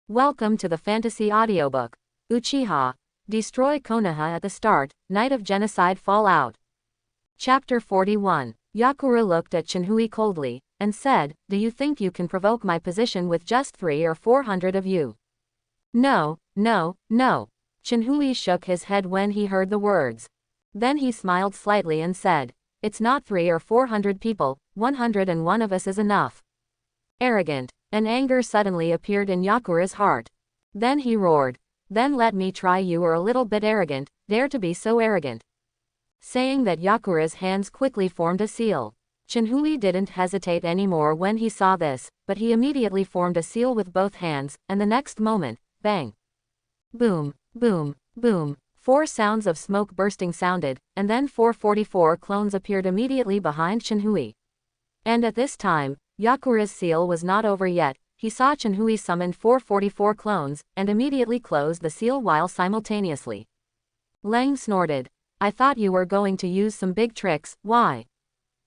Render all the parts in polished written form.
Welcome to the fantasy audiobook. Uchiha. Destroy Konoha at the start, Night of Genocide Fallout. Chapter 41. Yakura looked at Shinhui coldly, and said, "Do you think you can provoke my position with just 300 or 400 of you?" No. Shinhui shook his head when he heard the words. Then he smiled slightly and said, "It's not 300 or 400 people, 101 of us is enough." Arrogant. An anger suddenly appeared in Yakura's heart. Then he roared. "Then let me try, you are a little bit arrogant, dare to be so arrogant." Saying that, Yakura's hands quickly formed a seal. Shinhui didn't hesitate anymore when he saw this, but he immediately formed a seal with both hands, and the next moment, bang! Boom, boom, boom. 4 sounds of smoke bursting sounded, and then 444 clones appeared immediately behind Shinhui. And at this time, Yakura's seal was not over yet. He saw Shinhui summon 444 clones, and immediately closed the seal while simultaneously. Lang snorted. "I thought you were going to use some big tricks. Why?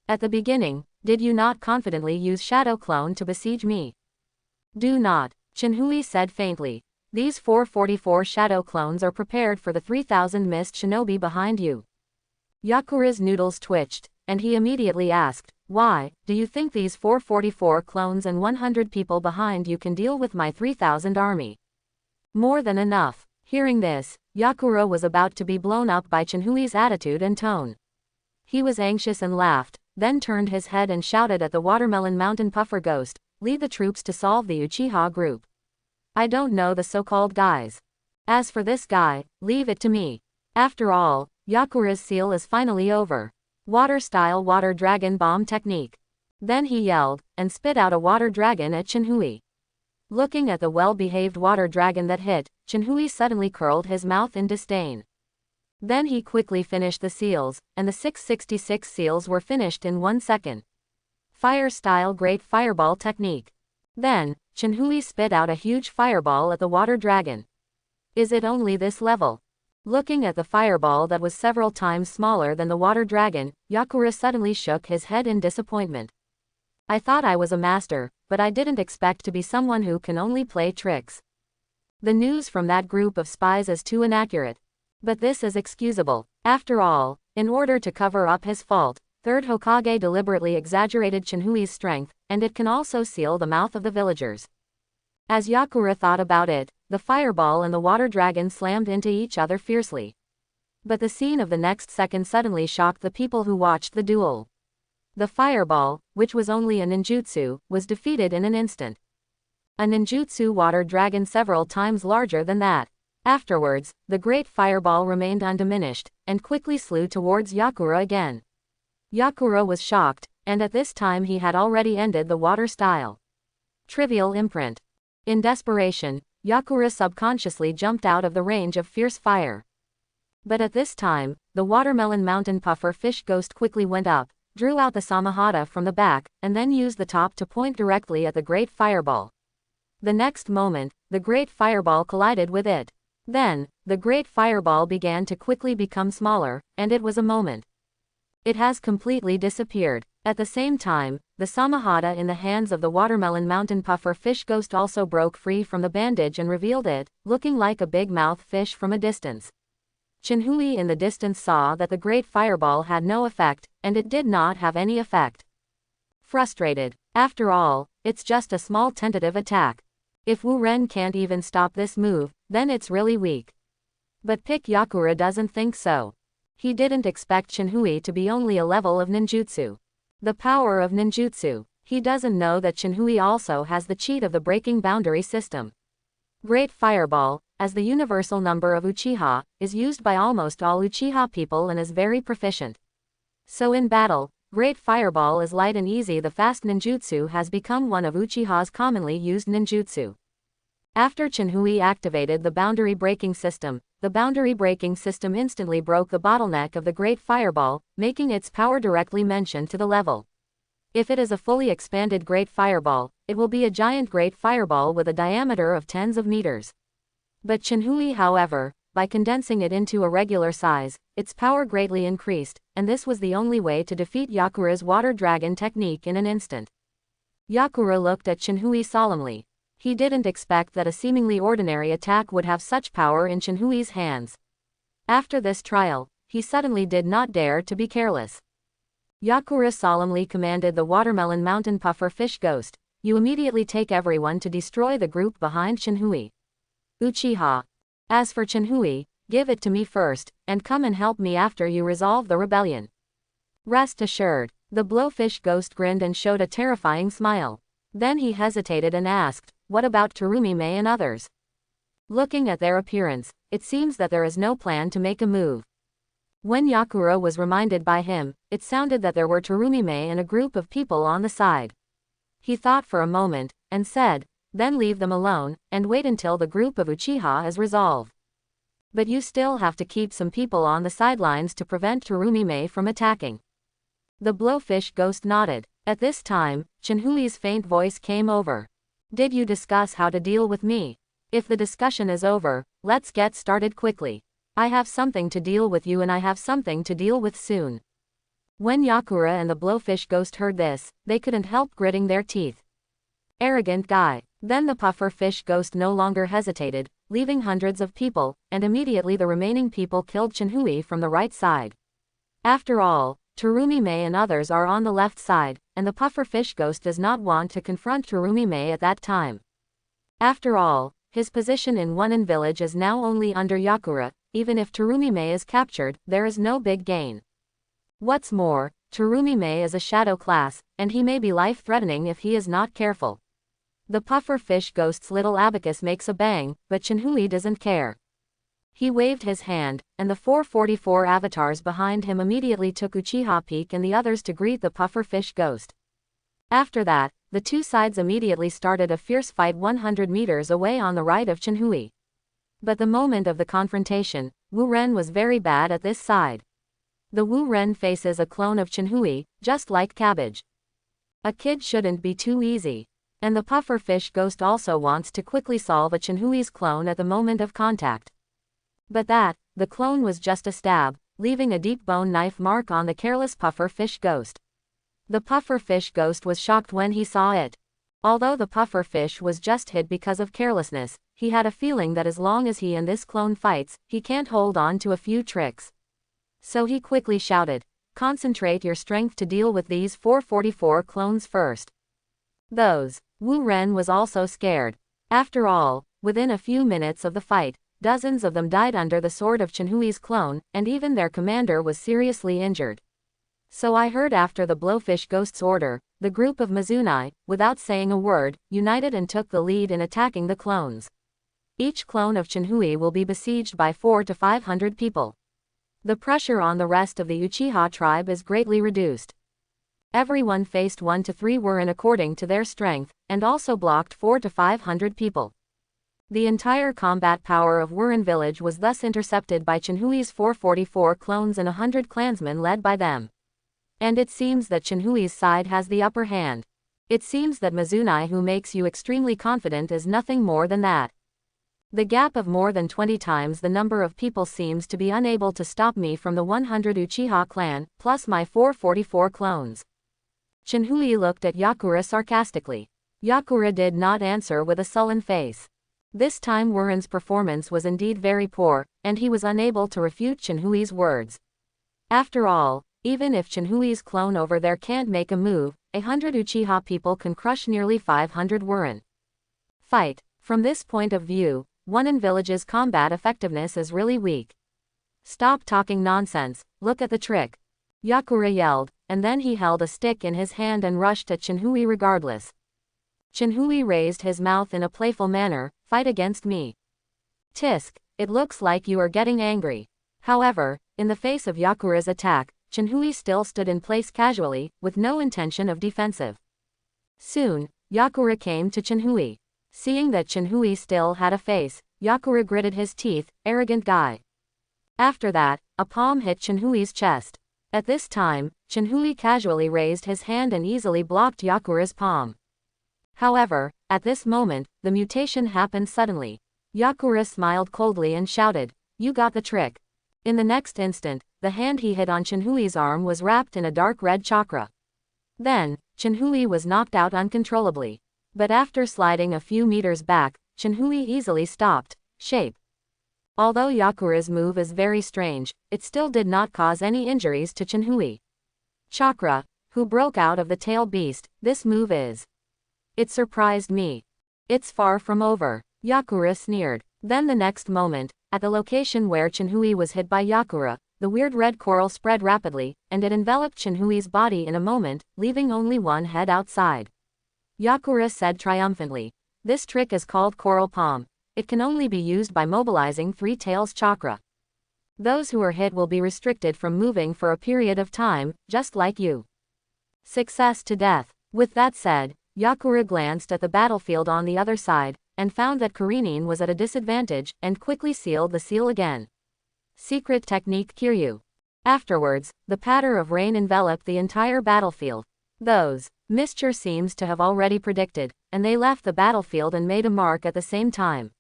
At the beginning, did you not confidently use Shadow Clone to besiege me?" "Do not," Shinhui said faintly. "These 444 Shadow Clones are prepared for the 3,000 mist shinobi behind you." Yakura's noodles twitched, and he immediately asked, "Why, do you think these 444 clones and 100 people behind you can deal with my 3,000 army?" "More than enough." Hearing this, Yakura was about to be blown up by Shinhui's attitude and tone. He was anxious and laughed, then turned his head and shouted at the Watermelon Mountain Puffer Ghost, "Lead the troops to solve the Uchiha group. I don't know the so-called guys. As for this guy, leave it to me." After all, Yakura's seal is finally over. Water-style water dragon bomb technique. Then he yelled, and spit out a water dragon at Shinhui. Looking at the well-behaved water dragon that hit, Shinhui suddenly curled his mouth in disdain. Then he quickly finished the seals, and the 666 seals were finished in 1 second. Fire-style great fireball technique. Then, Shinhui spit out a huge fireball at the water dragon. Is it only this level? Looking at the fireball that was several times smaller than the water dragon, Yakura suddenly shook his head in disappointment. "I thought I was a master, but I didn't expect to be someone who can only play tricks. The news from that group of spies is too inaccurate. But this is excusable. After all, in order to cover up his fault, Third Hokage deliberately exaggerated Shinhui's strength, and it can also seal the mouth of the villagers." As Yakura thought about it, the fireball and the water dragon slammed into each other fiercely. But the scene of the next second suddenly shocked the people who watched the duel. The fireball, which was only a ninjutsu, was defeated in an instant. A ninjutsu water dragon several times larger than that. Afterwards, the great fireball remained undiminished, and quickly slew towards Yakura again. Yakura was shocked, and at this time he had already ended the water style. Trivial imprint. In desperation, Yakura subconsciously jumped out of the range of fierce fire. But at this time, the Watermelon Mountain Puffer Fish Ghost quickly went up, drew out the Samahata from the back, and then used the top to point directly at the great fireball. The next moment, the great fireball collided with it. Then, the great fireball began to quickly become smaller, and it was a moment. It has completely disappeared. At the same time, the Samahata in the hands of the Watermelon Mountain Puffer Fish Ghost also broke free from the bandage and revealed it, looking like a big-mouth fish from a distance. Shinhui in the distance saw that the great fireball had no effect, and it did not have any effect. Frustrated. After all, it's just a small tentative attack. If Wu Ren can't even stop this move, then it's really weak. But Yakura doesn't think so. He didn't expect Shinhui to be only a level of ninjutsu. The power of ninjutsu. He doesn't know that Shinhui also has the cheat of the breaking boundary system. Great Fireball, as the universal number of Uchiha, is used by almost all Uchiha people and is very proficient. So in battle, Great Fireball is light and easy. The fast ninjutsu has become one of Uchiha's commonly used ninjutsu. After Shinhui activated the boundary breaking system, the boundary breaking system instantly broke the bottleneck of the Great Fireball, making its power directly mentioned to the level. If it is a fully expanded Great Fireball, it will be a giant Great Fireball with a diameter of tens of meters. But Shinhui, however, by condensing it into a regular size, its power greatly increased, and this was the only way to defeat Yakura's water dragon technique in an instant. Yakura looked at Shinhui solemnly. He didn't expect that a seemingly ordinary attack would have such power in Chenhui's hands. After this trial, he suddenly did not dare to be careless. Yakura solemnly commanded the Watermelon Mountain Puffer Fish Ghost, "You immediately take everyone to destroy the group behind Chenhui. Uchiha. As for Chenhui, give it to me first, and come and help me after you resolve the rebellion." Rest assured, the Blowfish Ghost grinned and showed a terrifying smile. Then he hesitated and asked, "What about Terumime and others?" Looking at their appearance, it seems that there is no plan to make a move. When Yakura was reminded by him, it sounded that there were Terumime and a group of people on the side. He thought for a moment, and said, "Then leave them alone, and wait until the group of Uchiha is resolved. But you still have to keep some people on the sidelines to prevent Terumime from attacking." The Blowfish Ghost nodded. At this time, Chenhui's faint voice came over. "Did you discuss how to deal with me? If the discussion is over, let's get started quickly. I have something to deal with you and I have something to deal with soon." When Yakura and the Blowfish Ghost heard this, they couldn't help gritting their teeth. Arrogant guy. Then the Puffer Fish Ghost no longer hesitated, leaving hundreds of people, and immediately the remaining people killed Chenhui from the right side. After all, Terumime and others are on the left side, and the Puffer Fish Ghost does not want to confront Terumime at that time. After all, his position in Wonin village is now only under Yakura. Even if Terumime is captured, there is no big gain. What's more, Terumime is a shadow class, and he may be life-threatening if he is not careful. The Puffer Fish Ghost's little abacus makes a bang, but Chenhui doesn't care. He waved his hand, and the 444 avatars behind him immediately took Uchiha Peak and the others to greet the Puffer Fish Ghost. After that, the two sides immediately started a fierce fight 100 meters away on the right of Chenhui. But the moment of the confrontation, Wu Ren was very bad at this side. The Wu Ren faces a clone of Chenhui, just like Cabbage. A kid shouldn't be too easy. And the Puffer Fish Ghost also wants to quickly solve a Chenhui's clone at the moment of contact. But the clone was just a stab, leaving a deep bone knife mark on the careless Puffer Fish Ghost. The Puffer Fish Ghost was shocked when he saw it. Although the Puffer Fish was just hit because of carelessness, he had a feeling that as long as he and this clone fights, he can't hold on to a few tricks. So he quickly shouted, "Concentrate your strength to deal with these 444 clones first." Those. Wu Ren was also scared. After all, within a few minutes of the fight, dozens of them died under the sword of Chenhui's clone, and even their commander was seriously injured. So I heard after the Blowfish Ghost's order, the group of Mizunai, without saying a word, united and took the lead in attacking the clones. Each clone of Chenhui will be besieged by 400 to 500 people. The pressure on the rest of the Uchiha tribe is greatly reduced. Everyone faced 1 to 3 Wuren according to their strength, and also blocked 400 to 500 people. The entire combat power of Wuren village was thus intercepted by Chenhui's 444 clones and 100 clansmen led by them. And it seems that Chenhui's side has the upper hand. It seems that Mizunai, who makes you extremely confident, is nothing more than that. The gap of more than 20 times the number of people seems to be unable to stop me from the 100 Uchiha clan, plus my 444 clones. Chenhui looked at Yakura sarcastically. Yakura did not answer with a sullen face. This time Wuren's performance was indeed very poor, and he was unable to refute Chenhui's words. After all, even if Chenhui's clone over there can't make a move, 100 Uchiha people can crush nearly 500 Wuren. Fight. From this point of view, Wonin village's combat effectiveness is really weak. "Stop talking nonsense, look at the trick," Yakura yelled, and then he held a stick in his hand and rushed at Chenhui regardless. Chenhui raised his mouth in a playful manner, "Fight against me. Tisk, it looks like you are getting angry." However, in the face of Yakura's attack, Chenhui still stood in place casually, with no intention of defensive. Soon, Yakura came to Chenhui. Seeing that Chenhui still had a face, Yakura gritted his teeth, "Arrogant guy." After that, a palm hit Chenhui's chest. At this time, Chenhui casually raised his hand and easily blocked Yakura's palm. However, at this moment, the mutation happened suddenly. Yakura smiled coldly and shouted, "You got the trick." In the next instant, the hand he hit on Chenhui's arm was wrapped in a dark red chakra. Then, Chenhui was knocked out uncontrollably. But after sliding a few meters back, Chunhui easily stopped. Shape. Although Yakura's move is very strange, it still did not cause any injuries to Chunhui. Chakra, who broke out of the tail beast, this move is. It surprised me. It's far from over. Yakura sneered. Then the next moment, at the location where Chunhui was hit by Yakura, the weird red coral spread rapidly, and it enveloped Chunhui's body in a moment, leaving only one head outside. Yakura said triumphantly. This trick is called Coral Palm. It can only be used by mobilizing Three Tails chakra. Those who are hit will be restricted from moving for a period of time, just like you. Success to death. With that said, Yakura glanced at the battlefield on the other side, and found that Karenin was at a disadvantage, and quickly sealed the seal again. Secret technique Kiryu. Afterwards, the patter of rain enveloped the entire battlefield. Those Mistcher seems to have already predicted, and they left the battlefield and made a mark at the same time.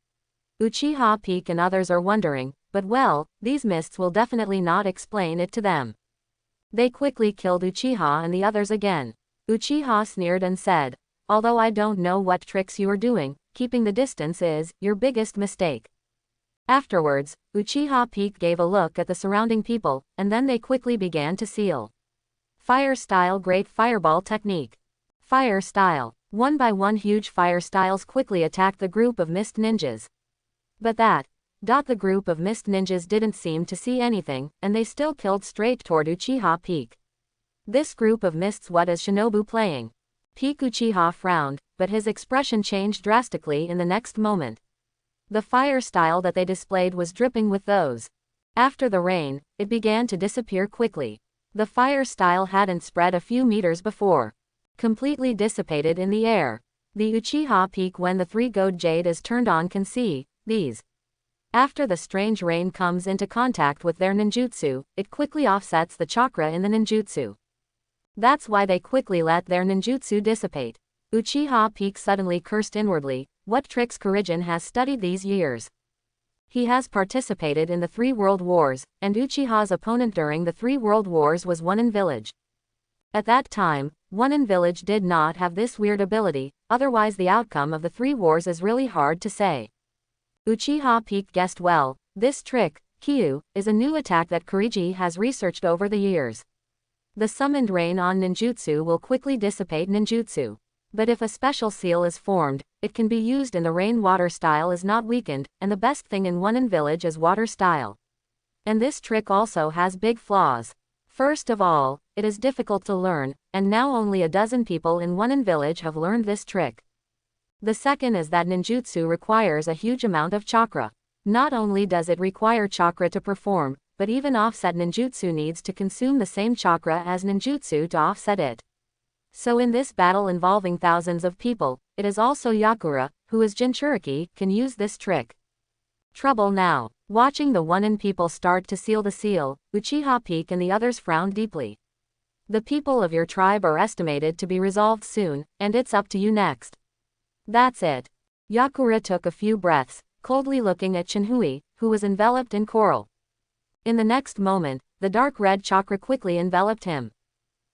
Uchiha Peak and others are wondering, but well, these mists will definitely not explain it to them. They quickly killed Uchiha and the others again. Uchiha sneered and said, although I don't know what tricks you are doing, keeping the distance is your biggest mistake. Afterwards, Uchiha Peak gave a look at the surrounding people, and then they quickly began to seal. Fire Style Great Fireball Technique. Fire Style. One by one huge fire styles quickly attacked the group of mist ninjas. But the group of mist ninjas didn't seem to see anything, and they still killed straight toward Uchiha Peak. This group of mists, what is Shinobu playing? Peak Uchiha frowned, but his expression changed drastically in the next moment. The fire style that they displayed was dripping with those. After the rain, it began to disappear quickly. The fire style hadn't spread a few meters before. Completely dissipated in the air. The Uchiha Peak when the three-goad jade is turned on can see these. After the strange rain comes into contact with their ninjutsu, it quickly offsets the chakra in the ninjutsu. That's why they quickly let their ninjutsu dissipate. Uchiha Peak suddenly cursed inwardly, what tricks Kurijin has studied these years. He has participated in the 3 World Wars, and Uchiha's opponent during the 3 World Wars was Onin Village. At that time, Onin Village did not have this weird ability, otherwise the outcome of the 3 wars is really hard to say. Uchiha Peak guessed well, this trick, Kyu, is a new attack that Kuriji has researched over the years. The summoned rain on ninjutsu will quickly dissipate ninjutsu. But if a special seal is formed, it can be used in the rain-water style is not weakened, and the best thing in Onin Village is water style. And this trick also has big flaws. First of all, it is difficult to learn, and now only a dozen people in Onin Village have learned this trick. The second is that ninjutsu requires a huge amount of chakra. Not only does it require chakra to perform, but even offset ninjutsu needs to consume the same chakra as ninjutsu to offset it. So in this battle involving thousands of people, it is also Yakura, who is Jinchuriki, can use this trick. Trouble now. Watching the Onin people start to seal the seal, Uchiha Peak and the others frowned deeply. The people of your tribe are estimated to be resolved soon, and it's up to you next. That's it. Yakura took a few breaths, coldly looking at Chunhui, who was enveloped in coral. In the next moment, the dark red chakra quickly enveloped him.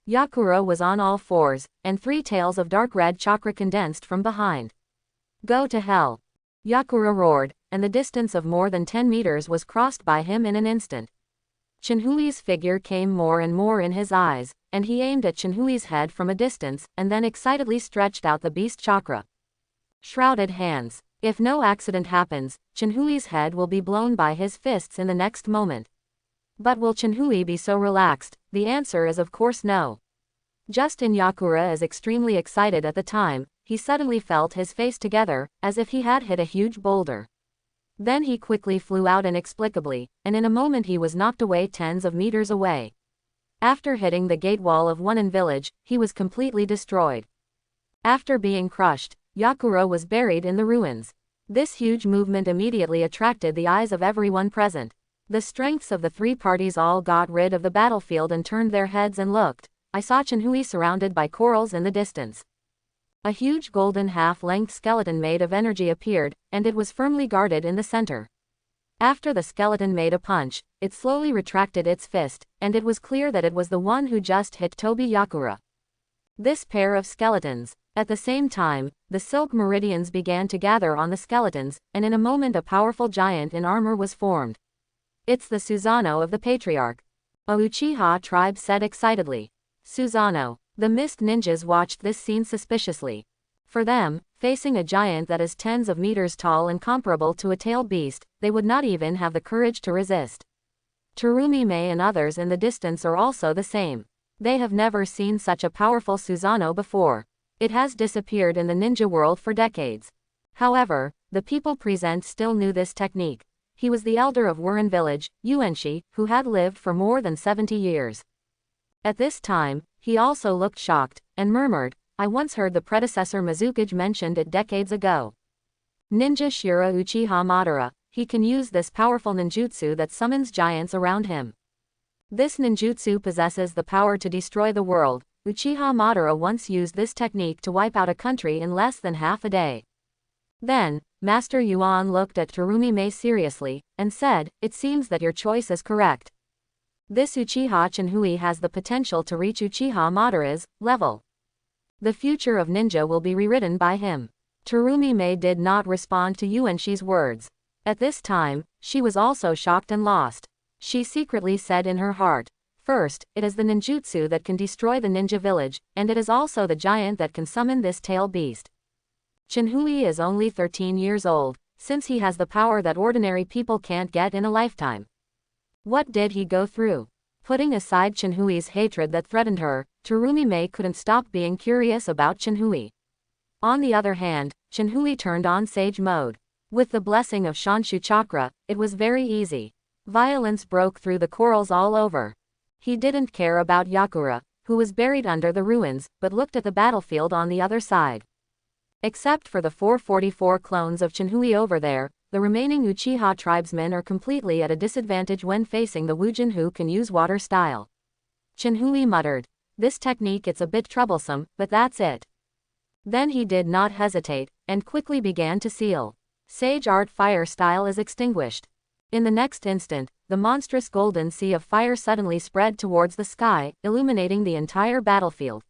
Yakura was on all fours, and 3 tails of dark red chakra condensed from behind. Go to hell. Yakura roared, and the distance of more than 10 meters was crossed by him in an instant. Chunhui's figure came more and more in his eyes, and he aimed at Chunhui's head from a distance, and then excitedly stretched out the beast chakra. Shrouded hands. If no accident happens, Chunhui's head will be blown by his fists in the next moment. But will Chunhui be so relaxed? The answer is of course no. Justin Yakura is extremely excited at the time, he suddenly felt his face together, as if he had hit a huge boulder. Then he quickly flew out inexplicably, and in a moment he was knocked away tens of meters away. After hitting the gate wall of Onin Village, he was completely destroyed. After being crushed, Yakura was buried in the ruins. This huge movement immediately attracted the eyes of everyone present. The strengths of the 3 parties all got rid of the battlefield and turned their heads and looked. I saw Chunhui surrounded by corals in the distance. A huge golden half-length skeleton made of energy appeared, and it was firmly guarded in the center. After the skeleton made a punch, it slowly retracted its fist, and it was clear that it was the one who just hit Tobi Yakura. This pair of skeletons. At the same time, the silk meridians began to gather on the skeletons, and in a moment a powerful giant in armor was formed. It's the Susanoo of the Patriarch. A Uchiha tribe said excitedly. Susanoo. The mist ninjas watched this scene suspiciously. For them, facing a giant that is tens of meters tall and comparable to a tail beast, they would not even have the courage to resist. Terumi Mei and others in the distance are also the same. They have never seen such a powerful Susanoo before. It has disappeared in the ninja world for decades. However, the people present still knew this technique. He was the elder of Wuren village, Yuenshi, who had lived for more than 70 years. At this time, he also looked shocked, and murmured, I once heard the predecessor Mizukage mentioned it decades ago. Ninja Shira Uchiha Madara. He can use this powerful ninjutsu that summons giants around him. This ninjutsu possesses the power to destroy the world. Uchiha Madara once used this technique to wipe out a country in less than half a day. Then, Master Yuan looked at Terumi Mei seriously, and said, it seems that your choice is correct. This Uchiha Chenhui has the potential to reach Uchiha Madara's level. The future of ninja will be rewritten by him. Terumi Mei did not respond to Yuenshi's words. At this time, she was also shocked and lost. She secretly said in her heart, first, it is the ninjutsu that can destroy the ninja village, and it is also the giant that can summon this tail beast. Chenhui is only 13 years old, since he has the power that ordinary people can't get in a lifetime. What did he go through? Putting aside Chenhui's hatred that threatened her, Terumi Mei couldn't stop being curious about Chenhui. On the other hand, Chenhui turned on sage mode. With the blessing of Shanshu Chakra, it was very easy. Violence broke through the corals all over. He didn't care about Yakura, who was buried under the ruins, but looked at the battlefield on the other side. Except for the 444 clones of Chenhui over there, the remaining Uchiha tribesmen are completely at a disadvantage when facing the Wujin who can use water style. Chenhui muttered, this technique it's a bit troublesome, but that's it. Then he did not hesitate, and quickly began to seal. Sage art fire style is extinguished. In the next instant, the monstrous golden sea of fire suddenly spread towards the sky, illuminating the entire battlefield.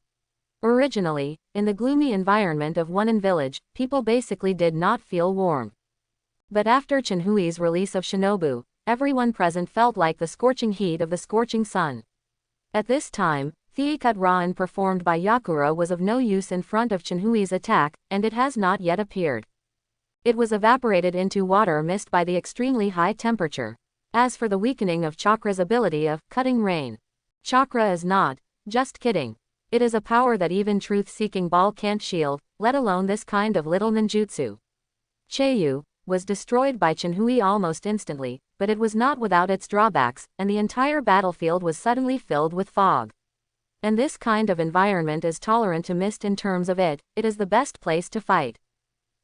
Originally, in the gloomy environment of Wunen village, people basically did not feel warm. But after Chenhui's release of Shinobu, everyone present felt like the scorching heat of the scorching sun. At this time, Theikat Ra'an performed by Yakura was of no use in front of Chenhui's attack, and it has not yet appeared. It was evaporated into water mist by the extremely high temperature. As for the weakening of Chakra's ability of cutting rain, Chakra is not, just kidding. It is a power that even truth-seeking ball can't shield, let alone this kind of little ninjutsu. Cheiyu was destroyed by Chenhui almost instantly, but it was not without its drawbacks, and the entire battlefield was suddenly filled with fog. And this kind of environment is tolerant to mist in terms of it is the best place to fight.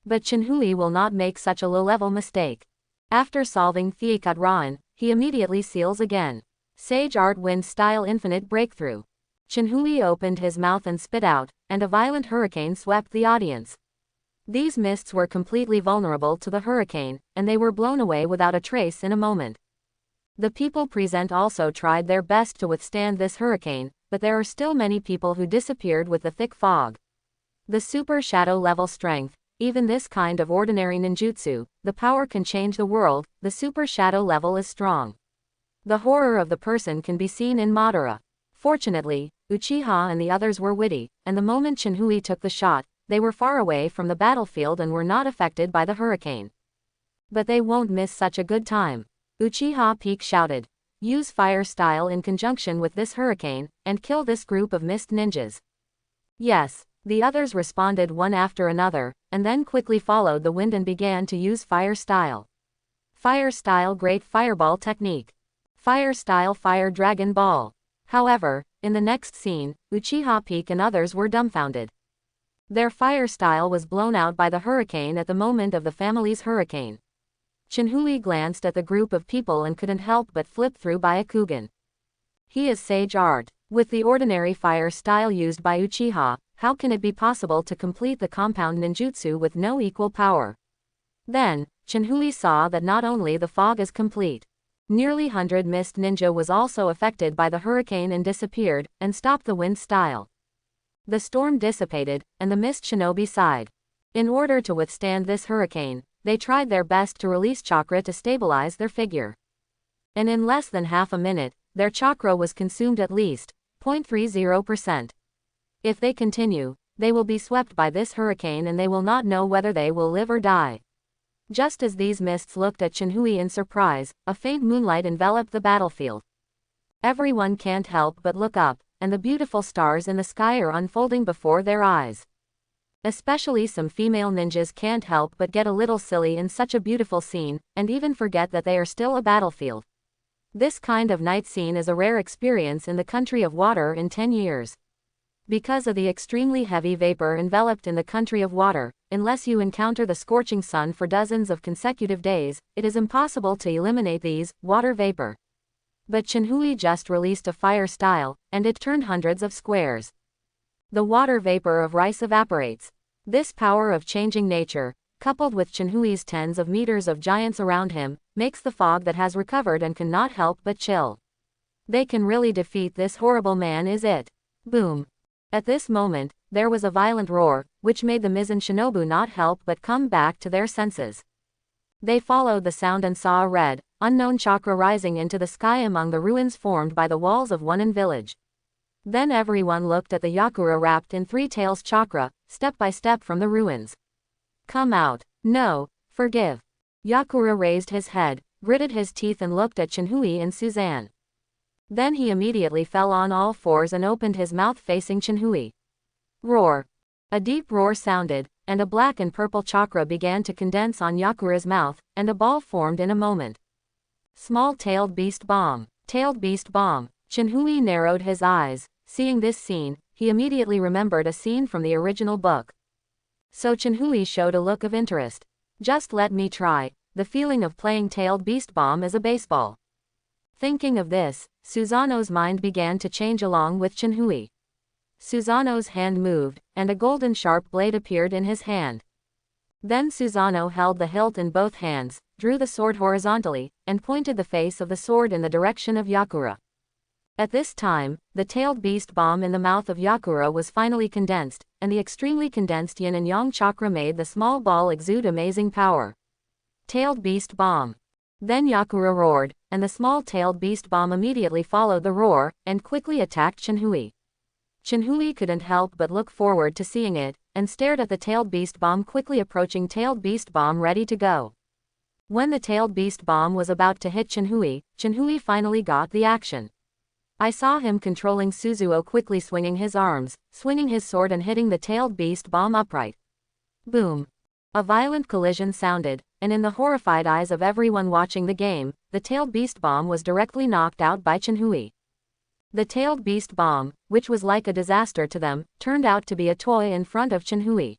But Chenhui will not make such a low-level mistake. After solving Theikat Ra'an, he immediately seals again. Sage Art Wind Style Infinite Breakthrough. Chenhui opened his mouth and spit out, and a violent hurricane swept the audience. These mists were completely vulnerable to the hurricane, and they were blown away without a trace in a moment. The people present also tried their best to withstand this hurricane, but there are still many people who disappeared with the thick fog. The super shadow level strength. Even this kind of ordinary ninjutsu, the power can change the world, the super shadow level is strong. The horror of the person can be seen in Madara. Fortunately, Uchiha and the others were witty, and the moment Chenhui took the shot, they were far away from the battlefield and were not affected by the hurricane. But they won't miss such a good time. Uchiha Peak shouted, use fire style in conjunction with this hurricane, and kill this group of mist ninjas. Yes. The others responded one after another, and then quickly followed the wind and began to use fire style. Fire style Great Fireball Technique. Fire style Fire Dragon Ball. However, in the next scene, Uchiha Peak and others were dumbfounded. Their fire style was blown out by the hurricane at the moment of the family's hurricane. Chenhui glanced at the group of people and couldn't help but flip through Byakugan. He is Sage Art. With the ordinary fire style used by Uchiha, how can it be possible to complete the compound ninjutsu with no equal power? Then, Chenhui saw that not only the fog is complete. Nearly 100 Mist Ninja was also affected by the hurricane and disappeared, and stopped the wind style. The storm dissipated, and the mist shinobi sighed. In order to withstand this hurricane, they tried their best to release chakra to stabilize their figure. And in less than half a minute, their chakra was consumed at least 0.30%. If they continue, they will be swept by this hurricane and they will not know whether they will live or die. Just as these mists looked at Shinhui in surprise, a faint moonlight enveloped the battlefield. Everyone can't help but look up, and the beautiful stars in the sky are unfolding before their eyes. Especially some female ninjas can't help but get a little silly in such a beautiful scene, and even forget that they are still a battlefield. This kind of night scene is a rare experience in the country of water in 10 years. Because of the extremely heavy vapor enveloped in the country of water, unless you encounter the scorching sun for dozens of consecutive days, it is impossible to eliminate these water vapor. But Shinhui just released a fire style, and it turned hundreds of squares. The water vapor of rice evaporates. This power of changing nature, coupled with Shinhui's tens of meters of giants around him, makes the fog that has recovered and cannot help but chill. They can really defeat this horrible man, is it? Boom. At this moment, there was a violent roar, which made the Mizzen Shinobu not help but come back to their senses. They followed the sound and saw a red, unknown chakra rising into the sky among the ruins formed by the walls of Wonen village. Then everyone looked at the Yakura wrapped in three tails chakra, step by step from the ruins. Come out. No. Forgive. Yakura raised his head, gritted his teeth and looked at Shinhui and Suzanne. Then he immediately fell on all fours and opened his mouth facing Shinhui. Roar. A deep roar sounded, and a black and purple chakra began to condense on Yakura's mouth, and a ball formed in a moment. Small-tailed beast bomb. Tailed beast bomb. Shinhui narrowed his eyes. Seeing this scene, he immediately remembered a scene from the original book. So Shinhui showed a look of interest. Just let me try. The feeling of playing tailed beast bomb as a baseball. Thinking of this, Susanoo's mind began to change along with Shinhui. Susanoo's hand moved, and a golden sharp blade appeared in his hand. Then Susanoo held the hilt in both hands, drew the sword horizontally, and pointed the face of the sword in the direction of Yakura. At this time, the tailed beast bomb in the mouth of Yakura was finally condensed, and the extremely condensed yin and yang chakra made the small ball exude amazing power. Tailed beast bomb. Then Yakura roared, and the small-tailed beast bomb immediately followed the roar, and quickly attacked Shinhui. Shinhui couldn't help but look forward to seeing it, and stared at the tailed beast bomb quickly approaching tailed beast bomb ready to go. When the tailed beast bomb was about to hit Shinhui, Shinhui finally got the action. I saw him controlling Suzuo quickly swinging his arms, swinging his sword and hitting the tailed beast bomb upright. Boom. A violent collision sounded, and in the horrified eyes of everyone watching the game, the tailed beast bomb was directly knocked out by Shinhui. The tailed beast bomb, which was like a disaster to them, turned out to be a toy in front of Shinhui.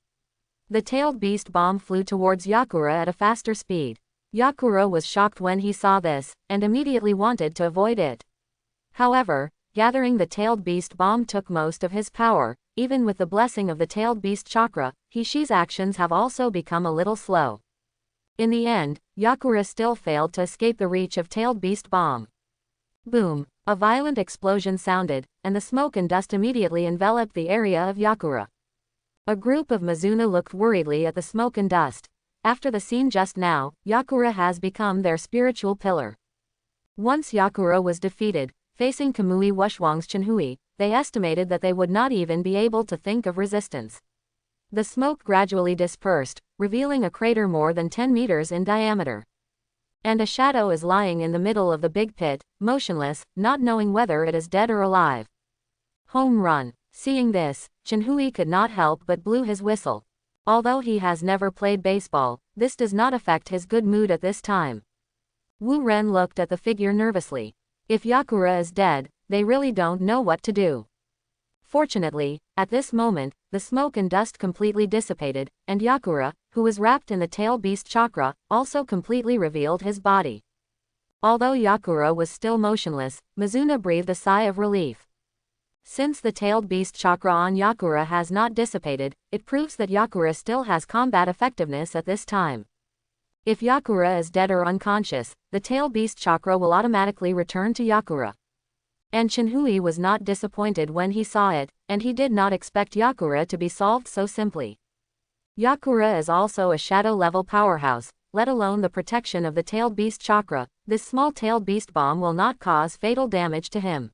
The tailed beast bomb flew towards Yakura at a faster speed. Yakura was shocked when he saw this, and immediately wanted to avoid it. However, gathering the tailed beast bomb took most of his power. Even with the blessing of the tailed beast chakra, Hishi's actions have also become a little slow. In the end, Yakura still failed to escape the reach of tailed beast bomb. Boom. A violent explosion sounded, and the smoke and dust immediately enveloped the area of Yakura. A group of Mizuna looked worriedly at the smoke and dust. After the scene just now, Yakura has become their spiritual pillar. Once Yakura was defeated, facing Kamui Wushwang's Shinhui, they estimated that they would not even be able to think of resistance. The smoke gradually dispersed, revealing a crater more than 10 meters in diameter. And a shadow is lying in the middle of the big pit, motionless, not knowing whether it is dead or alive. Home run. Seeing this, Shinhui could not help but blew his whistle. Although he has never played baseball, this does not affect his good mood at this time. Wu Ren looked at the figure nervously. If Yakura is dead, they really don't know what to do. Fortunately, at this moment, the smoke and dust completely dissipated, and Yakura, who was wrapped in the tail beast chakra, also completely revealed his body. Although Yakura was still motionless, Mizuna breathed a sigh of relief. Since the tailed beast chakra on Yakura has not dissipated, it proves that Yakura still has combat effectiveness at this time. If Yakura is dead or unconscious, the tail beast chakra will automatically return to Yakura. And Chinhui was not disappointed when he saw it, and he did not expect Yakura to be solved so simply. Yakura is also a shadow-level powerhouse, let alone the protection of the tailed beast chakra. This small tailed beast bomb will not cause fatal damage to him.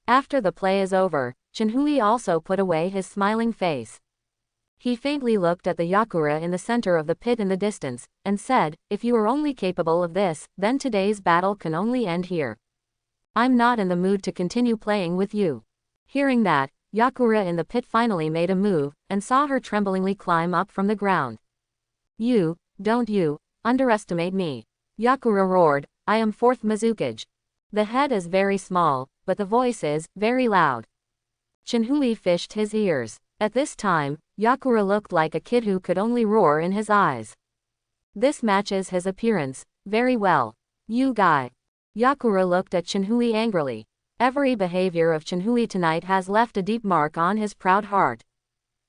After the play is over, Chinhui also put away his smiling face. He faintly looked at the Yakura in the center of the pit in the distance, and said, "If you are only capable of this, then today's battle can only end here. I'm not in the mood to continue playing with you." Hearing that, Yakura in the pit finally made a move, and saw her tremblingly climb up from the ground. Don't you underestimate me." Yakura roared, "I am 4th Mizukage. The head is very small, but the voice is very loud." Chinhui fished his ears. At this time, Yakura looked like a kid who could only roar in his eyes. "This matches his appearance very well. You guy." Yakura looked at Chinhui angrily. Every behavior of Chinhui tonight has left a deep mark on his proud heart.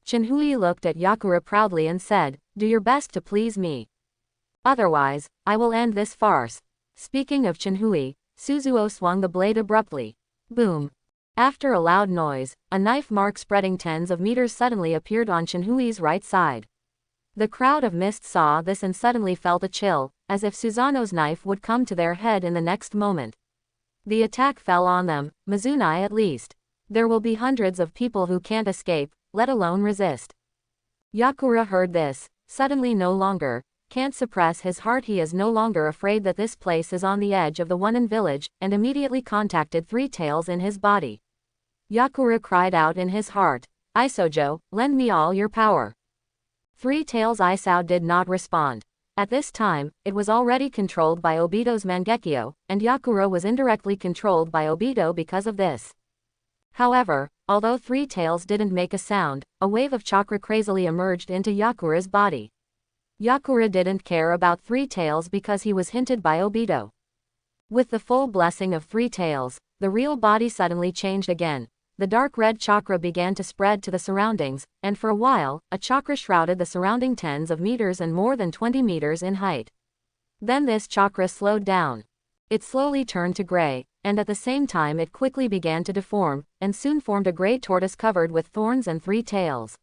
Chinhui looked at Yakura proudly and said, "Do your best to please me. Otherwise, I will end this farce." Speaking of Chinhui, Suzuo swung the blade abruptly. Boom. After a loud noise, a knife mark spreading tens of meters suddenly appeared on Chinhui's right side. The crowd of mist saw this and suddenly felt a chill, as if Susanoo's knife would come to their head in the next moment. The attack fell on them, Mizunai at least. There will be hundreds of people who can't escape, let alone resist. Yakura heard this, suddenly no longer can't suppress his heart. He is no longer afraid that this place is on the edge of the One-in village, and immediately contacted Three Tails in his body. Yakura cried out in his heart, "Isojo, lend me all your power." Three Tails Isao did not respond. At this time, it was already controlled by Obito's Mangekyo, and Yakura was indirectly controlled by Obito because of this. However, although Three Tails didn't make a sound, a wave of chakra crazily emerged into Yakura's body. Yakura didn't care about Three Tails because he was hinted by Obito. With the full blessing of Three Tails, the real body suddenly changed again. The dark red chakra began to spread to the surroundings, and for a while, a chakra shrouded the surrounding tens of meters and more than 20 meters in height. Then this chakra slowed down. It slowly turned to gray, and at the same time it quickly began to deform, and soon formed a gray tortoise covered with thorns and three tails.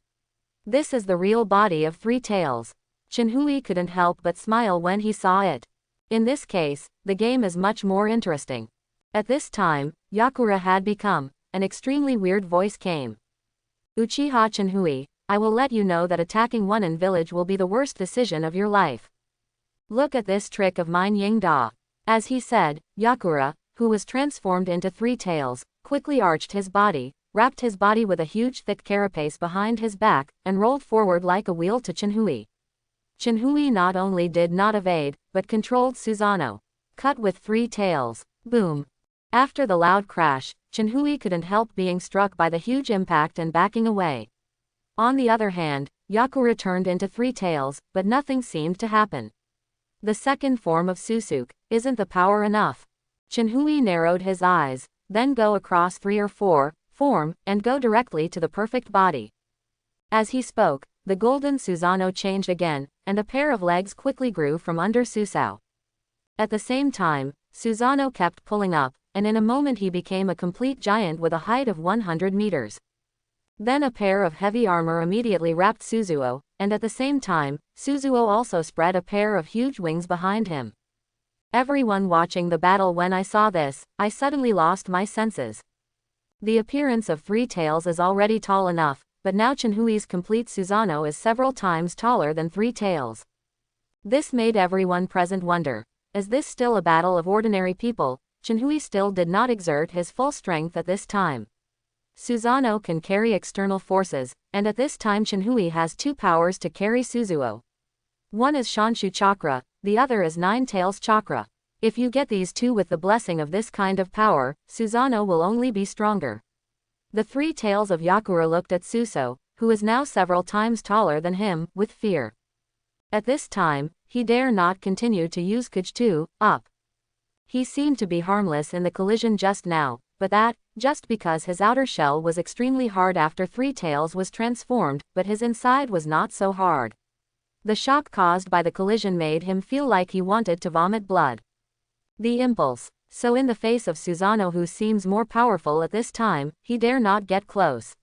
This is the real body of Three Tails. Chinhui couldn't help but smile when he saw it. In this case, the game is much more interesting. At this time, Yakura had become. An extremely weird voice came. "Uchiha Chinhui, I will let you know that attacking One-in village will be the worst decision of your life. Look at this trick of mine Ying Da." As he said, Yakura, who was transformed into Three Tails, quickly arched his body, wrapped his body with a huge thick carapace behind his back, and rolled forward like a wheel to Chinhui. Chinhui not only did not evade, but controlled Susanoo. Cut with Three Tails. Boom. After the loud crash, Chinhui couldn't help being struck by the huge impact and backing away. On the other hand, Yakura turned into Three Tails, but nothing seemed to happen. The second form of Susuke, isn't the power enough? Chinhui narrowed his eyes, then go across 3 or 4, form, and go directly to the perfect body. As he spoke, the golden Susanoo changed again, and a pair of legs quickly grew from under Susanoo. At the same time, Susanoo kept pulling up, and in a moment he became a complete giant with a height of 100 meters. Then a pair of heavy armor immediately wrapped Suzuo, and at the same time, Suzuo also spread a pair of huge wings behind him. Everyone watching the battle, when I saw this, I suddenly lost my senses. The appearance of Three Tails is already tall enough, but now Chinhui's complete Susanoo is several times taller than Three Tails. This made everyone present wonder, is this still a battle of ordinary people? Chinhui still did not exert his full strength at this time. Susanoo can carry external forces, and at this time Chinhui has two powers to carry Suzuo. One is Shanshu Chakra, the other is Nine Tails Chakra. If you get these two with the blessing of this kind of power, Susanoo will only be stronger. The Three Tails of Yakura looked at Suso, who is now several times taller than him, with fear. At this time, he dare not continue to use Kage up. He seemed to be harmless in the collision just now, but that, just because his outer shell was extremely hard after Three Tails was transformed, but his inside was not so hard. The shock caused by the collision made him feel like he wanted to vomit blood. The impulse. So in the face of Susanoo, who seems more powerful at this time, he dare not get close.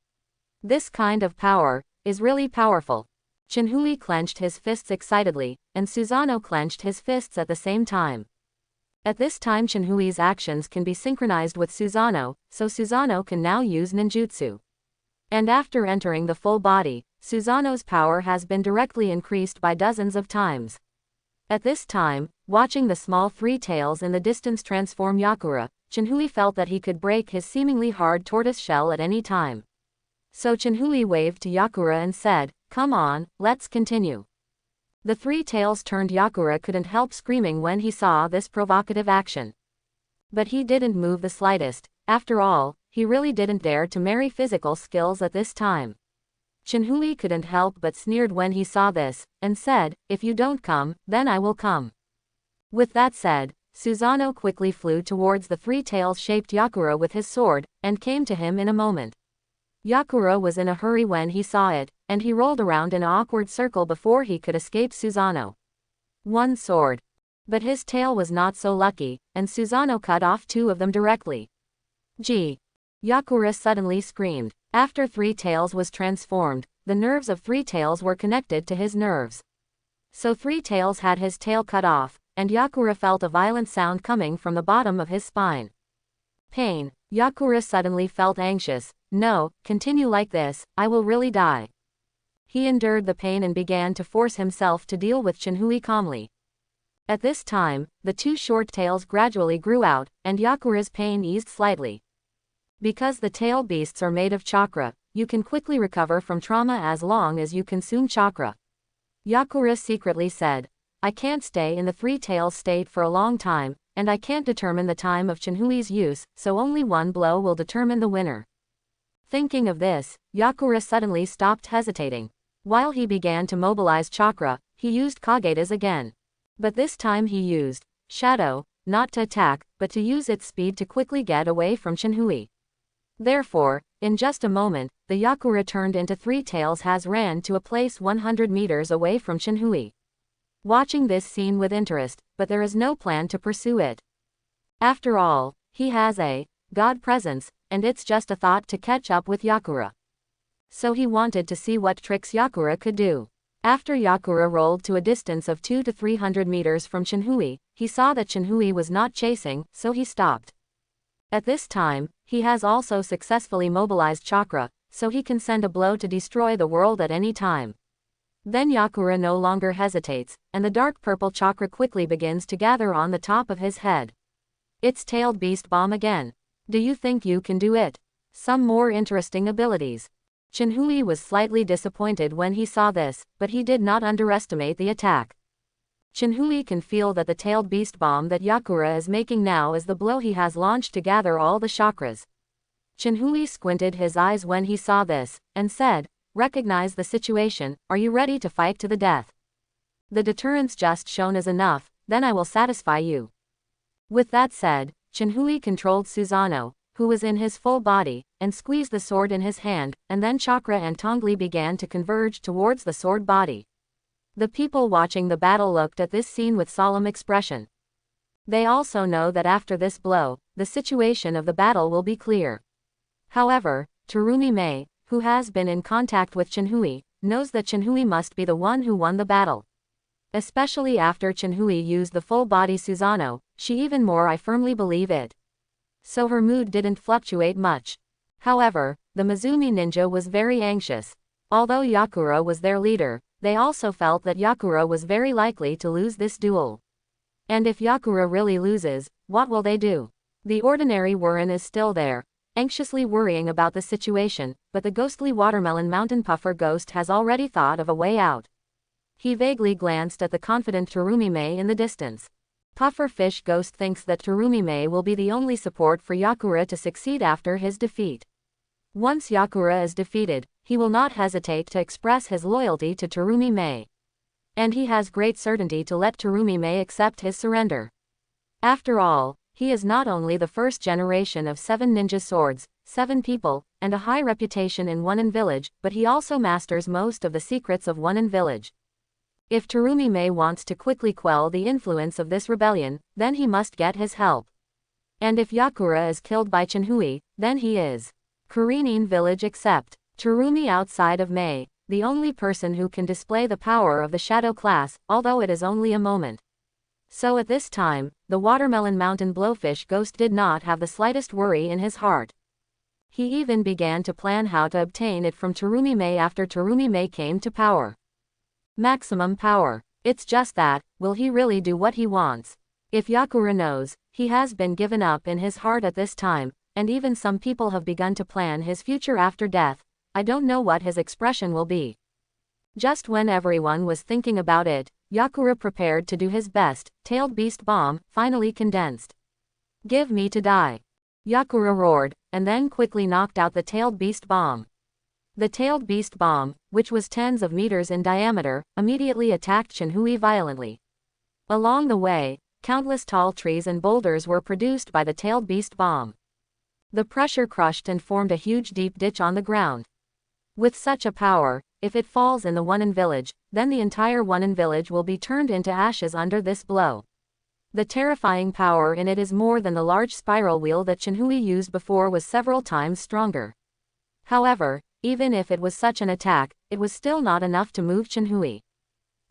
This kind of power is really powerful. Chenhui clenched his fists excitedly, and Susanoo clenched his fists at the same time. At this time Chenhui's actions can be synchronized with Susanoo, so Susanoo can now use ninjutsu. And after entering the full body, Susanoo's power has been directly increased by dozens of times. At this time, watching the small three tails in the distance transform Yakura, Chenhui felt that he could break his seemingly hard tortoise shell at any time. So Chenhui waved to Yakura and said, "Come on, let's continue." The three tails turned. Yakura couldn't help screaming when he saw this provocative action. But he didn't move the slightest. After all, he really didn't dare to marry physical skills at this time. Chenhui couldn't help but sneered when he saw this, and said, "If you don't come, then I will come." With that said, Susanoo quickly flew towards the three tails-shaped Yakura with his sword, and came to him in a moment. Yakura was in a hurry when he saw it, and he rolled around in an awkward circle before he could escape Susanoo. One sword. But his tail was not so lucky, and Susanoo cut off two of them directly. Gee! Yakura suddenly screamed. After Three Tails was transformed, the nerves of Three Tails were connected to his nerves. So Three Tails had his tail cut off, and Yakura felt a violent sound coming from the bottom of his spine. Pain. Yakura suddenly felt anxious. No, continue like this, I will really die. He endured the pain and began to force himself to deal with Chenhui calmly. At this time, the two short tails gradually grew out, and Yakura's pain eased slightly. Because the tail beasts are made of chakra, you can quickly recover from trauma as long as you consume chakra. Yakura secretly said, "I can't stay in the three tails state for a long time, and I can't determine the time of Chenhui's use, so only one blow will determine the winner." Thinking of this, Yakura suddenly stopped hesitating. While he began to mobilize chakra, he used Kagetas again. But this time he used Shadow, not to attack, but to use its speed to quickly get away from Chenhui. Therefore, in just a moment, the Yakura turned into Three Tails has ran to a place 100 meters away from Chenhui. Watching this scene with interest, but there is no plan to pursue it. After all, he has a God presence, and it's just a thought to catch up with Yakura. So he wanted to see what tricks Yakura could do. After Yakura rolled to a distance of 200 to 300 meters from Chenhui, he saw that Chenhui was not chasing, so he stopped. At this time, he has also successfully mobilized chakra, so he can send a blow to destroy the world at any time. Then Yakura no longer hesitates, and the dark purple chakra quickly begins to gather on the top of his head. It's tailed beast bomb again. Do you think you can do it? Some more interesting abilities. Chenhui was slightly disappointed when he saw this, but he did not underestimate the attack. Chenhui can feel that the tailed beast bomb that Yakura is making now is the blow he has launched to gather all the chakras. Chenhui squinted his eyes when he saw this, and said, "Recognize the situation, are you ready to fight to the death? The deterrence just shown is enough, then I will satisfy you." With that said, Chenhui controlled Susanoo, who was in his full body, and squeezed the sword in his hand, and then chakra and tongli began to converge towards the sword body. The people watching the battle looked at this scene with solemn expression. They also know that after this blow, the situation of the battle will be clear. However, Terumi Mei, who has been in contact with Chenhui, knows that Chenhui must be the one who won the battle. Especially after Chenhui used the full body Susanoo, she even more I firmly believe it. So her mood didn't fluctuate much. However, the Mizumi ninja was very anxious. Although Yakura was their leader, they also felt that Yakura was very likely to lose this duel. And if Yakura really loses, what will they do? The ordinary Warren is still there, anxiously worrying about the situation, but the ghostly watermelon mountain puffer ghost has already thought of a way out. He vaguely glanced at the confident Terumi Mei in the distance. Puffer Fish Ghost thinks that Terumi Mei will be the only support for Yakura to succeed after his defeat. Once Yakura is defeated, he will not hesitate to express his loyalty to Terumi Mei. And he has great certainty to let Terumi Mei accept his surrender. After all, he is not only the first generation of 7 ninja swords, 7 people, and a high reputation in One village, but he also masters most of the secrets of One village. If Terumi Mei wants to quickly quell the influence of this rebellion, then he must get his help. And if Yakura is killed by Chinhui, then he is. Kurenine village except Terumi outside of Mei, the only person who can display the power of the shadow class, although it is only a moment. So at this time, the Watermelon Mountain Blowfish Ghost did not have the slightest worry in his heart. He even began to plan how to obtain it from Terumi Mei after Terumi Mei came to power. Maximum power. It's just that, will he really do what he wants? If Yakura knows, he has been given up in his heart at this time, and even some people have begun to plan his future after death, I don't know what his expression will be. Just when everyone was thinking about it, Yakura prepared to do his best. Tailed Beast Bomb, finally condensed. Give me to die. Yakura roared, and then quickly knocked out the Tailed Beast Bomb. The Tailed Beast Bomb, which was tens of meters in diameter, immediately attacked Chinhui violently. Along the way, countless tall trees and boulders were produced by the Tailed Beast Bomb. The pressure crushed and formed a huge deep ditch on the ground. With such a power, if it falls in the One-in village, then the entire One-in village will be turned into ashes under this blow. The terrifying power in it is more than the large spiral wheel that Chinhui used before was several times stronger. However, even if it was such an attack, it was still not enough to move Chinhui.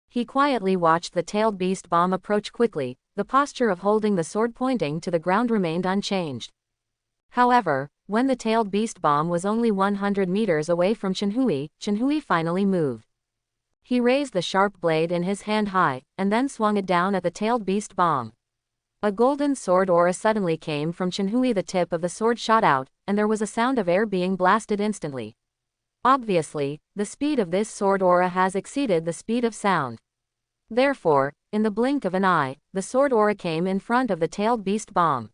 He quietly watched the Tailed Beast Bomb approach quickly, the posture of holding the sword pointing to the ground remained unchanged. However, when the Tailed Beast Bomb was only 100 meters away from Chinhui, Chinhui finally moved. He raised the sharp blade in his hand high, and then swung it down at the Tailed Beast Bomb. A golden sword aura suddenly came from Chinhui. The tip of the sword shot out, and there was a sound of air being blasted instantly. Obviously, the speed of this sword aura has exceeded the speed of sound. Therefore, in the blink of an eye, the sword aura came in front of the Tailed Beast Bomb.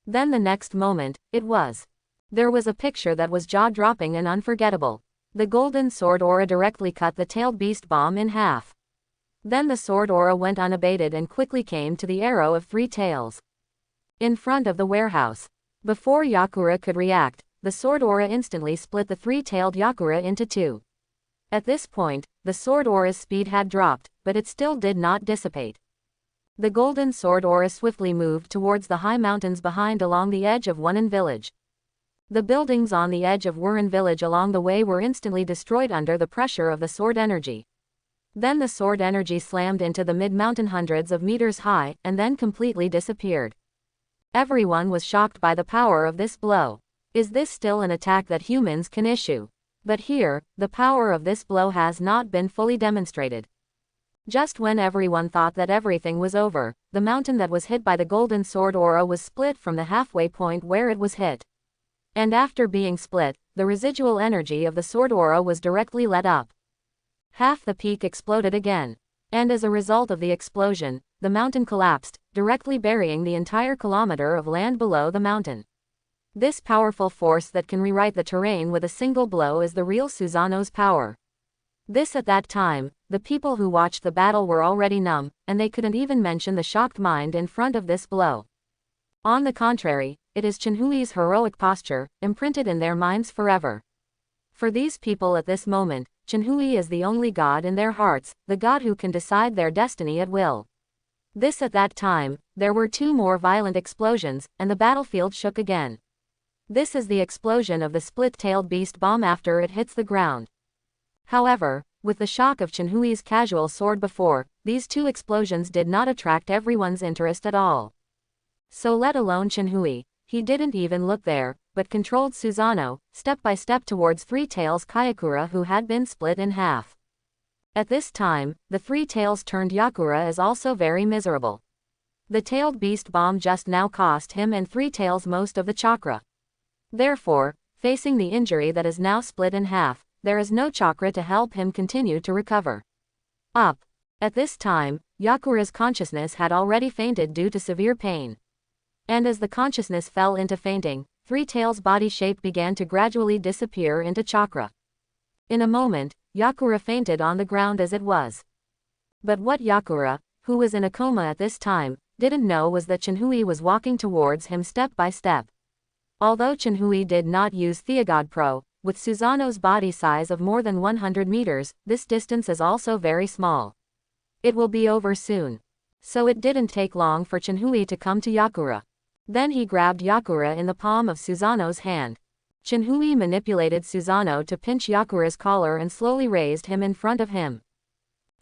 Then the next moment, there was a picture that was jaw-dropping and unforgettable. The golden sword aura directly cut the Tailed Beast Bomb in half. Then the sword aura went unabated and quickly came to the arrow of three tails. In front of the warehouse. Before Yakura could react, the sword aura instantly split the three-tailed Yakura into two. At this point, the sword aura's speed had dropped, but it still did not dissipate. The golden sword aura swiftly moved towards the high mountains behind along the edge of One-in village. The buildings on the edge of One-in village along the way were instantly destroyed under the pressure of the sword energy. Then the sword energy slammed into the mid-mountain hundreds of meters high, and then completely disappeared. Everyone was shocked by the power of this blow. Is this still an attack that humans can issue? But here, the power of this blow has not been fully demonstrated. Just when everyone thought that everything was over, the mountain that was hit by the golden sword aura was split from the halfway point where it was hit. And after being split, the residual energy of the sword aura was directly let up. Half the peak exploded again. And as a result of the explosion, the mountain collapsed, directly burying the entire kilometer of land below the mountain. This powerful force that can rewrite the terrain with a single blow is the real Susanoo's power. This at that time, the people who watched the battle were already numb, and they couldn't even mention the shocked mind in front of this blow. On the contrary, it is Chinhui's heroic posture, imprinted in their minds forever. For these people at this moment, Chinhui is the only god in their hearts, the god who can decide their destiny at will. This at that time, there were two more violent explosions, and the battlefield shook again. This is the explosion of the split-tailed beast bomb after it hits the ground. However, with the shock of Chinhui's casual sword before, these two explosions did not attract everyone's interest at all. So let alone Chinhui, he didn't even look there, but controlled Susanoo, step by step towards Three Tails Kayakura who had been split in half. At this time, the Three Tails turned Yakura is also very miserable. The tailed beast bomb just now cost him and Three Tails most of the chakra. Therefore, facing the injury that is now split in half, there is no chakra to help him continue to recover. Up. At this time, Yakura's consciousness had already fainted due to severe pain. And as the consciousness fell into fainting, Three Tails' body shape began to gradually disappear into chakra. In a moment, Yakura fainted on the ground as it was. But what Yakura, who was in a coma at this time, didn't know was that Chinhui was walking towards him step by step. Although Chinhui did not use Theogod Pro, with Susanoo's body size of more than 100 meters, this distance is also very small. It will be over soon. So it didn't take long for Chinhui to come to Yakura. Then he grabbed Yakura in the palm of Susanoo's hand. Chinhui manipulated Susanoo to pinch Yakura's collar and slowly raised him in front of him.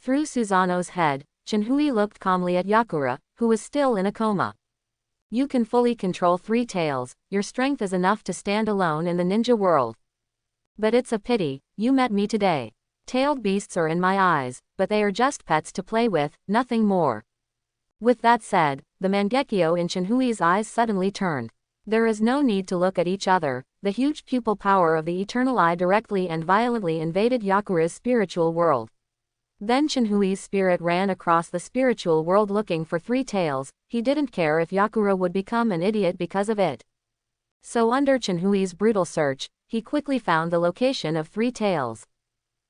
Through Susanoo's head, Chinhui looked calmly at Yakura, who was still in a coma. You can fully control three tails, your strength is enough to stand alone in the ninja world. But it's a pity, you met me today. Tailed beasts are in my eyes, but they are just pets to play with, nothing more. With that said, the Mangekyo in Chinhui's eyes suddenly turned. There is no need to look at each other, the huge pupil power of the eternal eye directly and violently invaded Yakura's spiritual world. Then Chinhui's spirit ran across the spiritual world looking for three tails, he didn't care if Yakura would become an idiot because of it. So under Chinhui's brutal search, he quickly found the location of three tails.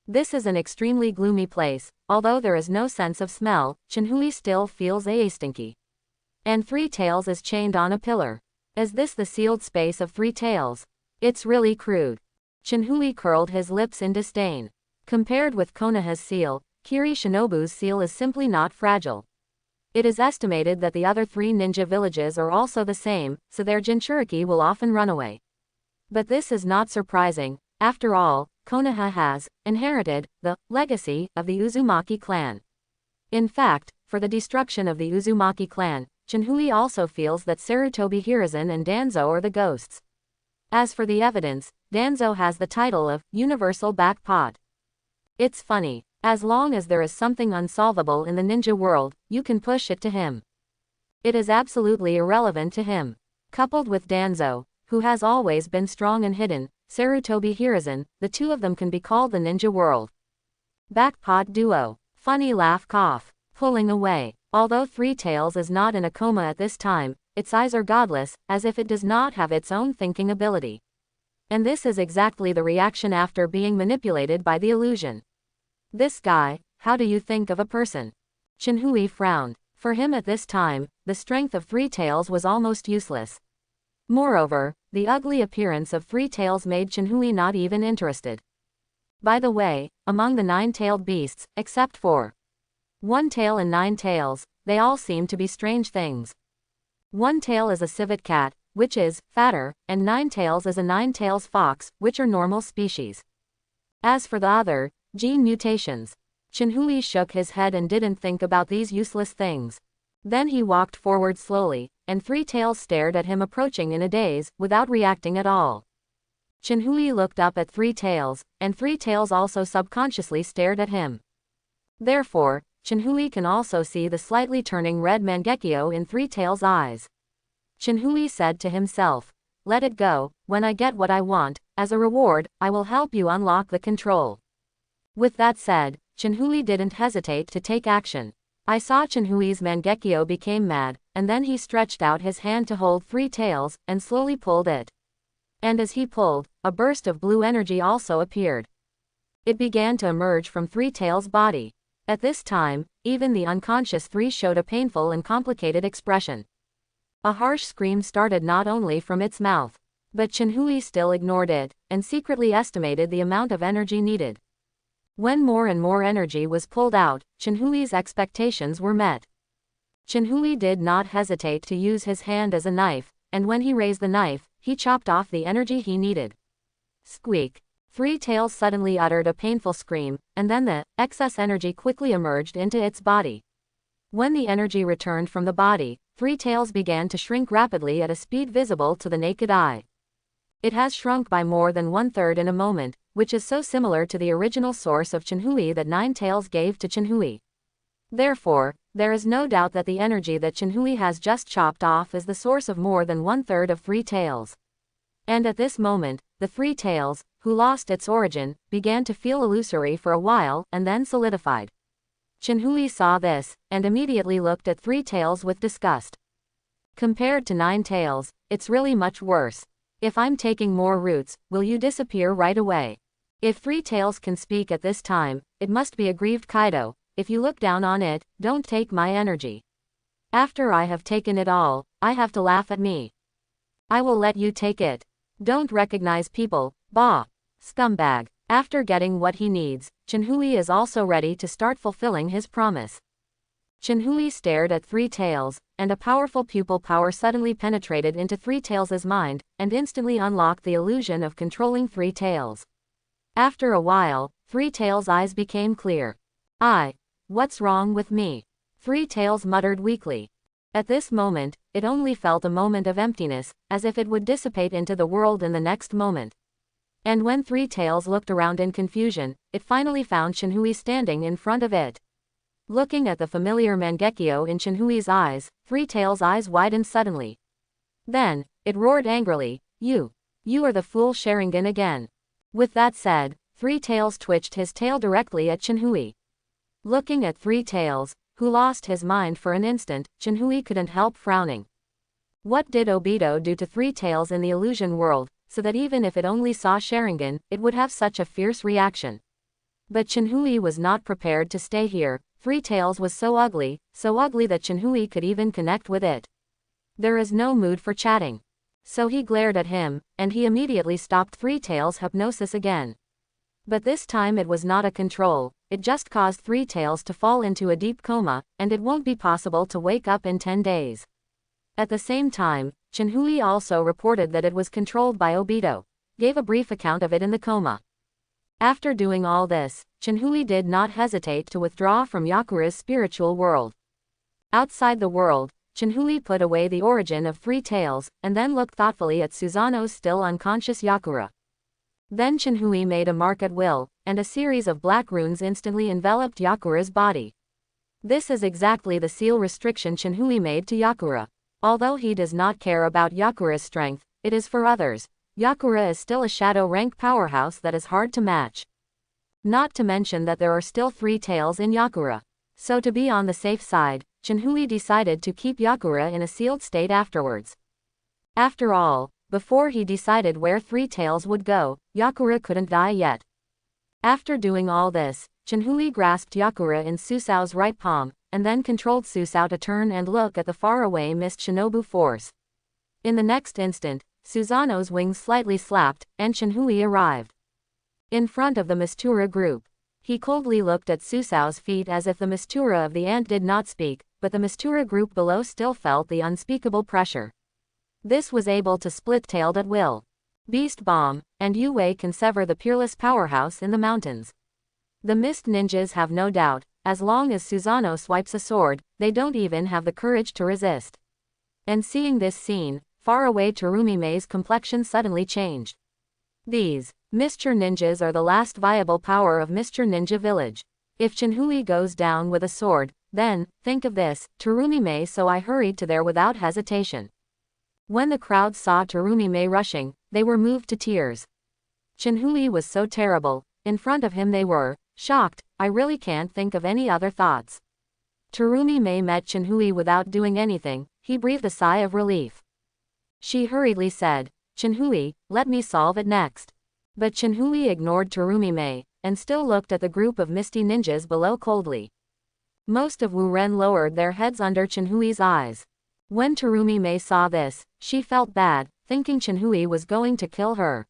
This is an extremely gloomy place, although there is no sense of smell, Chinhui still feels stinky. And three tails is chained on a pillar. Is this the sealed space of three tails? It's really crude. Chinhui curled his lips in disdain. Compared with Konoha's seal, Kiri Shinobu's seal is simply not fragile. It is estimated that the other three ninja villages are also the same, so their Jinchuriki will often run away. But this is not surprising, after all, Konoha has inherited the legacy of the Uzumaki clan. In fact, for the destruction of the Uzumaki clan, Chinhui also feels that Sarutobi Hiruzen and Danzo are the ghosts. As for the evidence, Danzo has the title of Universal Backpot. It's funny, as long as there is something unsolvable in the ninja world, you can push it to him. It is absolutely irrelevant to him. Coupled with Danzo, who has always been strong and hidden, Sarutobi Hiruzen, the two of them can be called the ninja world. Backpot duo. Funny laugh cough. Pulling away. Although Three Tails is not in a coma at this time, its eyes are godless, as if it does not have its own thinking ability. And this is exactly the reaction after being manipulated by the illusion. This guy, how do you think of a person? Chinhui frowned. For him at this time, the strength of Three Tails was almost useless. Moreover, the ugly appearance of Three Tails made Chinhui not even interested. By the way, among the nine-tailed beasts, except for One Tail and Nine Tails, they all seem to be strange things. One Tail is a civet cat, which is fatter, and Nine Tails is a nine-tails fox, which are normal species. As for the other, gene mutations, Chinhui shook his head and didn't think about these useless things. Then he walked forward slowly, and Three Tails stared at him approaching in a daze, without reacting at all. Chinhui looked up at Three Tails, and Three Tails also subconsciously stared at him. Therefore, Chinhui can also see the slightly turning red Mangekyo in Three Tails' eyes. Chinhui said to himself, "Let it go, when I get what I want, as a reward, I will help you unlock the control." With that said, Chinhui didn't hesitate to take action. I saw Chinhui's Mangekyo became mad, and then he stretched out his hand to hold Three Tails, and slowly pulled it. And as he pulled, a burst of blue energy also appeared. It began to emerge from Three Tails' body. At this time, even the unconscious Three showed a painful and complicated expression. A harsh scream started not only from its mouth. But Chinhui still ignored it, and secretly estimated the amount of energy needed. When more and more energy was pulled out, Chinhui's expectations were met. Chinhui did not hesitate to use his hand as a knife, and when he raised the knife, he chopped off the energy he needed. Squeak. Three Tails suddenly uttered a painful scream, and then the excess energy quickly emerged into its body. When the energy returned from the body, Three Tails began to shrink rapidly at a speed visible to the naked eye. It has shrunk by more than 1/3 in a moment, which is so similar to the original source of Chinhui that Nine Tails gave to Chinhui. Therefore, there is no doubt that the energy that Chinhui has just chopped off is the source of more than 1/3 of Three Tails. And at this moment, the Three Tails, who lost its origin, began to feel illusory for a while, and then solidified. Chinhui saw this, and immediately looked at Three Tails with disgust. Compared to Nine Tails, it's really much worse. If I'm taking more roots, will you disappear right away? If Three Tails can speak at this time, it must be a grieved Kaido. If you look down on it, don't take my energy. After I have taken it all, I have to laugh at me. I will let you take it. Don't recognize people, bah. Scumbag. After getting what he needs, Chinhui is also ready to start fulfilling his promise. Chinhui stared at Three Tails, and a powerful pupil power suddenly penetrated into Three Tails' mind, and instantly unlocked the illusion of controlling Three Tails. After a while, Three Tails' eyes became clear. What's wrong with me? Three Tails muttered weakly. At this moment, it only felt a moment of emptiness, as if it would dissipate into the world in the next moment. And when Three Tails looked around in confusion, it finally found Chinhui standing in front of it. Looking at the familiar Mangekyo in Chinhui's eyes, Three Tails' eyes widened suddenly. Then, it roared angrily, You are the fool Sharingan again. With that said, Three Tails twitched his tail directly at Chinhui. Looking at Three Tails, who lost his mind for an instant, Chinhui couldn't help frowning. What did Obito do to Three Tails in the illusion world, so that even if it only saw Sharingan, it would have such a fierce reaction? But Chinhui was not prepared to stay here. Three Tails was so ugly that Chinhui could even connect with it. There is no mood for chatting. So he glared at him, and he immediately stopped Three Tails' hypnosis again. But this time it was not a control, it just caused Three Tails to fall into a deep coma, and it won't be possible to wake up in 10 days. At the same time, Chinhui also reported that it was controlled by Obito, gave a brief account of it in the coma. After doing all this, Chinhui did not hesitate to withdraw from Yakura's spiritual world. Outside the world, Chinhui put away the origin of Three Tails, and then looked thoughtfully at Susanoo's still unconscious Yakura. Then Chinhui made a mark at will, and a series of black runes instantly enveloped Yakura's body. This is exactly the seal restriction Chinhui made to Yakura. Although he does not care about Yakura's strength, it is for others. Yakura is still a shadow rank powerhouse that is hard to match. Not to mention that there are still Three Tails in Yakura. So to be on the safe side, Chinhui decided to keep Yakura in a sealed state afterwards. After all, before he decided where Three Tails would go, Yakura couldn't die yet. After doing all this, Chinhui grasped Yakura in Susao's right palm, and then controlled Susao to turn and look at the faraway mist shinobu force. In the next instant, Susanoo's wings slightly slapped, and Chinhui arrived. In front of the Mistura group. He coldly looked at Susao's feet as if the Mistura of the ant did not speak, but the Mistura group below still felt the unspeakable pressure. This was able to split-tailed at will. Beast Bomb, and Yue can sever the peerless powerhouse in the mountains. The Mist Ninjas have no doubt, as long as Susanoo swipes a sword, they don't even have the courage to resist. And seeing this scene, far away Terumime's complexion suddenly changed. These Mr. Ninjas are the last viable power of Mr. Ninja Village. If Chinhui goes down with a sword, then, think of this, Terumime, so I hurried to there without hesitation. When the crowd saw Terumime rushing, they were moved to tears. Chinhui was so terrible, in front of him they were shocked. I really can't think of any other thoughts. Terumime met Chinhui without doing anything. He breathed a sigh of relief. She hurriedly said, Chinhui, let me solve it next. But Chinhui ignored Terumime, and still looked at the group of misty ninjas below coldly. Most of Wuren lowered their heads under Chinhui's eyes. When Terumime saw this, she felt bad, thinking Chinhui was going to kill her.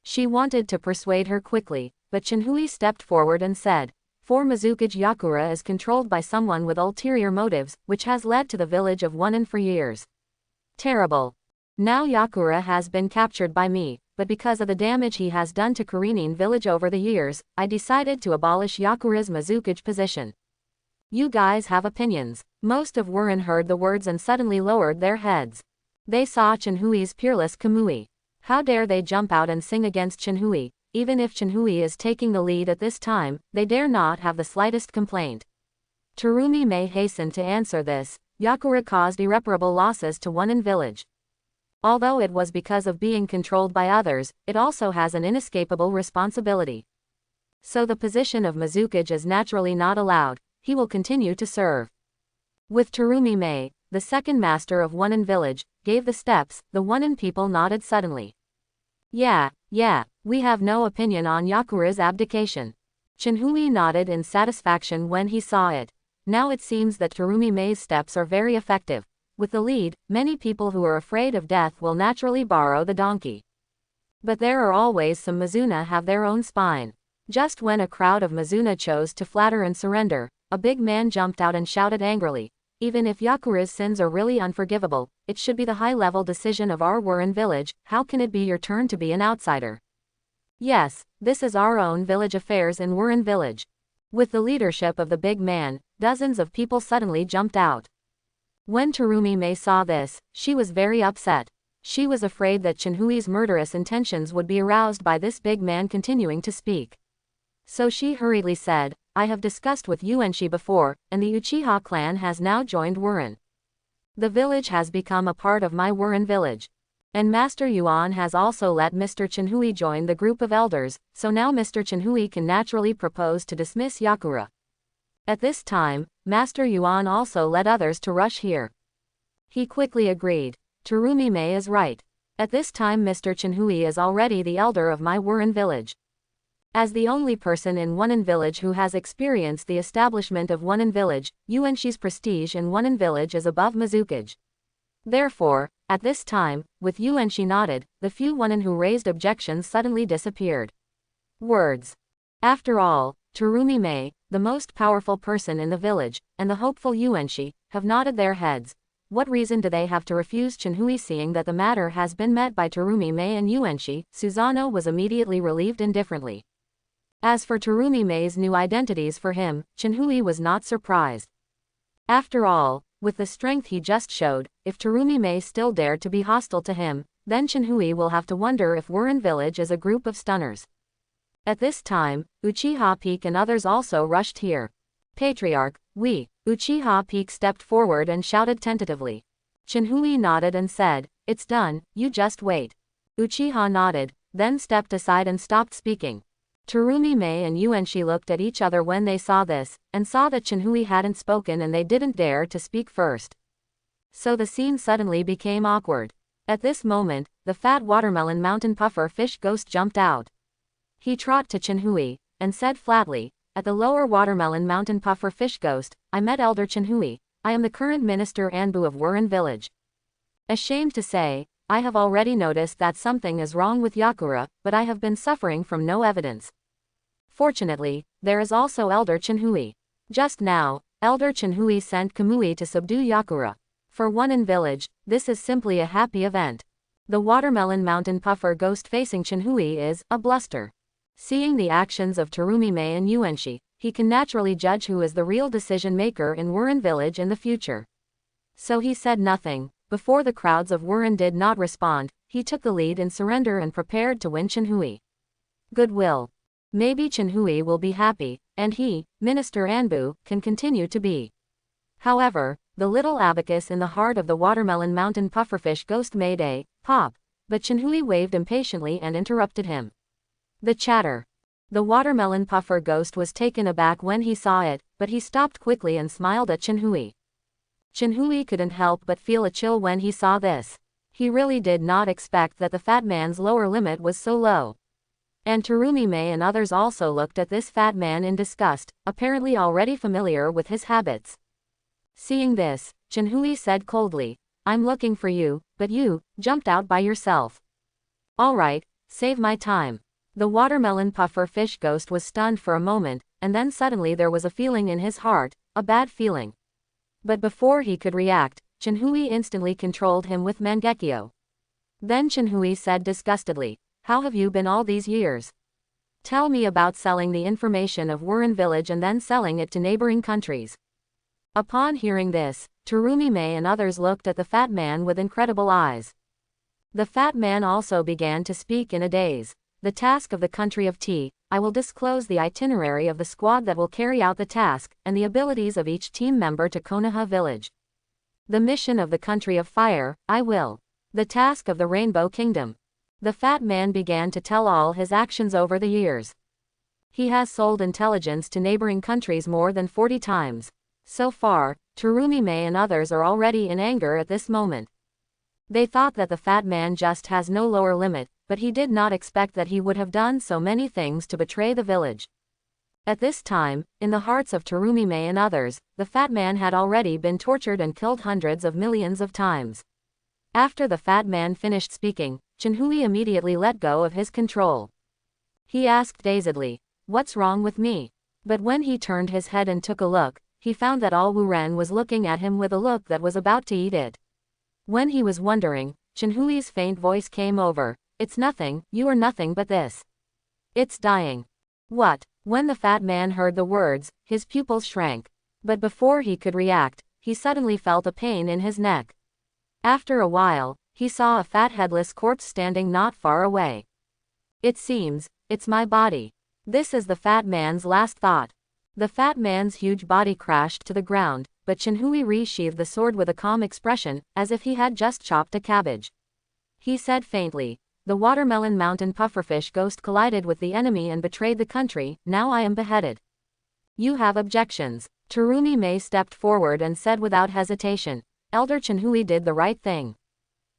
She wanted to persuade her quickly, but Chinhui stepped forward and said, For Mizukage Yakura is controlled by someone with ulterior motives, which has led to the village of Wonen for years. Terrible. Now Yakura has been captured by me, but because of the damage he has done to Karinin village over the years, I decided to abolish Yakura's Mizukage position. You guys have opinions. Most of Wuren heard the words and suddenly lowered their heads. They saw Chinhui's peerless Kamui. How dare they jump out and sing against Chinhui? Even if Chinhui is taking the lead at this time, they dare not have the slightest complaint. Terumime hastened to answer this. Yakura caused irreparable losses to Wonen village. Although it was because of being controlled by others, it also has an inescapable responsibility. So the position of Mizukage is naturally not allowed. He will continue to serve. With Terumime, the second master of Wonen village, gave the steps, the Wonen people nodded suddenly. Yeah, we have no opinion on Yakura's abdication. Chinhui nodded in satisfaction when he saw it. Now it seems that Terumime's steps are very effective. With the lead, many people who are afraid of death will naturally borrow the donkey. But there are always some Mizuna have their own spine. Just when a crowd of Mizuna chose to flatter and surrender, a big man jumped out and shouted angrily, "Even if Yakura's sins are really unforgivable, it should be the high-level decision of our Wurin village. How can it be your turn to be an outsider?" "Yes, this is our own village affairs in Wurin village." With the leadership of the big man, dozens of people suddenly jumped out. When Terumi-Mei saw this, she was very upset. She was afraid that Chenhui's murderous intentions would be aroused by this big man continuing to speak. So she hurriedly said, "I have discussed with Yuanshi before, and the Uchiha clan has now joined Wurin. The village has become a part of my Wurin village. And Master Yuan has also let Mr. Chenhui join the group of elders, so now Mr. Chenhui can naturally propose to dismiss Yakura." At this time, Master Yuan also led others to rush here. He quickly agreed. Terumi-Mei is right. At this time Mr. Chenhui is already the elder of my Wurin village. As the only person in Wunan village who has experienced the establishment of Wunan village, Yuanshi's prestige in Wunan village is above Mizukage. Therefore, at this time, with Yuanshi nodded, the few Wunan who raised objections suddenly disappeared. Words. After all, Terumi-Mei, the most powerful person in the village, and the hopeful Yuanshi, have nodded their heads. What reason do they have to refuse Chenhui? Seeing that the matter has been met by Terumi-Mei and Yuanshi, Susanoo was immediately relieved indifferently. As for Terumi-Mei's new identities for him, Chenhui was not surprised. After all, with the strength he just showed, if Terumi-Mei still dared to be hostile to him, then Chenhui will have to wonder if Wurin village is a group of stunners. At this time, Uchiha Peak and others also rushed here. "Patriarch, we." Uchiha Peak stepped forward and shouted tentatively. Chenhui nodded and said, "It's done, you just wait." Uchiha nodded, then stepped aside and stopped speaking. Terumi-Mei and Yuanshi looked at each other when they saw this, and saw that Chenhui hadn't spoken and they didn't dare to speak first. So the scene suddenly became awkward. At this moment, the fat watermelon mountain puffer fish ghost jumped out. He trotted to Chenhui, and said flatly, "At the lower watermelon mountain puffer fish ghost, I met Elder Chenhui. I am the current minister Anbu of Wurin village. Ashamed to say, I have already noticed that something is wrong with Yakura, but I have been suffering from no evidence. Fortunately, there is also Elder Chenhui. Just now, Elder Chenhui sent Kamui to subdue Yakura. For Wunan village, this is simply a happy event. The watermelon mountain puffer ghost facing Chenhui is a bluster." Seeing the actions of Terumi-Mei and Yuanshi, he can naturally judge who is the real decision-maker in Wurin village in the future. So he said nothing. Before the crowds of Wurin did not respond, he took the lead in surrender and prepared to win Chenhui. Goodwill. Maybe Chenhui will be happy, and he, Minister Anbu, can continue to be. However, the little abacus in the heart of the watermelon mountain pufferfish ghost made a pop, but Chenhui waved impatiently and interrupted him. The chatter. The watermelon puffer ghost was taken aback when he saw it, but he stopped quickly and smiled at Chenhui. Chenhui couldn't help but feel a chill when he saw this. He really did not expect that the fat man's lower limit was so low. And Terumi-Mei and others also looked at this fat man in disgust, apparently already familiar with his habits. Seeing this, Chenhui said coldly, "I'm looking for you, but you jumped out by yourself. All right, save my time." The watermelon puffer fish ghost was stunned for a moment, and then suddenly there was a feeling in his heart, a bad feeling. But before he could react, Chenhui instantly controlled him with Mangekyo. Then Chenhui said disgustedly, "How have you been all these years? Tell me about selling the information of Wurin village and then selling it to neighboring countries." Upon hearing this, Terumi-Mei and others looked at the fat man with incredible eyes. The fat man also began to speak in a daze. "The task of the country of tea, I will disclose the itinerary of the squad that will carry out the task, and the abilities of each team member to Konoha village. The mission of the country of fire, I will. The task of the Rainbow Kingdom." The fat man began to tell all his actions over the years. He has sold intelligence to neighboring countries more than 40 times. So far, Terumi-Mei and others are already in anger at this moment. They thought that the fat man just has no lower limit, but he did not expect that he would have done so many things to betray the village. At this time, in the hearts of Terumi-Mei and others, the fat man had already been tortured and killed hundreds of millions of times. After the fat man finished speaking, Chenhui immediately let go of his control. He asked dazedly, "What's wrong with me? But when he turned his head and took a look, he found that All Wuren was looking at him with a look that was about to eat it. When he was wondering, Chenhui's faint voice came over. It's nothing, you are nothing but this. It's dying. What? When the fat man heard the words, his pupils shrank. But before he could react, he suddenly felt a pain in his neck. After a while, he saw a fat headless corpse standing not far away. It seems, it's my body. This is the fat man's last thought. The fat man's huge body crashed to the ground, but Chenhui resheathed the sword with a calm expression, as if he had just chopped a cabbage. He said faintly, the watermelon mountain pufferfish ghost collided with the enemy and betrayed the country, now I am beheaded. You have objections. Terumi Mei stepped forward and said without hesitation, Elder Chenhui did the right thing.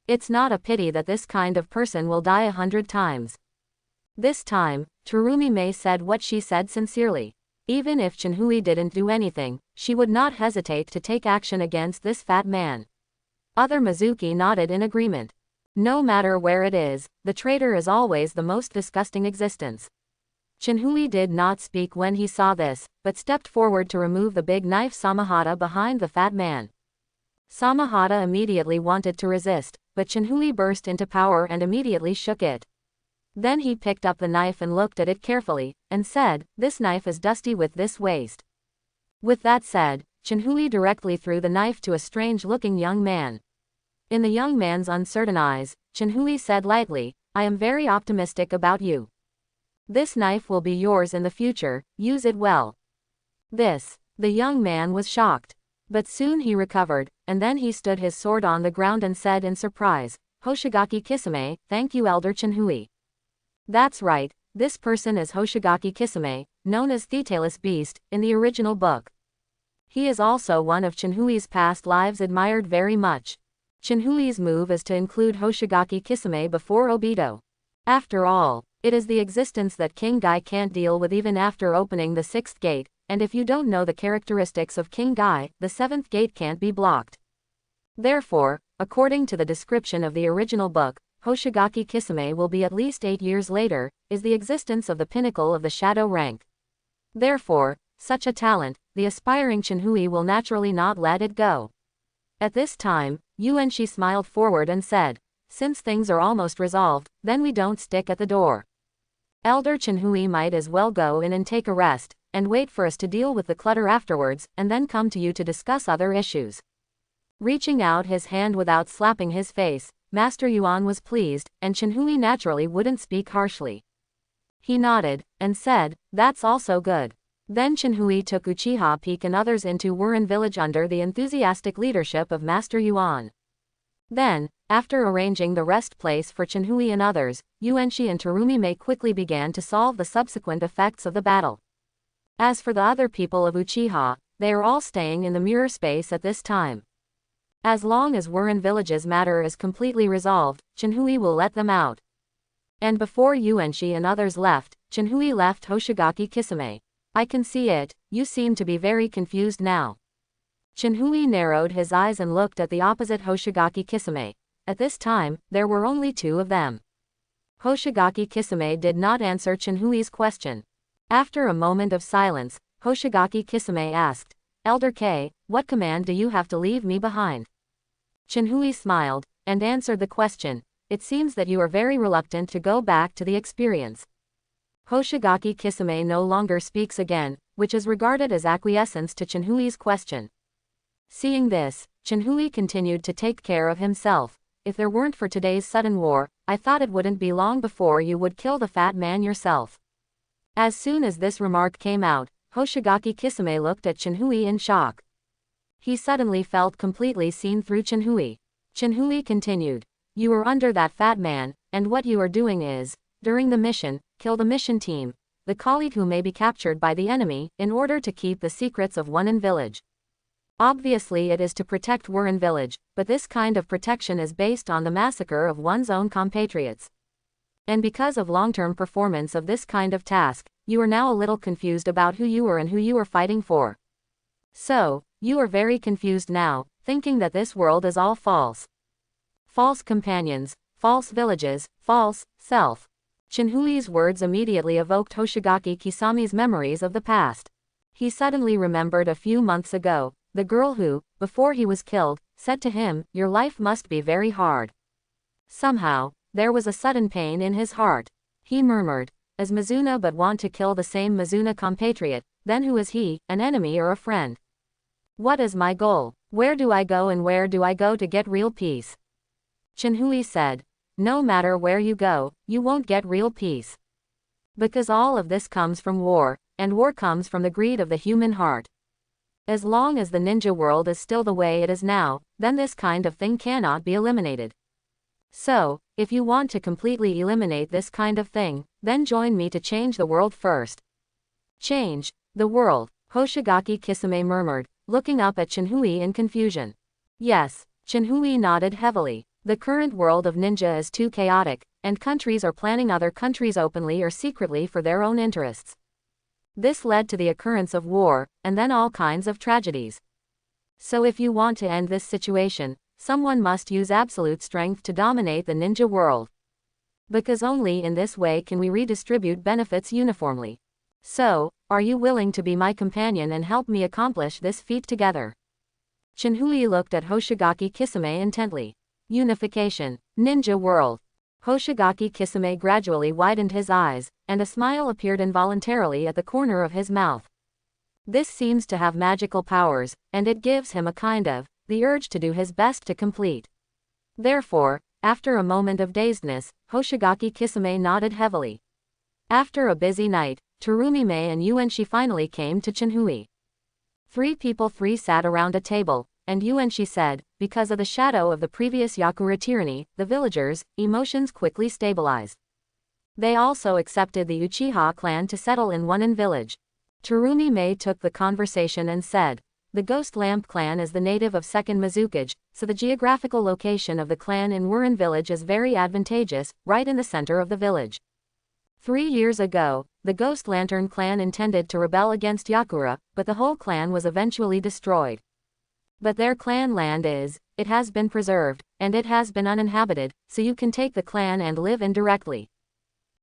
It's not a pity that this kind of person will die 100 times. This time, Terumi Mei said what she said sincerely. Even if Chenhui didn't do anything, she would not hesitate to take action against this fat man. Other Mizuki nodded in agreement. No matter where it is, the traitor is always the most disgusting existence. Chenhui did not speak when he saw this, but stepped forward to remove the big knife Samahata behind the fat man. Samahata immediately wanted to resist, but Chenhui burst into power and immediately shook it. Then he picked up the knife and looked at it carefully, and said, this knife is dusty with this waste. With that said, Chenhui directly threw the knife to a strange-looking young man. In the young man's uncertain eyes, Chenhui said lightly, I am very optimistic about you. This knife will be yours in the future, use it well. The young man was shocked. But soon he recovered, and then he stood his sword on the ground and said in surprise, Hoshigaki Kisame, thank you Elder Chenhui. That's right, this person is Hoshigaki Kisame, known as the Tailless Beast, in the original book. He is also one of Chenhui's past lives admired very much. Chenhui's move is to include Hoshigaki Kisame before Obito. After all, it is the existence that King Guy can't deal with even after opening the 6th gate, and if you don't know the characteristics of King Guy, the 7th gate can't be blocked. Therefore, according to the description of the original book, Hoshigaki Kisame will be at least 8 years later, is the existence of the pinnacle of the shadow rank. Therefore, such a talent, the aspiring Chenhui will naturally not let it go. At this time, Yuanshi smiled forward and said, since things are almost resolved, then we don't stick at the door. Elder Chenhui might as well go in and take a rest, and wait for us to deal with the clutter afterwards, and then come to you to discuss other issues. Reaching out his hand without slapping his face, Master Yuan was pleased, and Chenhui naturally wouldn't speak harshly. He nodded, and said, that's also good. Then Chenhui took Uchiha Peak and others into Wuren village under the enthusiastic leadership of Master Yuan. Then, after arranging the rest place for Chenhui and others, Yuanshi and Terumi Mei quickly began to solve the subsequent effects of the battle. As for the other people of Uchiha, they are all staying in the mirror space at this time. As long as Wuren village's matter is completely resolved, Chenhui will let them out. And before Yuanshi and others left, Chenhui left Hoshigaki Kisame. I can see it, you seem to be very confused now. Chenhui narrowed his eyes and looked at the opposite Hoshigaki Kisame. At this time, there were only 2 of them. Hoshigaki Kisame did not answer Chenhui's question. After a moment of silence, Hoshigaki Kisame asked, Elder K, what command do you have to leave me behind? Chenhui smiled, and answered the question, it seems that you are very reluctant to go back to the experience. Hoshigaki Kisame no longer speaks again, which is regarded as acquiescence to Chenhui's question. Seeing this, Chenhui continued to take care of himself. If there weren't for today's sudden war, I thought it wouldn't be long before you would kill the fat man yourself. As soon as this remark came out, Hoshigaki Kisame looked at Chenhui in shock. He suddenly felt completely seen through Chenhui. Chenhui continued, you are under that fat man, and what you are doing is, during the mission, kill the mission team, the colleague who may be captured by the enemy, in order to keep the secrets of Wuren village. Obviously it is to protect Wuren village, but this kind of protection is based on the massacre of one's own compatriots. And because of long-term performance of this kind of task, you are now a little confused about who you are and who you are fighting for. So, you are very confused now, thinking that this world is all false. False companions, false villages, false self. Chenhui's words immediately evoked Hoshigaki Kisame's memories of the past. He suddenly remembered a few months ago, the girl who, before he was killed, said to him, "Your life must be very hard." Somehow, there was a sudden pain in his heart. He murmured, "As Mizuna but want to kill the same Mizuna compatriot, then who is he, an enemy or a friend? What is my goal? Where do I go and where do I go to get real peace?" Chenhui said, "No matter where you go, you won't get real peace. Because all of this comes from war, and war comes from the greed of the human heart. As long as the ninja world is still the way it is now, then this kind of thing cannot be eliminated. So, if you want to completely eliminate this kind of thing, then join me to change the world first." "Change the world," Hoshigaki Kisame murmured, looking up at Chenhui in confusion. "Yes." Chenhui nodded heavily. "The current world of ninja is too chaotic, and countries are planning other countries openly or secretly for their own interests. This led to the occurrence of war, and then all kinds of tragedies. So if you want to end this situation, someone must use absolute strength to dominate the ninja world. Because only in this way can we redistribute benefits uniformly. So, are you willing to be my companion and help me accomplish this feat together?" Chenhui looked at Hoshigaki Kisame intently. Unification. Ninja world. Hoshigaki Kisame gradually widened his eyes, and a smile appeared involuntarily at the corner of his mouth. This seems to have magical powers, and it gives him a kind of, the urge to do his best to complete. Therefore, after a moment of dazedness, Hoshigaki Kisame nodded heavily. After a busy night, Terumi Mei and Yuanshi finally came to Chenhui. 3 sat around a table, and Yuanshi said, "Because of the shadow of the previous Yakura tyranny, the villagers' emotions quickly stabilized. They also accepted the Uchiha clan to settle in one village." Terumi Mei took the conversation and said, "The Ghost Lamp clan is the native of Second Mizukage, so the geographical location of the clan in Wurin village is very advantageous, right in the center of the village. 3 years ago, the Ghost Lantern clan intended to rebel against Yakura, but the whole clan was eventually destroyed. But their clan land it has been preserved, and it has been uninhabited, so you can take the clan and live in directly.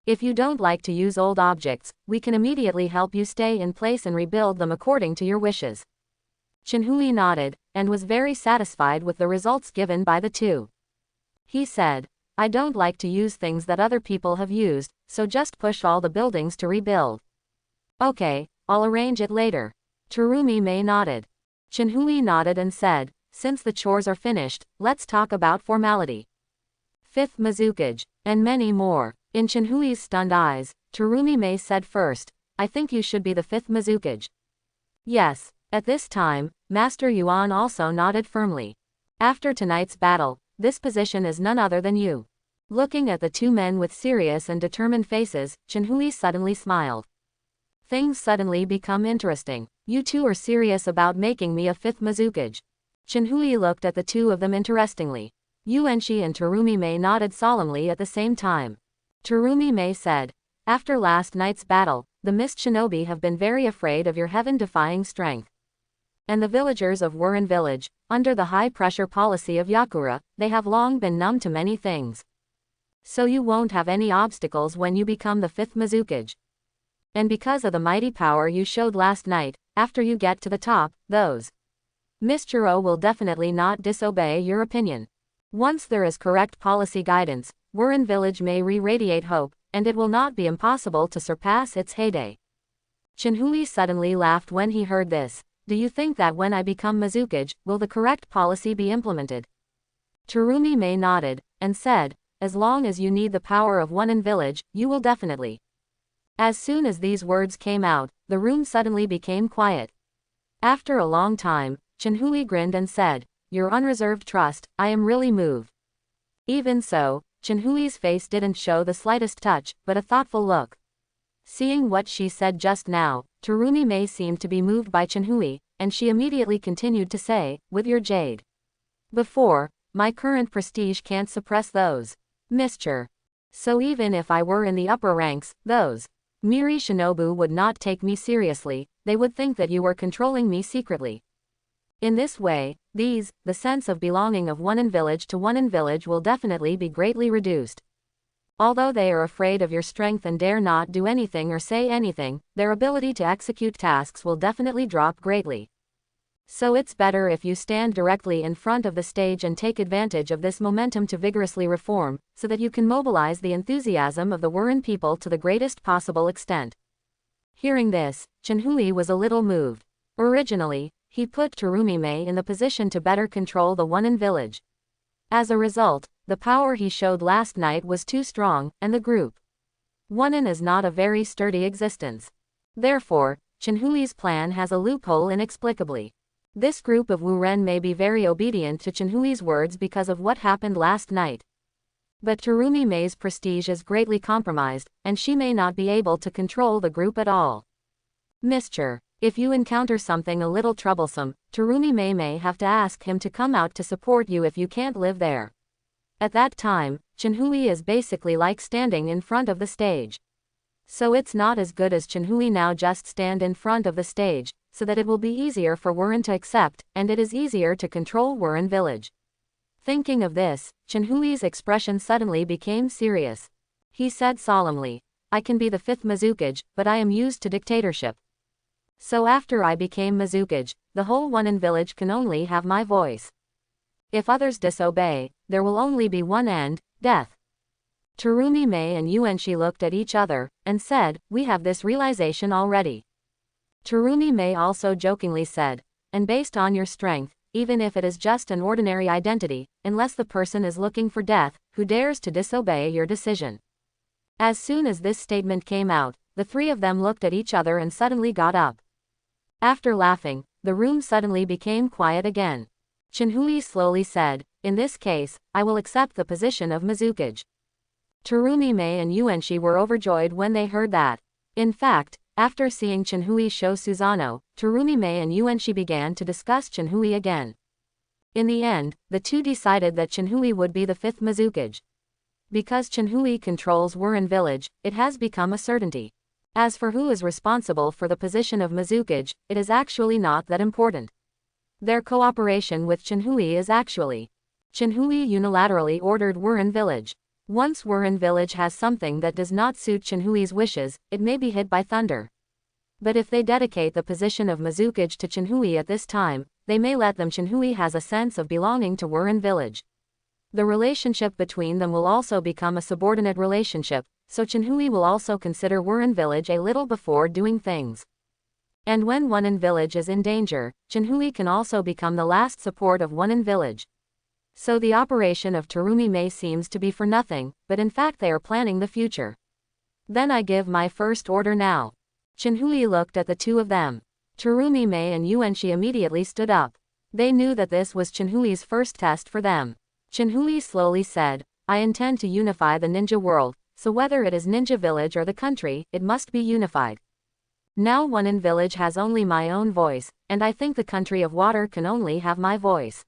If you don't like to use old objects, we can immediately help you stay in place and rebuild them according to your wishes." Chenhui nodded, and was very satisfied with the results given by the two. He said, "I don't like to use things that other people have used, so just push all the buildings to rebuild." "Okay, I'll arrange it later." Terumi Mei nodded. Chenhui nodded and said, "Since the chores are finished, let's talk about formality. 5th Mizukage, and many more." In Chenhui's stunned eyes, Terumi Mei said first, "I think you should be the 5th Mizukage." "Yes." At this time, Master Yuan also nodded firmly. "After tonight's battle, this position is none other than you." Looking at the two men with serious and determined faces, Chenhui suddenly smiled. "Things suddenly become interesting. You two are serious about making me a 5th Mizukage." Chenhui looked at the two of them interestingly. Yuanshi and Terumi Mei nodded solemnly at the same time. Terumi Mei said, "After last night's battle, the Mist Shinobi have been very afraid of your heaven-defying strength. And the villagers of Wurin village, under the high-pressure policy of Yakura, they have long been numb to many things. So you won't have any obstacles when you become the 5th Mizukage. And because of the mighty power you showed last night, after you get to the top, those Misturo will definitely not disobey your opinion. Once there is correct policy guidance, Wurin village may re-radiate hope, and it will not be impossible to surpass its heyday." Chenhui suddenly laughed when he heard this. "Do you think that when I become Mizukage, will the correct policy be implemented?" Terumi Mei nodded, and said, "As long as you need the power of one village, you will definitely." As soon as these words came out, the room suddenly became quiet. After a long time, Chenhui grinned and said, "Your unreserved trust, I am really moved." Even so, Chenhui's face didn't show the slightest touch, but a thoughtful look. Seeing what she said just now, Terumi Mei seemed to be moved by Chenhui, and she immediately continued to say, "With your jade. Before, my current prestige can't suppress those. Misture. So even if I were in the upper ranks, those Miri Shinobu would not take me seriously, they would think that you were controlling me secretly. In this way, the sense of belonging of one village to one village will definitely be greatly reduced." Although they are afraid of your strength and dare not do anything or say anything, their ability to execute tasks will definitely drop greatly. So it's better if you stand directly in front of the stage and take advantage of this momentum to vigorously reform, so that you can mobilize the enthusiasm of the Wurin people to the greatest possible extent. Hearing this, Chenhui was a little moved. Originally, he put Terumi-mei in the position to better control the Wunin village. As a result, the power he showed last night was too strong, and the group Wunin is not a very sturdy existence. Therefore, Chenhui's plan has a loophole inexplicably. This group of Wuren may be very obedient to Chenhui's words because of what happened last night. But Terumi-mei's prestige is greatly compromised, and she may not be able to control the group at all. Mr. If you encounter something a little troublesome, Terumi-mei may have to ask him to come out to support you if you can't live there. At that time, Chenhui is basically like standing in front of the stage. So it's not as good as Chenhui now just stand in front of the stage, so that it will be easier for Wuren to accept, and it is easier to control Wuren village. Thinking of this, Chenhui's expression suddenly became serious. He said solemnly, I can be the 5th Mizukage, but I am used to dictatorship. So after I became Mizukage, the whole Wunin village can only have my voice. If others disobey, there will only be one end, death. Terumi-mei and Yuanshi looked at each other, and said, we have this realization already. Terumi-mei also jokingly said, and based on your strength, even if it is just an ordinary identity, unless the person is looking for death, who dares to disobey your decision? As soon as this statement came out, the three of them looked at each other and suddenly got up. After laughing, the room suddenly became quiet again. Chenhui slowly said, in this case, I will accept the position of Mizukage. Terumi-mei and Yuanshi were overjoyed when they heard that. In fact, after seeing Chenhui show Susanoo, Terumi-mei and Yuanshi began to discuss Chenhui again. In the end, the two decided that Chenhui would be the 5th Mizukage. Because Chenhui controls Wurin village, it has become a certainty. As for who is responsible for the position of Mizukage, it is actually not that important. Their cooperation with Chenhui is actually. Chenhui unilaterally ordered Wurin village. Once Wurin village has something that does not suit Chenhui's wishes, it may be hit by thunder. But if they dedicate the position of Mizukage to Chenhui at this time, they may let them. Chenhui has a sense of belonging to Wurin village. The relationship between them will also become a subordinate relationship, so Chenhui will also consider Wurin village a little before doing things. And when Wunin village is in danger, Chenhui can also become the last support of Wunin village. So the operation of Terumi-mei seems to be for nothing, but in fact they are planning the future. Then I give my first order now. Chenhui looked at the two of them. Terumi-mei and Yuanshi immediately stood up. They knew that this was Chenhui's first test for them. Chenhui slowly said, I intend to unify the ninja world, so whether it is ninja village or the country, it must be unified. Now Wunin village has only my own voice, and I think the country of water can only have my voice.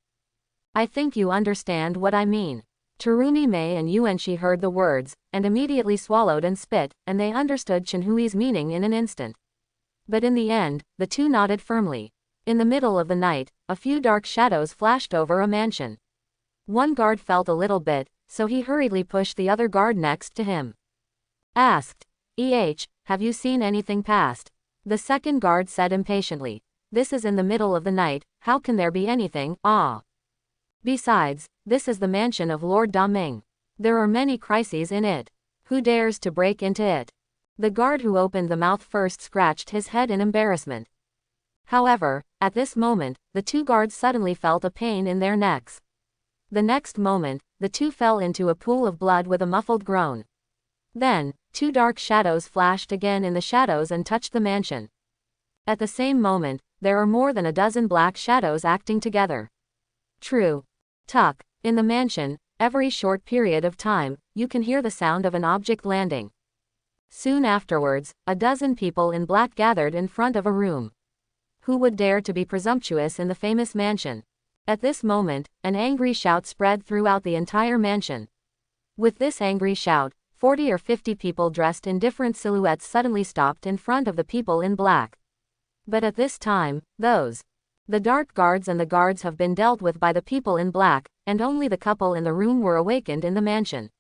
I think you understand what I mean. Terumi-mei and Yuanshi heard the words, and immediately swallowed and spit, and they understood Chenhui's meaning in an instant. But in the end, the two nodded firmly. In the middle of the night, a few dark shadows flashed over a mansion. One guard felt a little bit, so he hurriedly pushed the other guard next to him. Asked, have you seen anything past? The second guard said impatiently, this is in the middle of the night, how can there be anything, Besides, this is the mansion of Lord Daming. There are many crises in it. Who dares to break into it? The guard who opened the mouth first scratched his head in embarrassment. However, at this moment, the two guards suddenly felt a pain in their necks. The next moment, the two fell into a pool of blood with a muffled groan. Then, two dark shadows flashed again in the shadows and touched the mansion. At the same moment, there are more than a dozen black shadows acting together. True. Tuck. In the mansion, every short period of time, you can hear the sound of an object landing. Soon afterwards, a dozen people in black gathered in front of a room. Who would dare to be presumptuous in the famous mansion? At this moment, an angry shout spread throughout the entire mansion. With this angry shout, 40 or 50 people dressed in different silhouettes suddenly stopped in front of the people in black. But at this time, the dark guards and the guards have been dealt with by the people in black, and only the couple in the room were awakened in the mansion.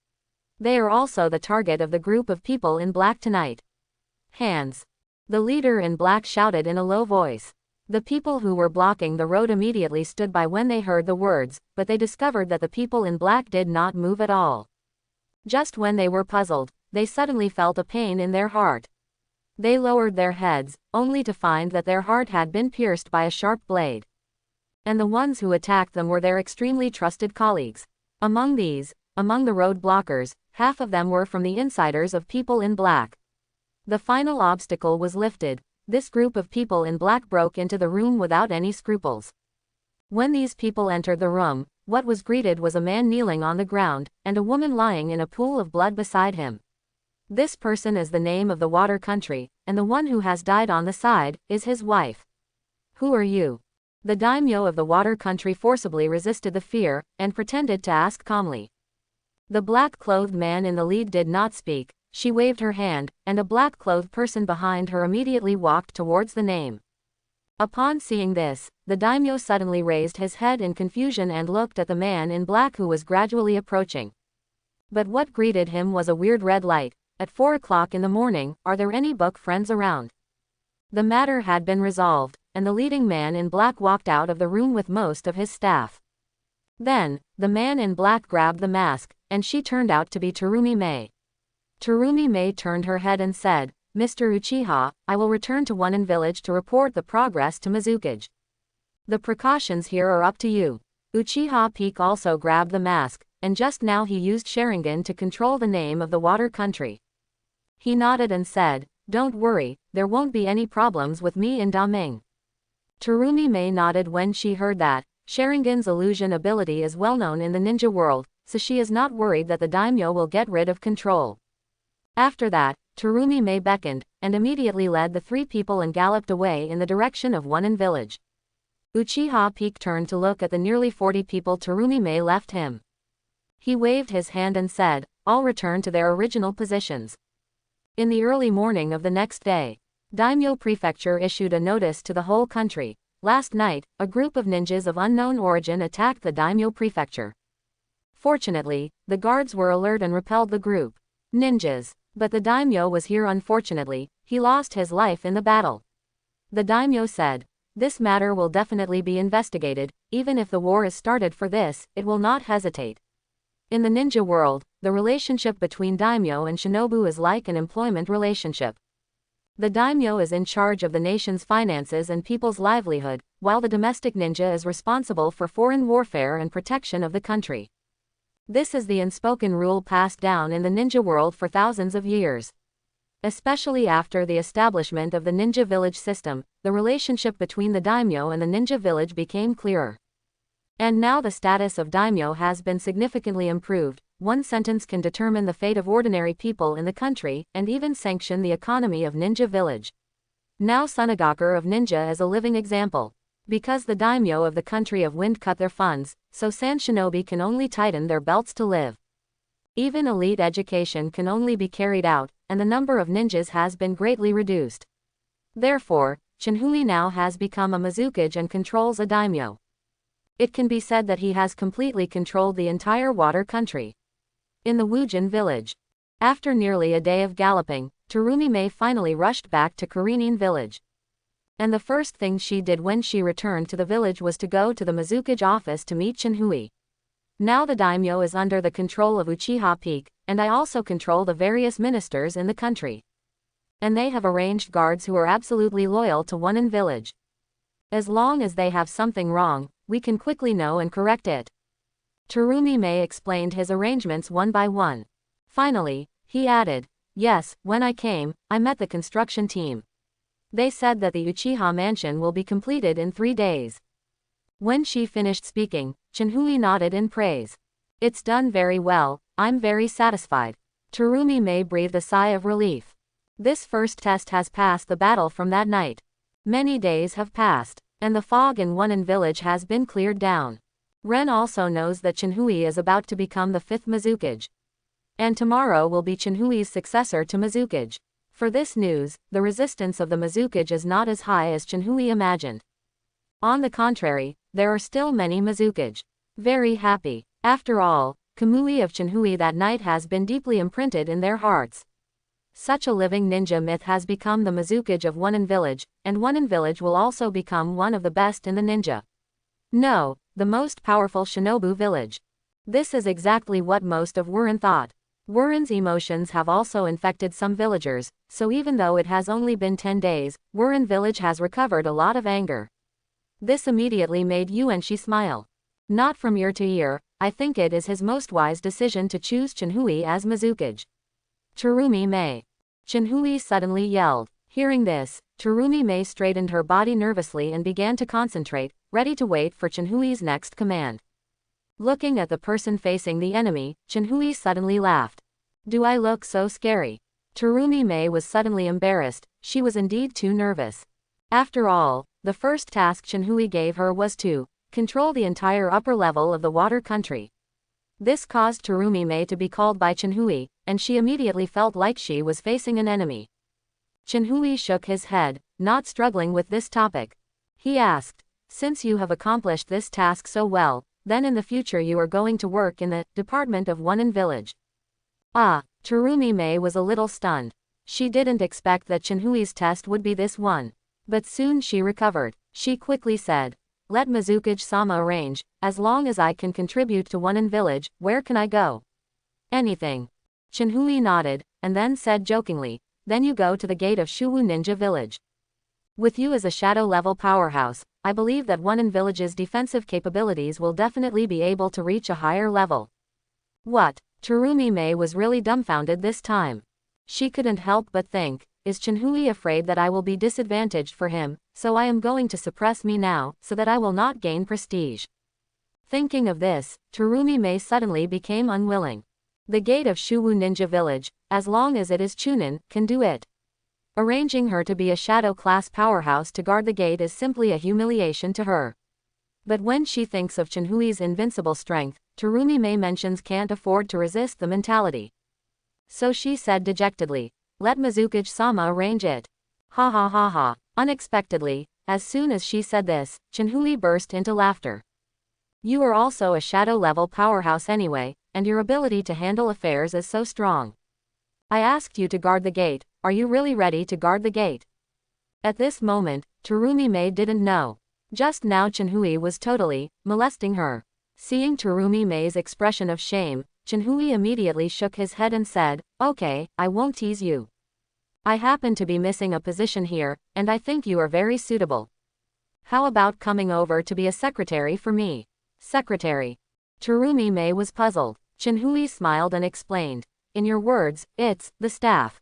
They are also the target of the group of people in black tonight. Hands. The leader in black shouted in a low voice. The people who were blocking the road immediately stood by when they heard the words, but they discovered that the people in black did not move at all. Just when they were puzzled, they suddenly felt a pain in their heart. They lowered their heads, only to find that their heart had been pierced by a sharp blade. And the ones who attacked them were their extremely trusted colleagues. Among the road blockers, half of them were from the insiders of people in black. The final obstacle was lifted. This group of people in black broke into the room without any scruples. When these people entered the room, what was greeted was a man kneeling on the ground, and a woman lying in a pool of blood beside him. This person is the name of the water country, and the one who has died on the side is his wife. Who are you? The daimyo of the water country forcibly resisted the fear, and pretended to ask calmly. The black-clothed man in the lead did not speak. She waved her hand, and a black-clothed person behind her immediately walked towards the name. Upon seeing this, the daimyo suddenly raised his head in confusion and looked at the man in black who was gradually approaching. But what greeted him was a weird red light. At 4 o'clock in the morning, are there any book friends around? The matter had been resolved, and the leading man in black walked out of the room with most of his staff. Then, the man in black grabbed the mask, and she turned out to be Terumi Mei. Terumi Mei turned her head and said, Mr. Uchiha, I will return to Wonin village to report the progress to Mizukage. The precautions here are up to you. Uchiha Peak also grabbed the mask, and just now he used Sharingan to control the name of the water country. He nodded and said, don't worry, there won't be any problems with me in Daming. Terumi Mei nodded when she heard that. Sharingan's illusion ability is well known in the ninja world, so she is not worried that the daimyo will get rid of control. After that, Terumi Mei beckoned, and immediately led the 3 people and galloped away in the direction of Wonin village. Uchiha Peak turned to look at the nearly 40 people Terumi Mei left him. He waved his hand and said, all return to their original positions. In the early morning of the next day, Daimyo Prefecture issued a notice to the whole country. Last night, a group of ninjas of unknown origin attacked the Daimyo Prefecture. Fortunately, the guards were alert and repelled the group. Ninjas. But the daimyo was here unfortunately, he lost his life in the battle. The daimyo said, this matter will definitely be investigated, even if the war is started for this, it will not hesitate. In the ninja world, the relationship between daimyo and shinobu is like an employment relationship. The daimyo is in charge of the nation's finances and people's livelihood, while the domestic ninja is responsible for foreign warfare and protection of the country. This is the unspoken rule passed down in the ninja world for thousands of years. Especially after the establishment of the ninja village system, the relationship between the daimyo and the ninja village became clearer. And now the status of daimyo has been significantly improved. One sentence can determine the fate of ordinary people in the country, and even sanction the economy of ninja village. Now Sunagaker of ninja is a living example. Because the daimyo of the country of wind cut their funds, so sand shinobi can only tighten their belts to live. Even elite education can only be carried out, and the number of ninjas has been greatly reduced. Therefore, Shinhui now has become a Mizukage and controls a daimyo. It can be said that he has completely controlled the entire water country. In the Wujin village. After nearly a day of galloping, Terumi Mei finally rushed back to Karinin village. And the first thing she did when she returned to the village was to go to the Mizukage office to meet Shinhui. Now the daimyo is under the control of Uchiha Peak, and I also control the various ministers in the country. And they have arranged guards who are absolutely loyal to Wonin village. As long as they have something wrong, we can quickly know and correct it. Terumi Mei explained his arrangements one by one. Finally, he added, yes, when I came, I met the construction team. They said that the Uchiha mansion will be completed in 3 days. When she finished speaking, Shinhui nodded in praise. It's done very well, I'm very satisfied. Terumi Mei breathed a sigh of relief. This first test has passed the battle from that night. Many days have passed, and the fog in Wonin village has been cleared down. Ren also knows that Shinhui is about to become the 5th Mizukage. And tomorrow will be Shinhui's successor to Mizukage. For this news, the resistance of the Mizukage is not as high as Shinhui imagined. On the contrary, there are still many Mizukage. Very happy. After all, Kamui of Chinhui that night has been deeply imprinted in their hearts. Such a living ninja myth has become the Mizukage of One Village, and One Village will also become one of the best in the ninja. No, the most powerful shinobu village. This is exactly what most of Wuren thought. Wuren's emotions have also infected some villagers, so even though it has only been 10 days, Wuren village has recovered a lot of anger. This immediately made Yuanshi smile. Not from year to year, I think it is his most wise decision to choose Chinhui as Mizukage. Terumi Mei. Chinhui suddenly yelled. Hearing this, Terumi Mei straightened her body nervously and began to concentrate, ready to wait for Chinhui's next command. Looking at the person facing the enemy, Chinhui suddenly laughed. Do I look so scary? Terumi Mei was suddenly embarrassed, she was indeed too nervous. After all, the first task Chinhui gave her was to control the entire upper level of the water country. This caused Terumi Mei to be called by Chinhui, and she immediately felt like she was facing an enemy. Chinhui shook his head, not struggling with this topic. He asked, since you have accomplished this task so well, then in the future you are going to work in the department of One Village. Ah, Terumi Mei was a little stunned. She didn't expect that Chinhui's test would be this one. But soon she recovered. She quickly said, let Mizukage-sama arrange, as long as I can contribute to One Village, where can I go? Anything. Chinhui nodded, and then said jokingly, then you go to the gate of Shuwu Ninja Village. With you as a shadow-level powerhouse, I believe that One Village's defensive capabilities will definitely be able to reach a higher level. What? Terumi Mei was really dumbfounded this time. She couldn't help but think, is Chinhui afraid that I will be disadvantaged for him, so I am going to suppress me now, so that I will not gain prestige. Thinking of this, Terumi Mei suddenly became unwilling. The gate of Shuwu Ninja Village, as long as it is Chunin, can do it. Arranging her to be a shadow-class powerhouse to guard the gate is simply a humiliation to her. But when she thinks of Chinhui's invincible strength, Terumi Mei mentions can't afford to resist the mentality. So she said dejectedly, let Mizukage-sama arrange it. Ha ha ha ha. Unexpectedly, as soon as she said this, Chinhui burst into laughter. You are also a shadow-level powerhouse anyway, and your ability to handle affairs is so strong. I asked you to guard the gate, are you really ready to guard the gate? At this moment, Terumi Mei didn't know. Just now Chinhui was totally molesting her. Seeing Terumi Mei's expression of shame, Chinhui immediately shook his head and said, okay, I won't tease you. I happen to be missing a position here, and I think you are very suitable. How about coming over to be a secretary for me? Secretary. Terumi Mei was puzzled. Chinhui smiled and explained. In your words, it's the staff.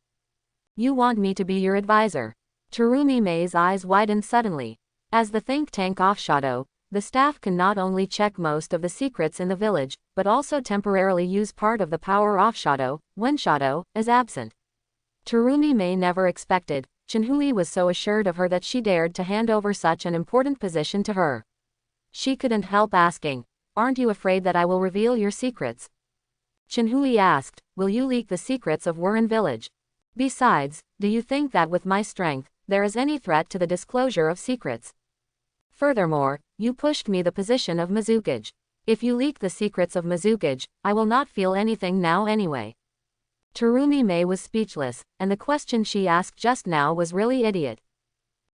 You want me to be your advisor. Terumi Mei's eyes widened suddenly. As the think tank Offshadow, the staff can not only check most of the secrets in the village, but also temporarily use part of the power Offshadow, when Shadow is absent. Terumi Mei never expected, Chinhui was so assured of her that she dared to hand over such an important position to her. She couldn't help asking, aren't you afraid that I will reveal your secrets? Chinhui asked, will you leak the secrets of Wuren Village? Besides, do you think that with my strength, there is any threat to the disclosure of secrets? Furthermore, you pushed me the position of Mizukage. If you leak the secrets of Mizukage, I will not feel anything now anyway. Terumi Mei was speechless, and the question she asked just now was really idiot.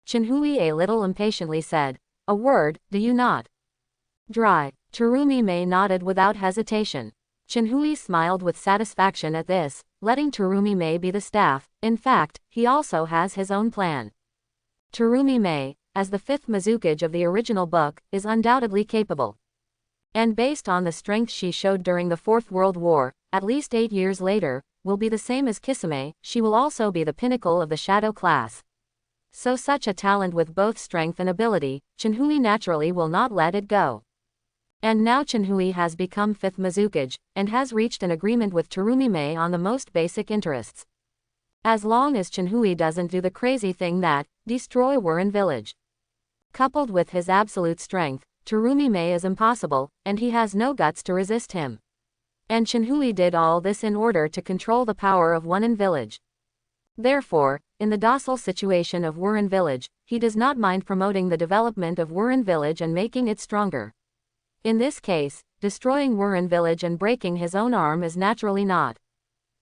Chinhui a little impatiently said, a word, do you not? Dry. Terumi Mei nodded without hesitation. Chinhui smiled with satisfaction at this, letting Terumi Mei be the staff. In fact, he also has his own plan. Terumi Mei, as the fifth Mizukage of the original book, is undoubtedly capable. And based on the strength she showed during the Fourth World War, at least 8 years later, will be the same as Kisame, she will also be the pinnacle of the shadow class. So such a talent with both strength and ability, Chinhui naturally will not let it go. And now Chinhui has become 5th Mizukage, and has reached an agreement with Terumi Mei on the most basic interests. As long as Chinhui doesn't do the crazy thing that, destroy Wuren Village. Coupled with his absolute strength, Terumi Mei is impossible, and he has no guts to resist him. And Chinhui did all this in order to control the power of Wuren Village. Therefore, in the docile situation of Wuren Village, he does not mind promoting the development of Wuren Village and making it stronger. In this case, destroying Wuren village and breaking his own arm is naturally not.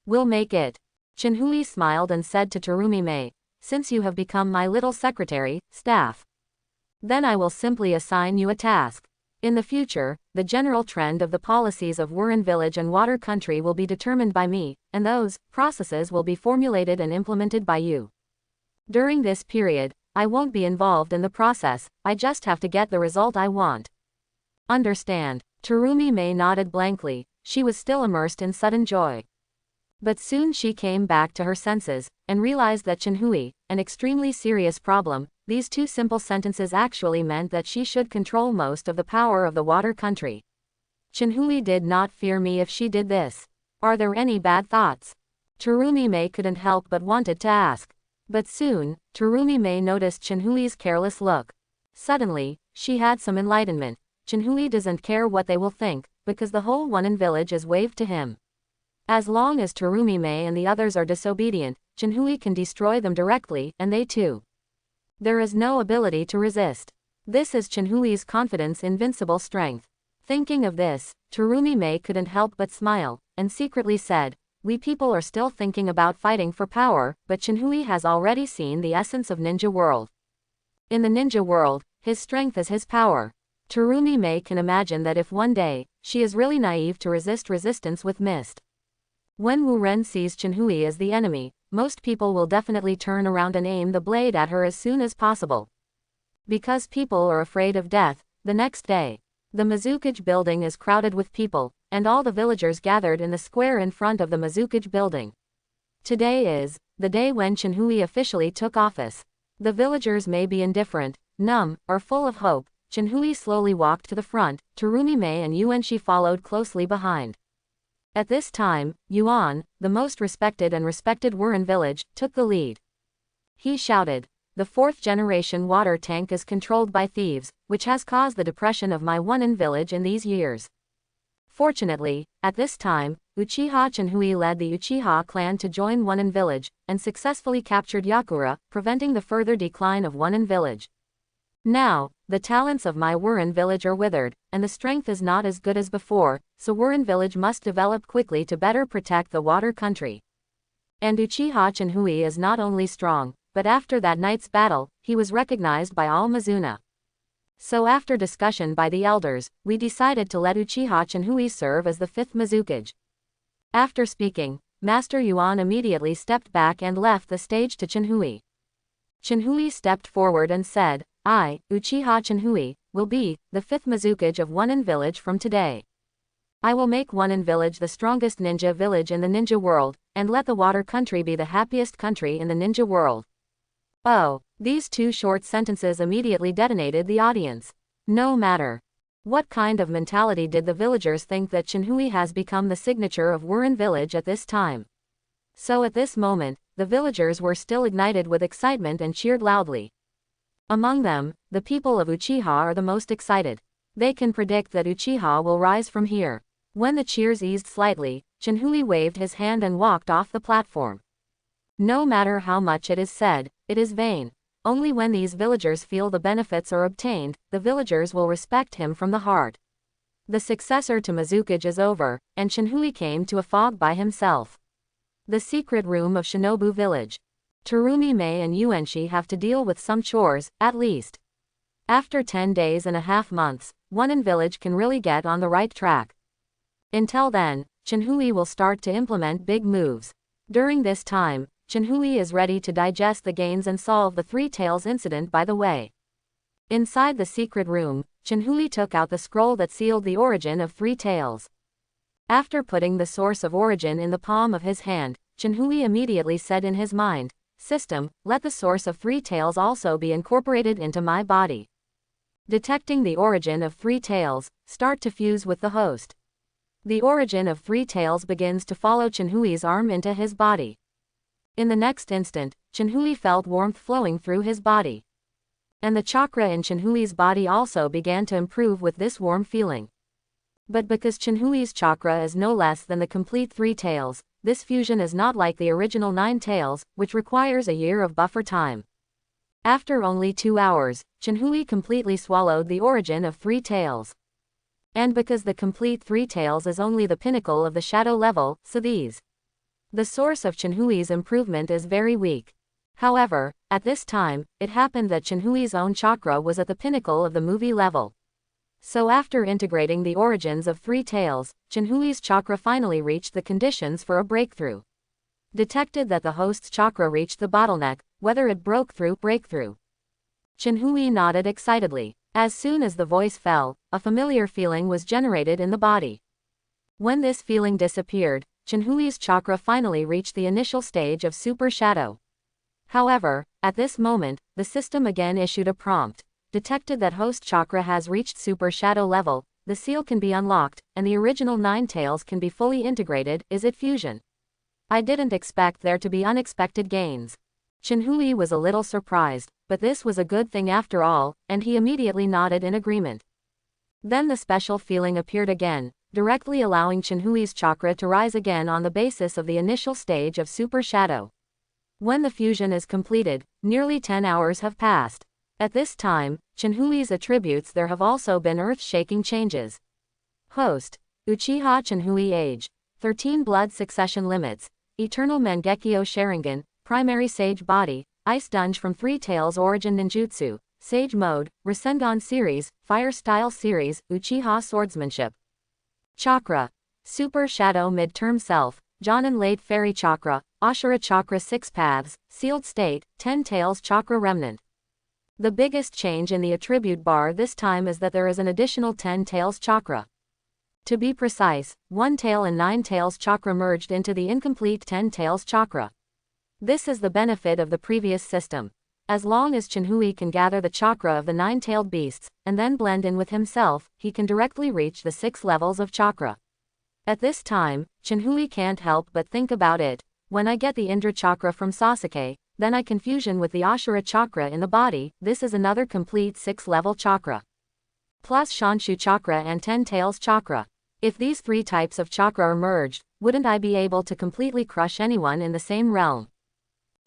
We'll make it. Chenhui smiled and said to Terumi Mei, since you have become my little secretary, staff. Then I will simply assign you a task. In the future, the general trend of the policies of Wuren village and water country will be determined by me, and those processes will be formulated and implemented by you. During this period, I won't be involved in the process, I just have to get the result I want. Understand? Terumi Mei nodded blankly, she was still immersed in sudden joy. But soon she came back to her senses, and realized that Chenhui, an extremely serious problem, these two simple sentences actually meant that she should control most of the power of the water country. Chenhui did not fear me if she did this. Are there any bad thoughts? Terumi Mei couldn't help but wanted to ask. But soon, Terumi Mei noticed Chenhui's careless look. Suddenly, she had some enlightenment. Chenhui doesn't care what they will think, because the whole Wunen village is waved to him. As long as Terumi Mei and the others are disobedient, Chenhui can destroy them directly, and they too. There is no ability to resist. This is Chenhui's confidence, invincible strength. Thinking of this, Terumi Mei couldn't help but smile, and secretly said, we people are still thinking about fighting for power, but Chenhui has already seen the essence of ninja world. In the ninja world, his strength is his power. Terumi Mei can imagine that if one day, she is really naive to resist resistance with mist. When Wu Ren sees Chenhui as the enemy, most people will definitely turn around and aim the blade at her as soon as possible. Because people are afraid of death, the next day, the Mizukage building is crowded with people, and all the villagers gathered in the square in front of the Mizukage building. Today is the day when Chenhui officially took office. The villagers may be indifferent, numb, or full of hope. Chenhui slowly walked to the front, Terumi Mei and Yuanxi followed closely behind. At this time, Yuan, the most respected Wuren village, took the lead. He shouted, the fourth-generation water tank is controlled by thieves, which has caused the depression of my Wunen village in these years. Fortunately, at this time, Uchiha Chenhui led the Uchiha clan to join Wunen village, and successfully captured Yakura, preventing the further decline of Wunen village. Now, the talents of my Wuren village are withered, and the strength is not as good as before, so Wuren village must develop quickly to better protect the water country. And Uchiha Chenhui is not only strong, but after that night's battle, he was recognized by all Mizuna. So after discussion by the elders, we decided to let Uchiha Chenhui serve as the fifth Mizukage. After speaking, Master Yuan immediately stepped back and left the stage to Chenhui. Chenhui stepped forward and said, I, Uchiha Chenhui, will be the fifth Mizukage of Wunen village from today. I will make Wunen village the strongest ninja village in the ninja world, and let the water country be the happiest country in the ninja world. Oh, these two short sentences immediately detonated the audience. No matter what kind of mentality did the villagers think that Chenhui has become the signature of Wuren village at this time. So at this moment, the villagers were still ignited with excitement and cheered loudly. Among them, the people of Uchiha are the most excited. They can predict that Uchiha will rise from here. When the cheers eased slightly, Chenhui waved his hand and walked off the platform. No matter how much it is said, it is vain. Only when these villagers feel the benefits are obtained, the villagers will respect him from the heart. The successor to Mizukage is over, and Chenhui came to a fog by himself. The secret room of Shinobu village. Terumi Mei and Yuanxi have to deal with some chores, at least. After 10 days and a half months, Wunen village can really get on the right track. Until then, Chenhui will start to implement big moves. During this time, Chenhui is ready to digest the gains and solve the Three Tails incident by the way. Inside the secret room, Chenhui took out the scroll that sealed the origin of Three Tails. After putting the source of origin in the palm of his hand, Chenhui immediately said in his mind, System, let the source of Three Tails also be incorporated into my body. Detecting the origin of Three Tails, start to fuse with the host. The origin of Three Tails begins to follow Chenhui's arm into his body. In the next instant, Chenhui felt warmth flowing through his body. And the chakra in Chenhui's body also began to improve with this warm feeling. But because Chenhui's chakra is no less than the complete Three Tails, this fusion is not like the original 9 tails, which requires a year of buffer time. After only 2 hours, Chenhui completely swallowed the origin of Three Tails. And because the complete three tails is only the pinnacle of the shadow level, so the source of Chenhui's improvement is very weak. However, at this time, it happened that Chenhui's own chakra was at the pinnacle of the movie level. So after integrating the origins of three tails, Chenhui's chakra finally reached the conditions for a breakthrough. Detected that the host's chakra reached the bottleneck, whether it breakthrough. Chenhui nodded excitedly. As soon as the voice fell, a familiar feeling was generated in the body. When this feeling disappeared, Chenhui's chakra finally reached the initial stage of super shadow. However, at this moment, the system again issued a prompt. Detected that host chakra has reached super shadow level, the seal can be unlocked, and the original 9 tails can be fully integrated. Is it fusion? I didn't expect there to be unexpected gains. Chenhui was a little surprised, but this was a good thing after all, and he immediately nodded in agreement. Then the special feeling appeared again, directly allowing Chenhui's chakra to rise again on the basis of the initial stage of super shadow. When the fusion is completed, nearly 10 hours have passed. At this time, Chenhui's attributes there have also been earth-shaking changes. Host: Uchiha Chenhui. Age: 13. Blood succession limits: Eternal Mangekyo Sharingan, Primary Sage Body, Ice Dunge from Three Tails Origin Ninjutsu, Sage Mode, Rasengan Series, Fire Style Series, Uchiha Swordsmanship. Chakra: Super Shadow Mid-Term Self, Jonin Late Fairy Chakra, Ashura Chakra 6 Paths, Sealed State, 10 Tails Chakra Remnant. The biggest change in the attribute bar this time is that there is an additional 10 Tails Chakra. To be precise, 1 tail and 9 tails chakra merged into the incomplete 10 tails chakra. This is the benefit of the previous system. As long as Chenhui can gather the chakra of the 9-tailed beasts, and then blend in with himself, he can directly reach the 6 levels of chakra. At this time, Chenhui can't help but think about it. When I get the Indra chakra from Sasuke, then I can fusion with the Ashura chakra in the body. This is another complete 6-level chakra. Plus Shanshu chakra and 10 tails chakra. If these 3 types of chakra are merged, wouldn't I be able to completely crush anyone in the same realm?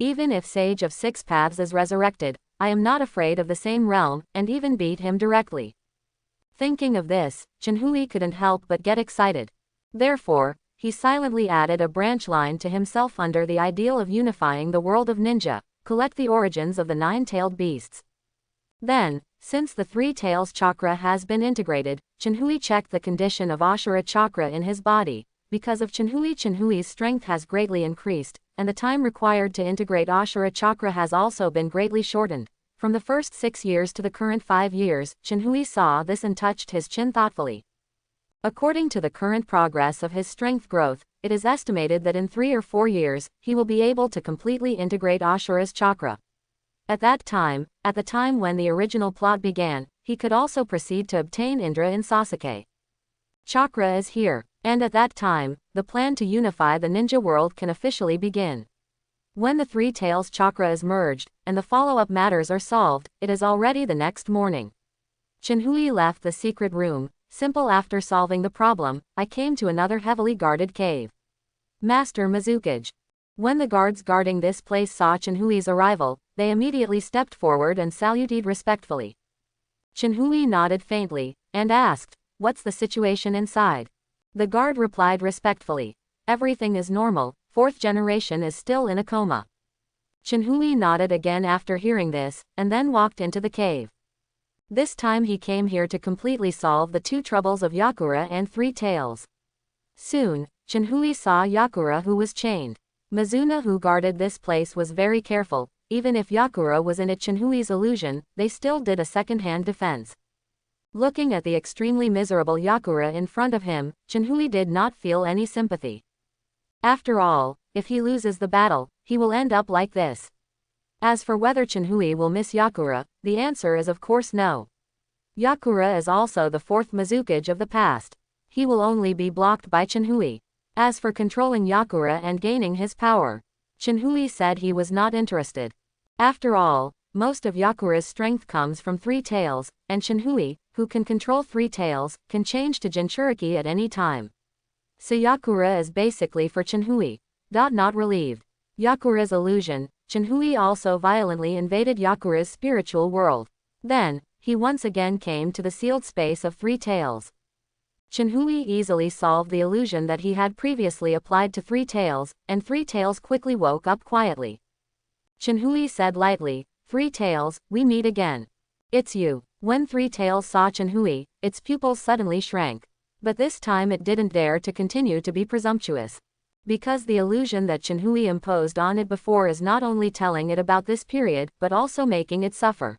Even if Sage of 6 Paths is resurrected, I am not afraid of the same realm, and even beat him directly. Thinking of this, Chenhui couldn't help but get excited. Therefore, he silently added a branch line to himself under the ideal of unifying the world of ninja, collect the origins of the 9-tailed beasts. Then, since the 3 tails chakra has been integrated, Chenhui checked the condition of Ashura chakra in his body. Because of Chenhui's strength has greatly increased, and the time required to integrate Ashura chakra has also been greatly shortened. From the first 6 years to the current 5 years, Chenhui saw this and touched his chin thoughtfully. According to the current progress of his strength growth, it is estimated that in 3 or 4 years, he will be able to completely integrate Ashura's chakra. At that time, at the time when the original plot began, he could also proceed to obtain Indra in Sasuke. Chakra is here, and at that time, the plan to unify the ninja world can officially begin. When the 3 tails chakra is merged, and the follow-up matters are solved, it is already the next morning. Chenhui left the secret room. Simple. After solving the problem, I came to another heavily guarded cave. Master Mizukage. When the guards guarding this place saw Chenhui's arrival, they immediately stepped forward and saluted respectfully. Chenhui nodded faintly, and asked, "What's the situation inside?" The guard replied respectfully, "Everything is normal, 4th generation is still in a coma." Chenhui nodded again after hearing this, and then walked into the cave. This time he came here to completely solve the 2 troubles of Yakura and 3 tails. Soon, Chenhui saw Yakura, who was chained. Mizuna, who guarded this place, was very careful. Even if Yakura was in it, Chenhui's illusion, they still did a second-hand defense. Looking at the extremely miserable Yakura in front of him, Chenhui did not feel any sympathy. After all, if he loses the battle, he will end up like this. As for whether Chenhui will miss Yakura, the answer is of course no. Yakura is also the 4th Mizukage of the past. He will only be blocked by Chenhui. As for controlling Yakura and gaining his power, Chenhui said he was not interested. After all, most of Yakura's strength comes from 3 tails, and Chenhui, who can control 3 tails, can change to Jinchuriki at any time. So Yakura is basically for Chenhui. Not relieved. Yakura's illusion, Chenhui also violently invaded Yakura's spiritual world. Then, he once again came to the sealed space of 3 tails. Chenhui easily solved the illusion that he had previously applied to Three Tails, and Three Tails quickly woke up quietly. Chenhui said lightly, "Three Tails, we meet again. It's you." When Three Tails saw Chenhui, its pupils suddenly shrank. But this time it didn't dare to continue to be presumptuous. Because the illusion that Chenhui imposed on it before is not only telling it about this period, but also making it suffer.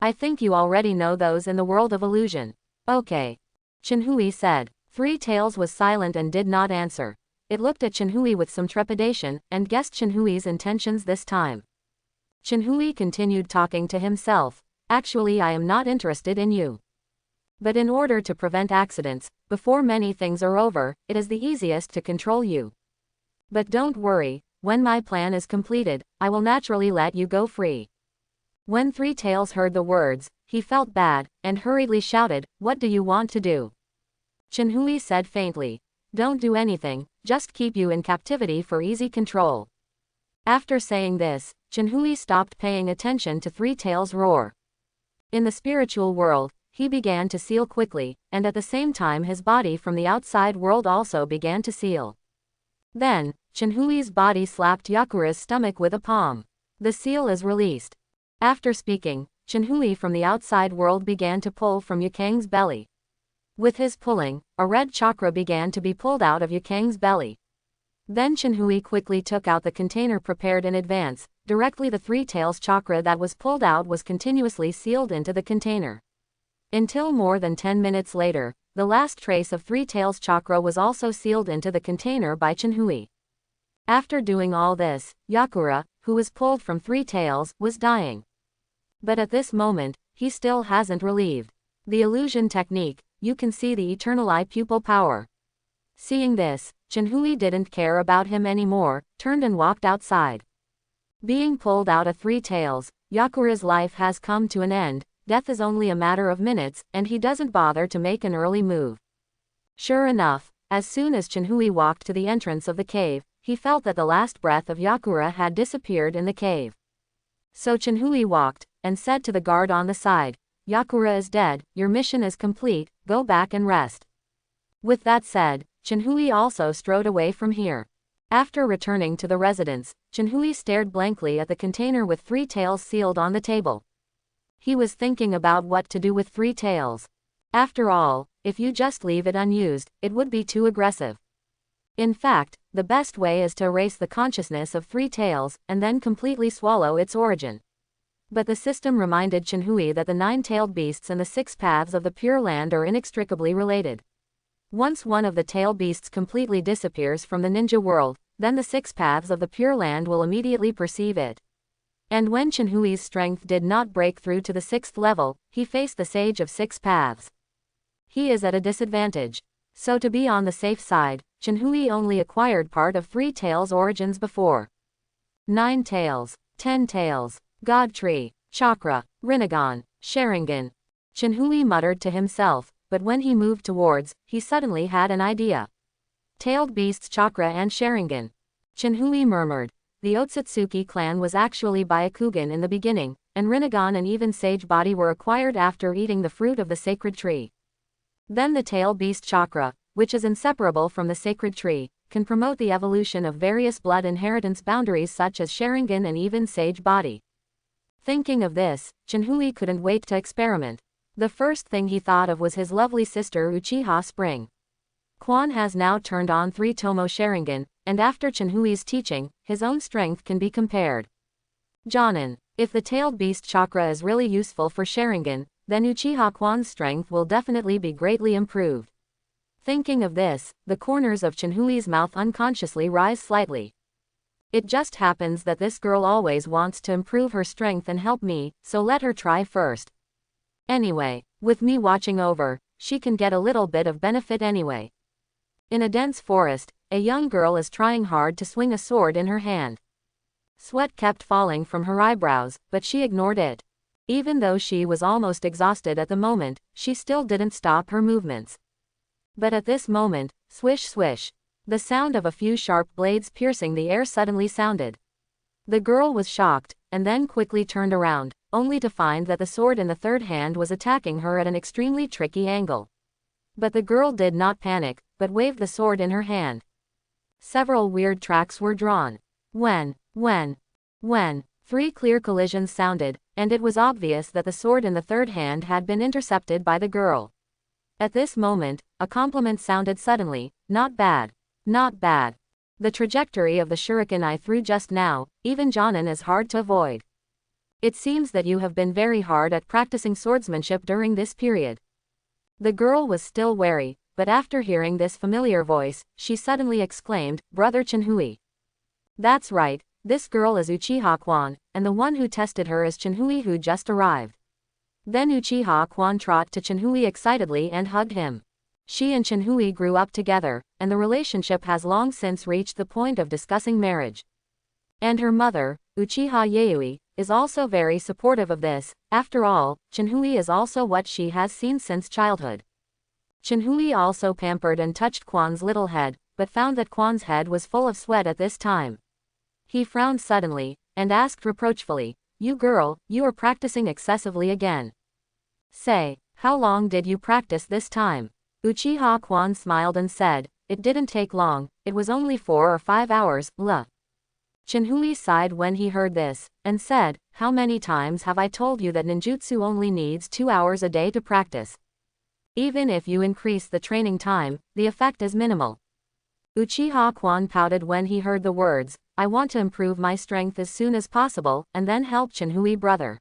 "I think you already know those in the world of illusion." "Okay," Chenhui said. Three Tails was silent and did not answer. It looked at Chenhui with some trepidation, and guessed Chenhui's intentions this time. Chenhui continued talking to himself. "Actually, I am not interested in you. But in order to prevent accidents, before many things are over, it is the easiest to control you. But don't worry, when my plan is completed, I will naturally let you go free." When Three Tails heard the words, he felt bad, and hurriedly shouted, "What do you want to do?" Chenhui said faintly, "Don't do anything, just keep you in captivity for easy control." After saying this, Chenhui stopped paying attention to Three Tails' roar. In the spiritual world, he began to seal quickly, and at the same time his body from the outside world also began to seal. Then, Chenhui's body slapped Yakura's stomach with a palm. The seal is released. After speaking, Chenhui from the outside world began to pull from Yukang's belly. With his pulling, a red chakra began to be pulled out of Yukang's belly. Then Chenhui quickly took out the container prepared in advance. Directly the Three Tails chakra that was pulled out was continuously sealed into the container. Until more than 10 minutes later, the last trace of Three Tails chakra was also sealed into the container by Chenhui. After doing all this, Yakura, who was pulled from Three Tails, was dying. But at this moment, he still hasn't relieved the illusion technique. You can see the eternal eye pupil power. Seeing this, Chenhui didn't care about him anymore, turned and walked outside. Being pulled out of Three Tails, Yakura's life has come to an end. Death is only a matter of minutes, and he doesn't bother to make an early move. Sure enough, as soon as Chenhui walked to the entrance of the cave, he felt that the last breath of Yakura had disappeared in the cave. So Chenhui walked, and said to the guard on the side, "Yakura is dead, your mission is complete, go back and rest." With that said, Chenhui also strode away from here. After returning to the residence, Chenhui stared blankly at the container with Three Tails sealed on the table. He was thinking about what to do with Three Tails. After all, if you just leave it unused, it would be too aggressive. In fact, the best way is to erase the consciousness of Three Tails, and then completely swallow its origin. But the system reminded Chenhui that the nine-tailed beasts and the six paths of the Pure Land are inextricably related. Once one of the tail beasts completely disappears from the ninja world, then the six paths of the Pure Land will immediately perceive it. And when Chenhui's strength did not break through to the 6th level, he faced the Sage of Six Paths. He is at a disadvantage. So to be on the safe side, Chenhui only acquired part of Three Tails' origins before. 9 tails, 10 tails, God Tree, Chakra, Rinnegan, Sharingan. Chenhui muttered to himself, but when he moved towards, he suddenly had an idea. Tailed Beasts Chakra and Sharingan. Chenhui murmured. The Otsutsuki clan was actually Byakugan in the beginning, and Rinnegan and even Sage Body were acquired after eating the fruit of the sacred tree. Then the Tail Beast Chakra, which is inseparable from the sacred tree, can promote the evolution of various blood inheritance boundaries such as Sharingan and even Sage Body. Thinking of this, Chenhui couldn't wait to experiment. The first thing he thought of was his lovely sister Uchiha Spring. Quan has now turned on 3 Tomo Sharingan, and after Chenhui's teaching, his own strength can be compared. Jonin, if the Tailed Beast Chakra is really useful for Sharingan, then Uchiha Quan's strength will definitely be greatly improved. Thinking of this, the corners of Chenhui's mouth unconsciously rise slightly. It just happens that this girl always wants to improve her strength and help me, so let her try first. Anyway, with me watching over, she can get a little bit of benefit anyway. In a dense forest, a young girl is trying hard to swing a sword in her hand. Sweat kept falling from her eyebrows, but she ignored it. Even though she was almost exhausted at the moment, she still didn't stop her movements. But at this moment, swish swish, the sound of a few sharp blades piercing the air suddenly sounded. The girl was shocked, and then quickly turned around, only to find that the sword in the third hand was attacking her at an extremely tricky angle. But the girl did not panic, but waved the sword in her hand. Several weird tracks were drawn. When. 3 clear collisions sounded, and it was obvious that the sword in the third hand had been intercepted by the girl. At this moment, a compliment sounded suddenly, "Not bad. Not bad. The trajectory of the shuriken I threw just now, even Jonin is hard to avoid. It seems that you have been very hard at practicing swordsmanship during this period." The girl was still wary, but after hearing this familiar voice, she suddenly exclaimed, "Brother Chenhui." "That's right, this girl is Uchiha Quan, and the one who tested her is Chenhui who just arrived." Then Uchiha Quan trotted to Chenhui excitedly and hugged him. She and Chenhui grew up together, and the relationship has long since reached the point of discussing marriage. And her mother, Uchiha Yayoi, is also very supportive of this. After all, Chenhui is also what she has seen since childhood. Chenhui also pampered and touched Quan's little head, but found that Quan's head was full of sweat at this time. He frowned suddenly, and asked reproachfully, "You girl, you are practicing excessively again. Say, how long did you practice this time?" Uchiha Quan smiled and said, "It didn't take long, it was only 4 or 5 hours, Chenhui sighed when he heard this, and said, "How many times have I told you that ninjutsu only needs 2 hours a day to practice? Even if you increase the training time, the effect is minimal." Uchiha Quan pouted when he heard the words, "I want to improve my strength as soon as possible, and then help Chenhui brother."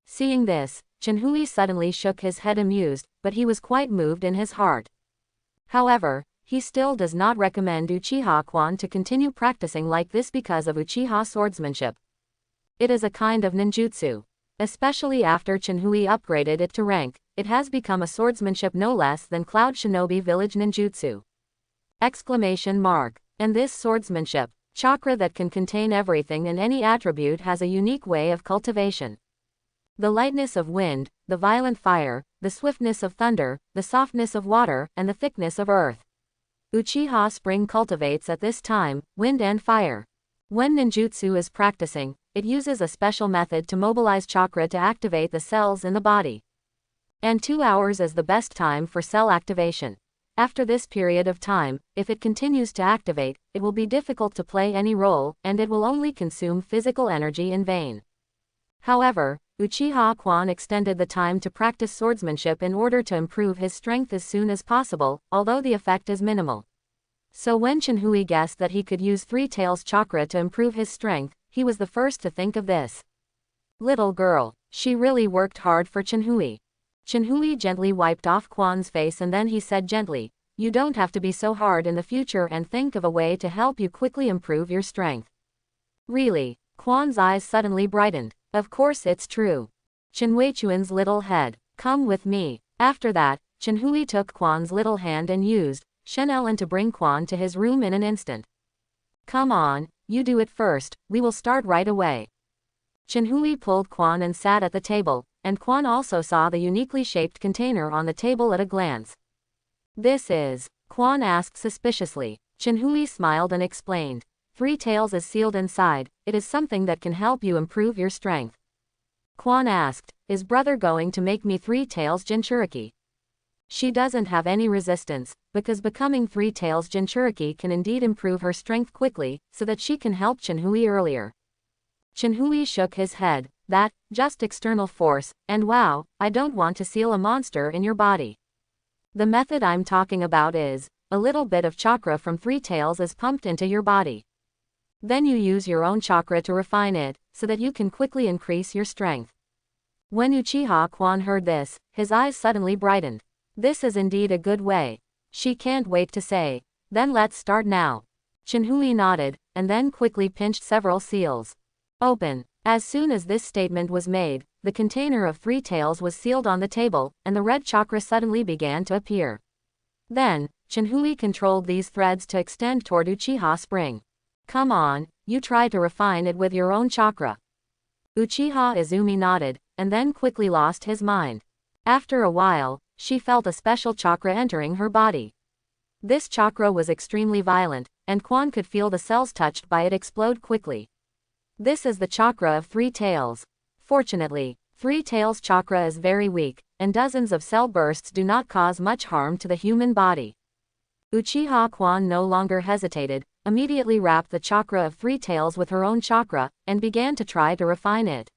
Seeing this, Chenhui suddenly shook his head amused, but he was quite moved in his heart. However, he still does not recommend Uchiha Quan to continue practicing like this because of Uchiha swordsmanship. It is a kind of ninjutsu. Especially after Chenhui upgraded it to rank, it has become a swordsmanship no less than Cloud Shinobi Village ninjutsu! And this swordsmanship, chakra that can contain everything and any attribute has a unique way of cultivation. The lightness of wind, the violent fire, the swiftness of thunder, the softness of water, and the thickness of earth. Uchiha Spring cultivates at this time, wind and fire. When ninjutsu is practicing, it uses a special method to mobilize chakra to activate the cells in the body. And 2 hours is the best time for cell activation. After this period of time, if it continues to activate, it will be difficult to play any role, and it will only consume physical energy in vain. However, Uchiha Quan extended the time to practice swordsmanship in order to improve his strength as soon as possible, although the effect is minimal. So when Chenhui guessed that he could use Three Tails chakra to improve his strength, he was the first to think of this. Little girl, she really worked hard for Chenhui. Chenhui gently wiped off Quan's face and then he said gently, "You don't have to be so hard in the future and think of a way to help you quickly improve your strength." Really? Quan's eyes suddenly brightened. Of course it's true. Chenhuichuan's little head, "Come with me." After that, Chenhui took Quan's little hand and used Shen Ellen to bring Quan to his room in an instant. "Come on, you do it first, we will start right away." Chenhui pulled Quan and sat at the table, and Quan also saw the uniquely shaped container on the table at a glance. "This is?" Quan asked suspiciously. Chenhui smiled and explained. "Three Tails is sealed inside, it is something that can help you improve your strength." Quan asked, "Is brother going to make me Three Tails Jinchuriki?" She doesn't have any resistance, because becoming Three Tails Jinchuriki can indeed improve her strength quickly, so that she can help Chenhui earlier. Chenhui shook his head, "That, just external force, and wow, I don't want to seal a monster in your body. The method I'm talking about is, a little bit of chakra from Three Tails is pumped into your body. Then you use your own chakra to refine it, so that you can quickly increase your strength." When Uchiha Quan heard this, his eyes suddenly brightened. This is indeed a good way. She can't wait to say, "Then let's start now." Chenhui nodded, and then quickly pinched several seals. "Open." As soon as this statement was made, the container of Three Tails was sealed on the table, and the red chakra suddenly began to appear. Then, Chenhui controlled these threads to extend toward Uchiha Spring. "Come on, you try to refine it with your own chakra." Uchiha Izumi nodded, and then quickly lost his mind. After a while, she felt a special chakra entering her body. This chakra was extremely violent, and Quan could feel the cells touched by it explode quickly. This is the chakra of Three Tails. Fortunately, Three Tails chakra is very weak, and dozens of cell bursts do not cause much harm to the human body. Uchiha Kwan no longer hesitated, immediately wrapped the chakra of Three Tails with her own chakra, and began to try to refine it.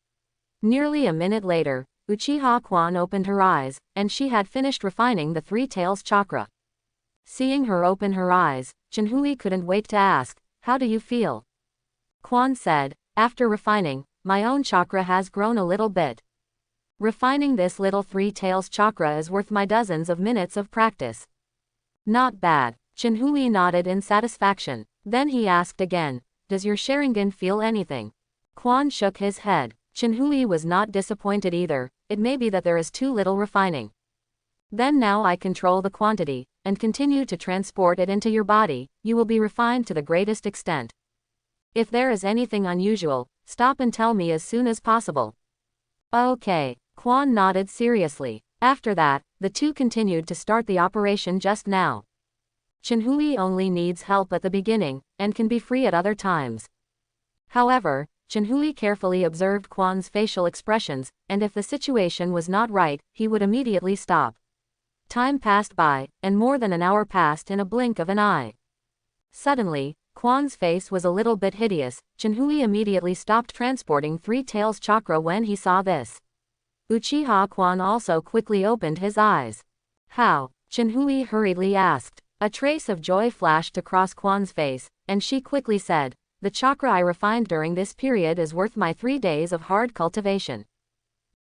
Nearly a minute later, Uchiha Kwan opened her eyes, and she had finished refining the Three Tails chakra. Seeing her open her eyes, Chenhui couldn't wait to ask, "How do you feel?" Kwan said, "After refining, my own chakra has grown a little bit. Refining this little Three Tails chakra is worth my dozens of minutes of practice." "Not bad." Chenhui nodded in satisfaction. Then he asked again, "Does your Sharingan feel anything?" Kwan shook his head. Chenhui was not disappointed either. "It may be that there is too little refining. Then now I control the quantity, and continue to transport it into your body, you will be refined to the greatest extent. If there is anything unusual, stop and tell me as soon as possible." "Okay." Kwan nodded seriously. After that, the two continued to start the operation just now. Chenhui only needs help at the beginning, and can be free at other times. However, Chenhui carefully observed Kwan's facial expressions, and if the situation was not right, he would immediately stop. Time passed by, and more than an hour passed in a blink of an eye. Suddenly, Kwan's face was a little bit hideous. Chenhui immediately stopped transporting Three Tails chakra when he saw this. Uchiha Kwan also quickly opened his eyes. "How?" Chenhui hurriedly asked. A trace of joy flashed across Kwan's face, and she quickly said, "The chakra I refined during this period is worth my 3 days of hard cultivation.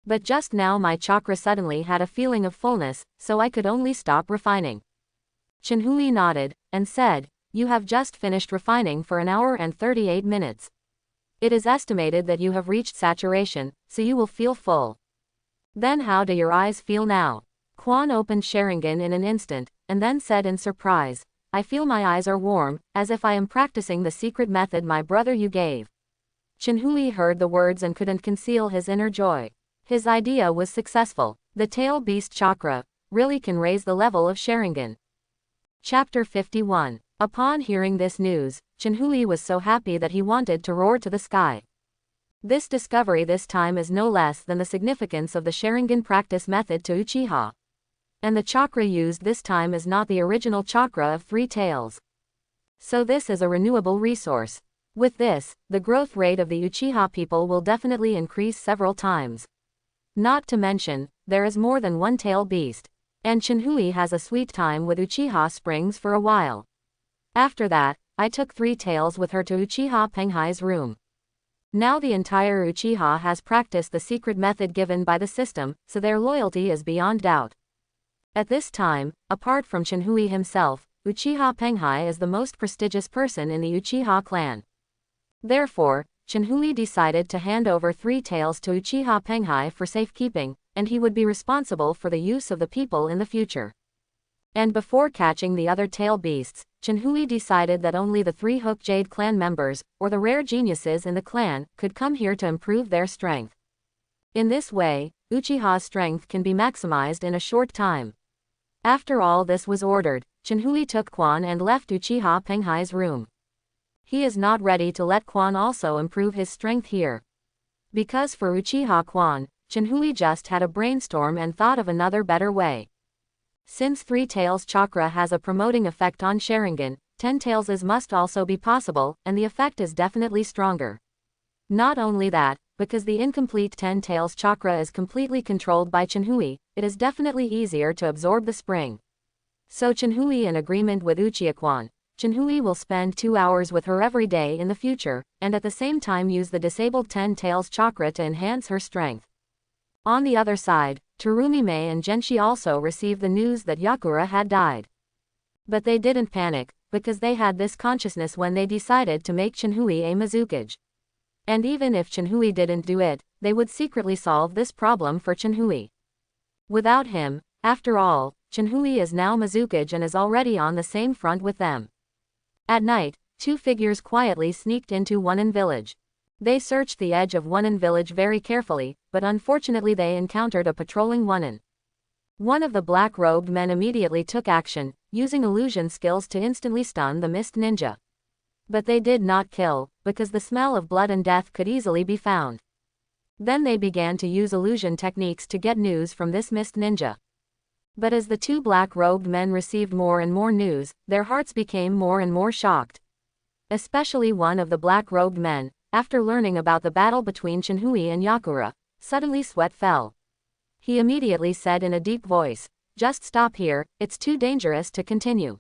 But just now my chakra suddenly had a feeling of fullness, so I could only stop refining." Chenhui nodded, and said, "You have just finished refining for an hour and 38 minutes. It is estimated that you have reached saturation, so you will feel full. Then how do your eyes feel now?" Kwan opened Sharingan in an instant, and then said in surprise, "I feel my eyes are warm, as if I am practicing the secret method my brother you gave." Chenhui heard the words and couldn't conceal his inner joy. His idea was successful. The Tail Beast Chakra really can raise the level of Sharingan. Chapter 51. Upon hearing this news, Chenhui was so happy that he wanted to roar to the sky. This discovery this time is no less than the significance of the Sharingan practice method to Uchiha. And the chakra used this time is not the original chakra of Three Tails. So this is a renewable resource. With this, the growth rate of the Uchiha people will definitely increase several times. Not to mention, there is more than one tail beast. And Chenhui has a sweet time with Uchiha Springs for a while. After that, I took Three Tails with her to Uchiha Penghai's room. Now the entire Uchiha has practiced the secret method given by the system, so their loyalty is beyond doubt. At this time, apart from Chenhui himself, Uchiha Penghai is the most prestigious person in the Uchiha clan. Therefore, Chenhui decided to hand over Three Tails to Uchiha Penghai for safekeeping, and he would be responsible for the use of the people in the future. And before catching the other tail beasts, Chenhui decided that only the 3 Hook Jade clan members, or the rare geniuses in the clan, could come here to improve their strength. In this way, Uchiha's strength can be maximized in a short time. After all this was ordered, Chenhui took Kwan and left Uchiha Penghai's room. He is not ready to let Kwan also improve his strength here. Because for Uchiha Kwan, Chenhui just had a brainstorm and thought of another better way. Since Three Tails chakra has a promoting effect on Sharingan, 10 Tails' must also be possible, and the effect is definitely stronger. Not only that, because the incomplete 10 Tails chakra is completely controlled by Chenhui, it is definitely easier to absorb the spring. So Chenhui in agreement with Uchiha Kwan, Chenhui will spend 2 hours with her every day in the future, and at the same time use the disabled 10 Tails chakra to enhance her strength. On the other side, Terumi Mei and Genshi also received the news that Yakura had died. But they didn't panic, because they had this consciousness when they decided to make Chenhui a Mizukage. And even if Chenhui didn't do it, they would secretly solve this problem for Chenhui. Without him, after all, Chenhui is now Mizukage and is already on the same front with them. At night, 2 figures quietly sneaked into Wonen village. They searched the edge of Wonen village very carefully, but unfortunately they encountered a patrolling Wonen. One of the black-robed men immediately took action, using illusion skills to instantly stun the mist ninja. But they did not kill, because the smell of blood and death could easily be found. Then they began to use illusion techniques to get news from this mist ninja. But as the two black-robed men received more and more news, their hearts became more and more shocked. Especially one of the black-robed men, after learning about the battle between Shinhui and Yakura, suddenly sweat fell. He immediately said in a deep voice, "Just stop here, it's too dangerous to continue.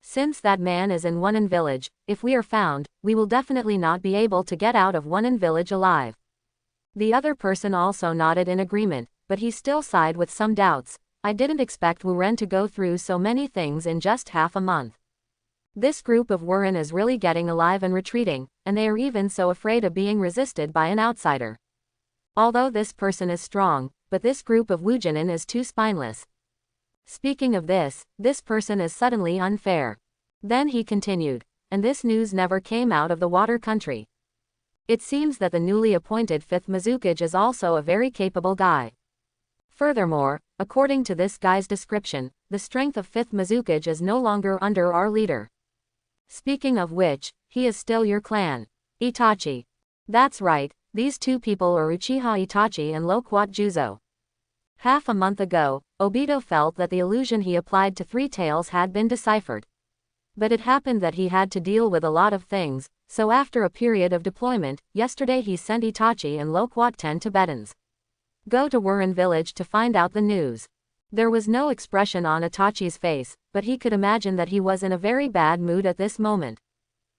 Since that man is in Wonin village, if we are found, we will definitely not be able to get out of Wonin village alive." The other person also nodded in agreement, but he still sighed with some doubts. "I didn't expect Wuren to go through so many things in just half a month. This group of Wuren is really getting alive and retreating, and they are even so afraid of being resisted by an outsider. Although this person is strong, but this group of Wujinin is too spineless. Speaking of this person is suddenly unfair." Then he continued, "And this news never came out of the water country. It seems that the newly appointed 5th Mizukage is also a very capable guy. Furthermore, according to this guy's description, the strength of 5th Mizukage is no longer under our leader. Speaking of which, he is still your clan. Itachi." "That's right, these two people are Uchiha Itachi and Loquat Juzo." Half a month ago, Obito felt that the illusion he applied to Three Tails had been deciphered. But it happened that he had to deal with a lot of things, so after a period of deployment, yesterday he sent Itachi and Loquat 10 Tibetans go to Wuren village to find out the news. There was no expression on Itachi's face, but he could imagine that he was in a very bad mood at this moment.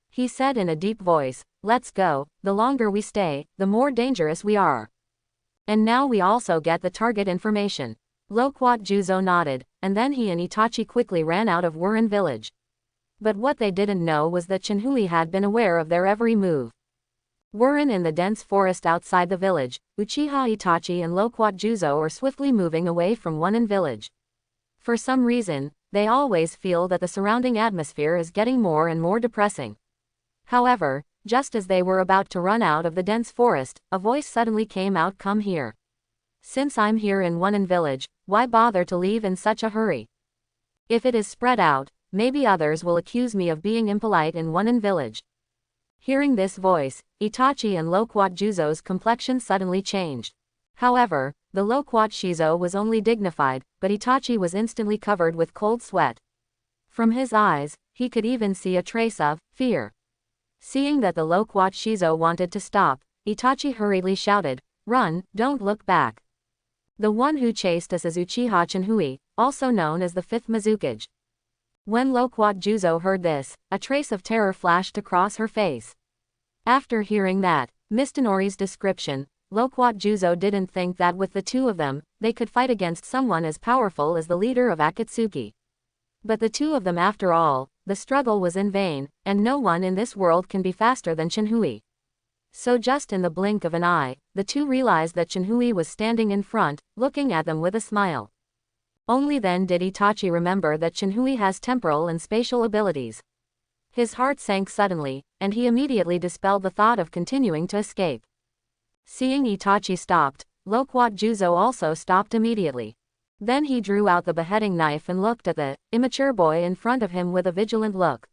He said in a deep voice, "Let's go, the longer we stay, the more dangerous we are. And now we also get the target information." Loquat Juzo nodded, and then he and Itachi quickly ran out of Wuren village. But what they didn't know was that Shinhui had been aware of their every move. Wuren in the dense forest outside the village, Uchiha Itachi and Loquat Juzo are swiftly moving away from Wonin village. For some reason, they always feel that the surrounding atmosphere is getting more and more depressing. However, just as they were about to run out of the dense forest, a voice suddenly came out, "Come here. Since I'm here in Wonin village, why bother to leave in such a hurry? If it is spread out, maybe others will accuse me of being impolite in Wonin village." Hearing this voice, Itachi and Loquat Juzo's complexion suddenly changed. However, the Loquat Shizo was only dignified, but Itachi was instantly covered with cold sweat. From his eyes, he could even see a trace of fear. Seeing that the Loquat Shizo wanted to stop, Itachi hurriedly shouted, "Run, don't look back. The one who chased us is Uchiha Shinhui, also known as the 5th Mizukage." When Loquat Juzo heard this, a trace of terror flashed across her face. After hearing that, Mistinori's description, Loquat Juzo didn't think that with the two of them, they could fight against someone as powerful as the leader of Akatsuki. But the two of them, after all, the struggle was in vain, and no one in this world can be faster than Shinhui. So just in the blink of an eye, the two realized that Shinhui was standing in front, looking at them with a smile. Only then did Itachi remember that Shinhui has temporal and spatial abilities. His heart sank suddenly, and he immediately dispelled the thought of continuing to escape. Seeing Itachi stopped, Loquat Juzo also stopped immediately. Then he drew out the beheading knife and looked at the immature boy in front of him with a vigilant look.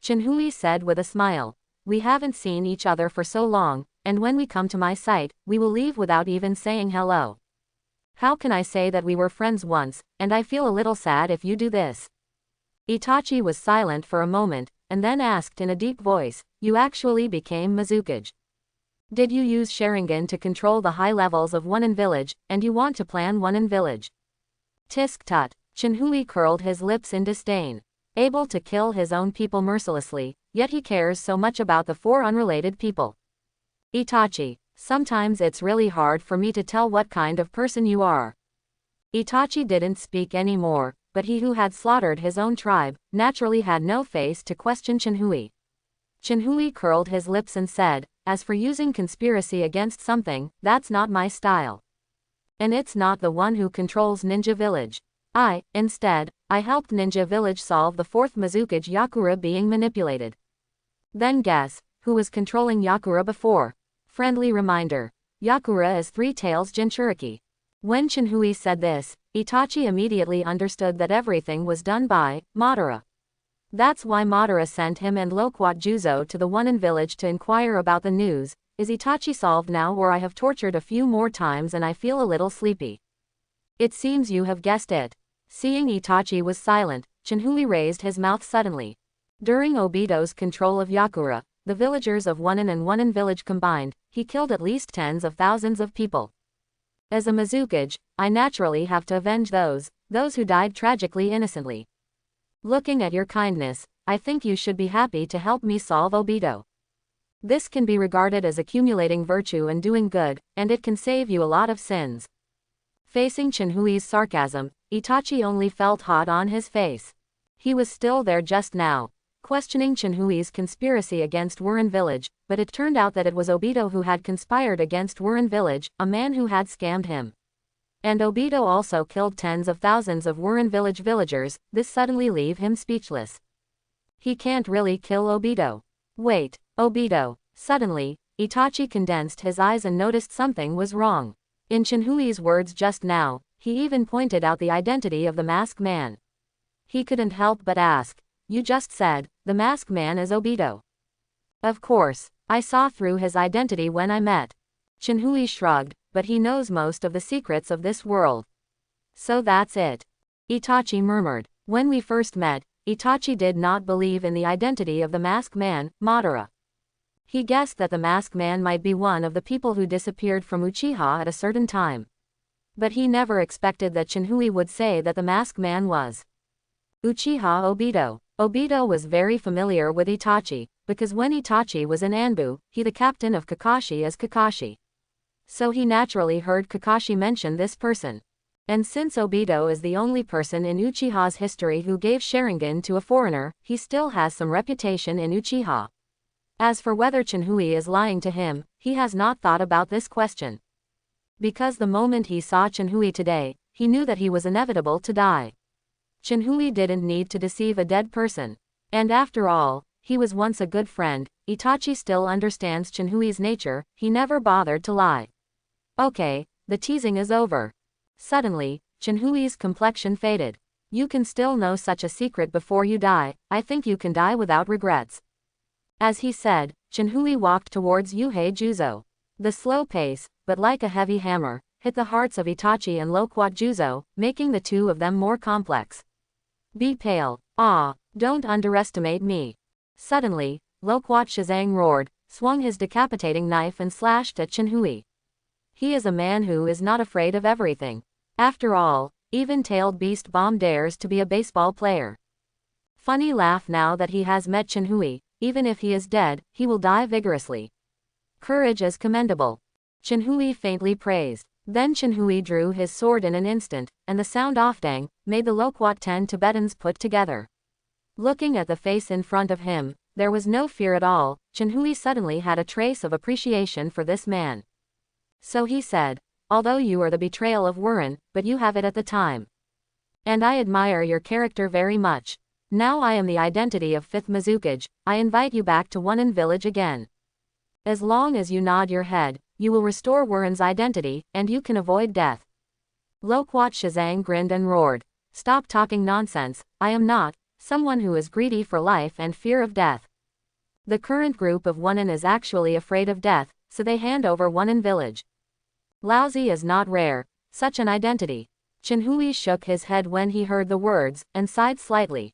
Shinhui said with a smile, "We haven't seen each other for so long, and when we come to my site, we will leave without even saying hello. How can I say that we were friends once, and I feel a little sad if you do this?" Itachi was silent for a moment, and then asked in a deep voice, "You actually became Mizukage? Did you use Sharingan to control the high levels of Wonin village, and you want to plan Wonin village?" Tisk tut. Shinhui curled his lips in disdain. Able to kill his own people mercilessly, yet he cares so much about the four unrelated people. "Itachi, sometimes it's really hard for me to tell what kind of person you are." Itachi didn't speak anymore, but he who had slaughtered his own tribe, naturally had no face to question Shinhui. Shinhui curled his lips and said, "As for using conspiracy against something, that's not my style. And it's not the one who controls Ninja Village. Instead, I helped Ninja Village solve the 4th Mizukage Yakura being manipulated." "Then guess, who was controlling Yakura before?" Friendly reminder. Yakura is Three Tails Jinchuriki. When Shinhui said this, Itachi immediately understood that everything was done by Madara. That's why Madara sent him and Loquat Juzo to the Wonin village to inquire about the news, Is Itachi solved now, or I have tortured a few more times and I feel a little sleepy? It seems you have guessed it. Seeing Itachi was silent, Chinhui raised his mouth suddenly. During Obito's control of Yakura, the villagers of Wanin and Wanin village combined, he killed at least tens of thousands of people. As a Mizukage, I naturally have to avenge those who died tragically innocently. Looking at your kindness, I think you should be happy to help me solve Obito. This can be regarded as accumulating virtue and doing good, and it can save you a lot of sins. Facing Chinhui's sarcasm, Itachi only felt hot on his face. He was still there just now, questioning Chinhui's conspiracy against Wurin village, but it turned out that it was Obito who had conspired against Wurin village, a man who had scammed him. And Obito also killed tens of thousands of Wurin village villagers. This suddenly leave him speechless. He can't really kill Obito. Wait, Obito. Suddenly, Itachi condensed his eyes and noticed something was wrong. In Chinhui's words just now, he even pointed out the identity of the masked man. He couldn't help but ask, you just said, the masked man is Obito. Of course, I saw through his identity when I met. Chinhui shrugged, but he knows most of the secrets of this world. So that's it. Itachi murmured. When we first met, Itachi did not believe in the identity of the masked man, Madara. He guessed that the masked man might be one of the people who disappeared from Uchiha at a certain time. But he never expected that Chinhui would say that the masked man was Uchiha Obito. Obito was very familiar with Itachi, because when Itachi was in Anbu, he the captain of Kakashi as Kakashi. So he naturally heard Kakashi mention this person. And since Obito is the only person in Uchiha's history who gave Sharingan to a foreigner, he still has some reputation in Uchiha. As for whether Chinhui is lying to him, he has not thought about this question. Because the moment he saw Chinhui today, he knew that he was inevitable to die. Chinhui didn't need to deceive a dead person. And after all, he was once a good friend. Itachi still understands Chinhui's nature, he never bothered to lie. Okay, the teasing is over. Suddenly, Chinhui's complexion faded. You can still know such a secret before you die. I think you can die without regrets. As he said, Chinhui walked towards Yuhei Juzo. The slow pace, but like a heavy hammer, hit the hearts of Itachi and Loquat Juzo, making the two of them more complex. Be pale. Ah, don't underestimate me. Suddenly, Loquat Shazang roared, swung his decapitating knife and slashed at Chinhui. He is a man who is not afraid of everything. After all, even tailed Beast Bomb dares to be a baseball player. Funny laugh now that he has met Chinhui, even if he is dead, he will die vigorously. Courage is commendable. Chinhui faintly praised. Then Chinhui drew his sword in an instant, and the sound off-dang made the Loquat 10 Tibetans put together. Looking at the face in front of him, there was no fear at all. Chinhui suddenly had a trace of appreciation for this man. So he said, although you are the betrayal of Wurin, but you have it at the time. And I admire your character very much. Now I am the identity of 5th Mizukage, I invite you back to Wanin village again. As long as you nod your head, you will restore Wurin's identity, and you can avoid death. Loquat Shazang grinned and roared. Stop talking nonsense, I am not someone who is greedy for life and fear of death. The current group of Wanin is actually afraid of death, so they hand over Wanin village. Lousy is not rare, such an identity. Chinhui shook his head when he heard the words, and sighed slightly.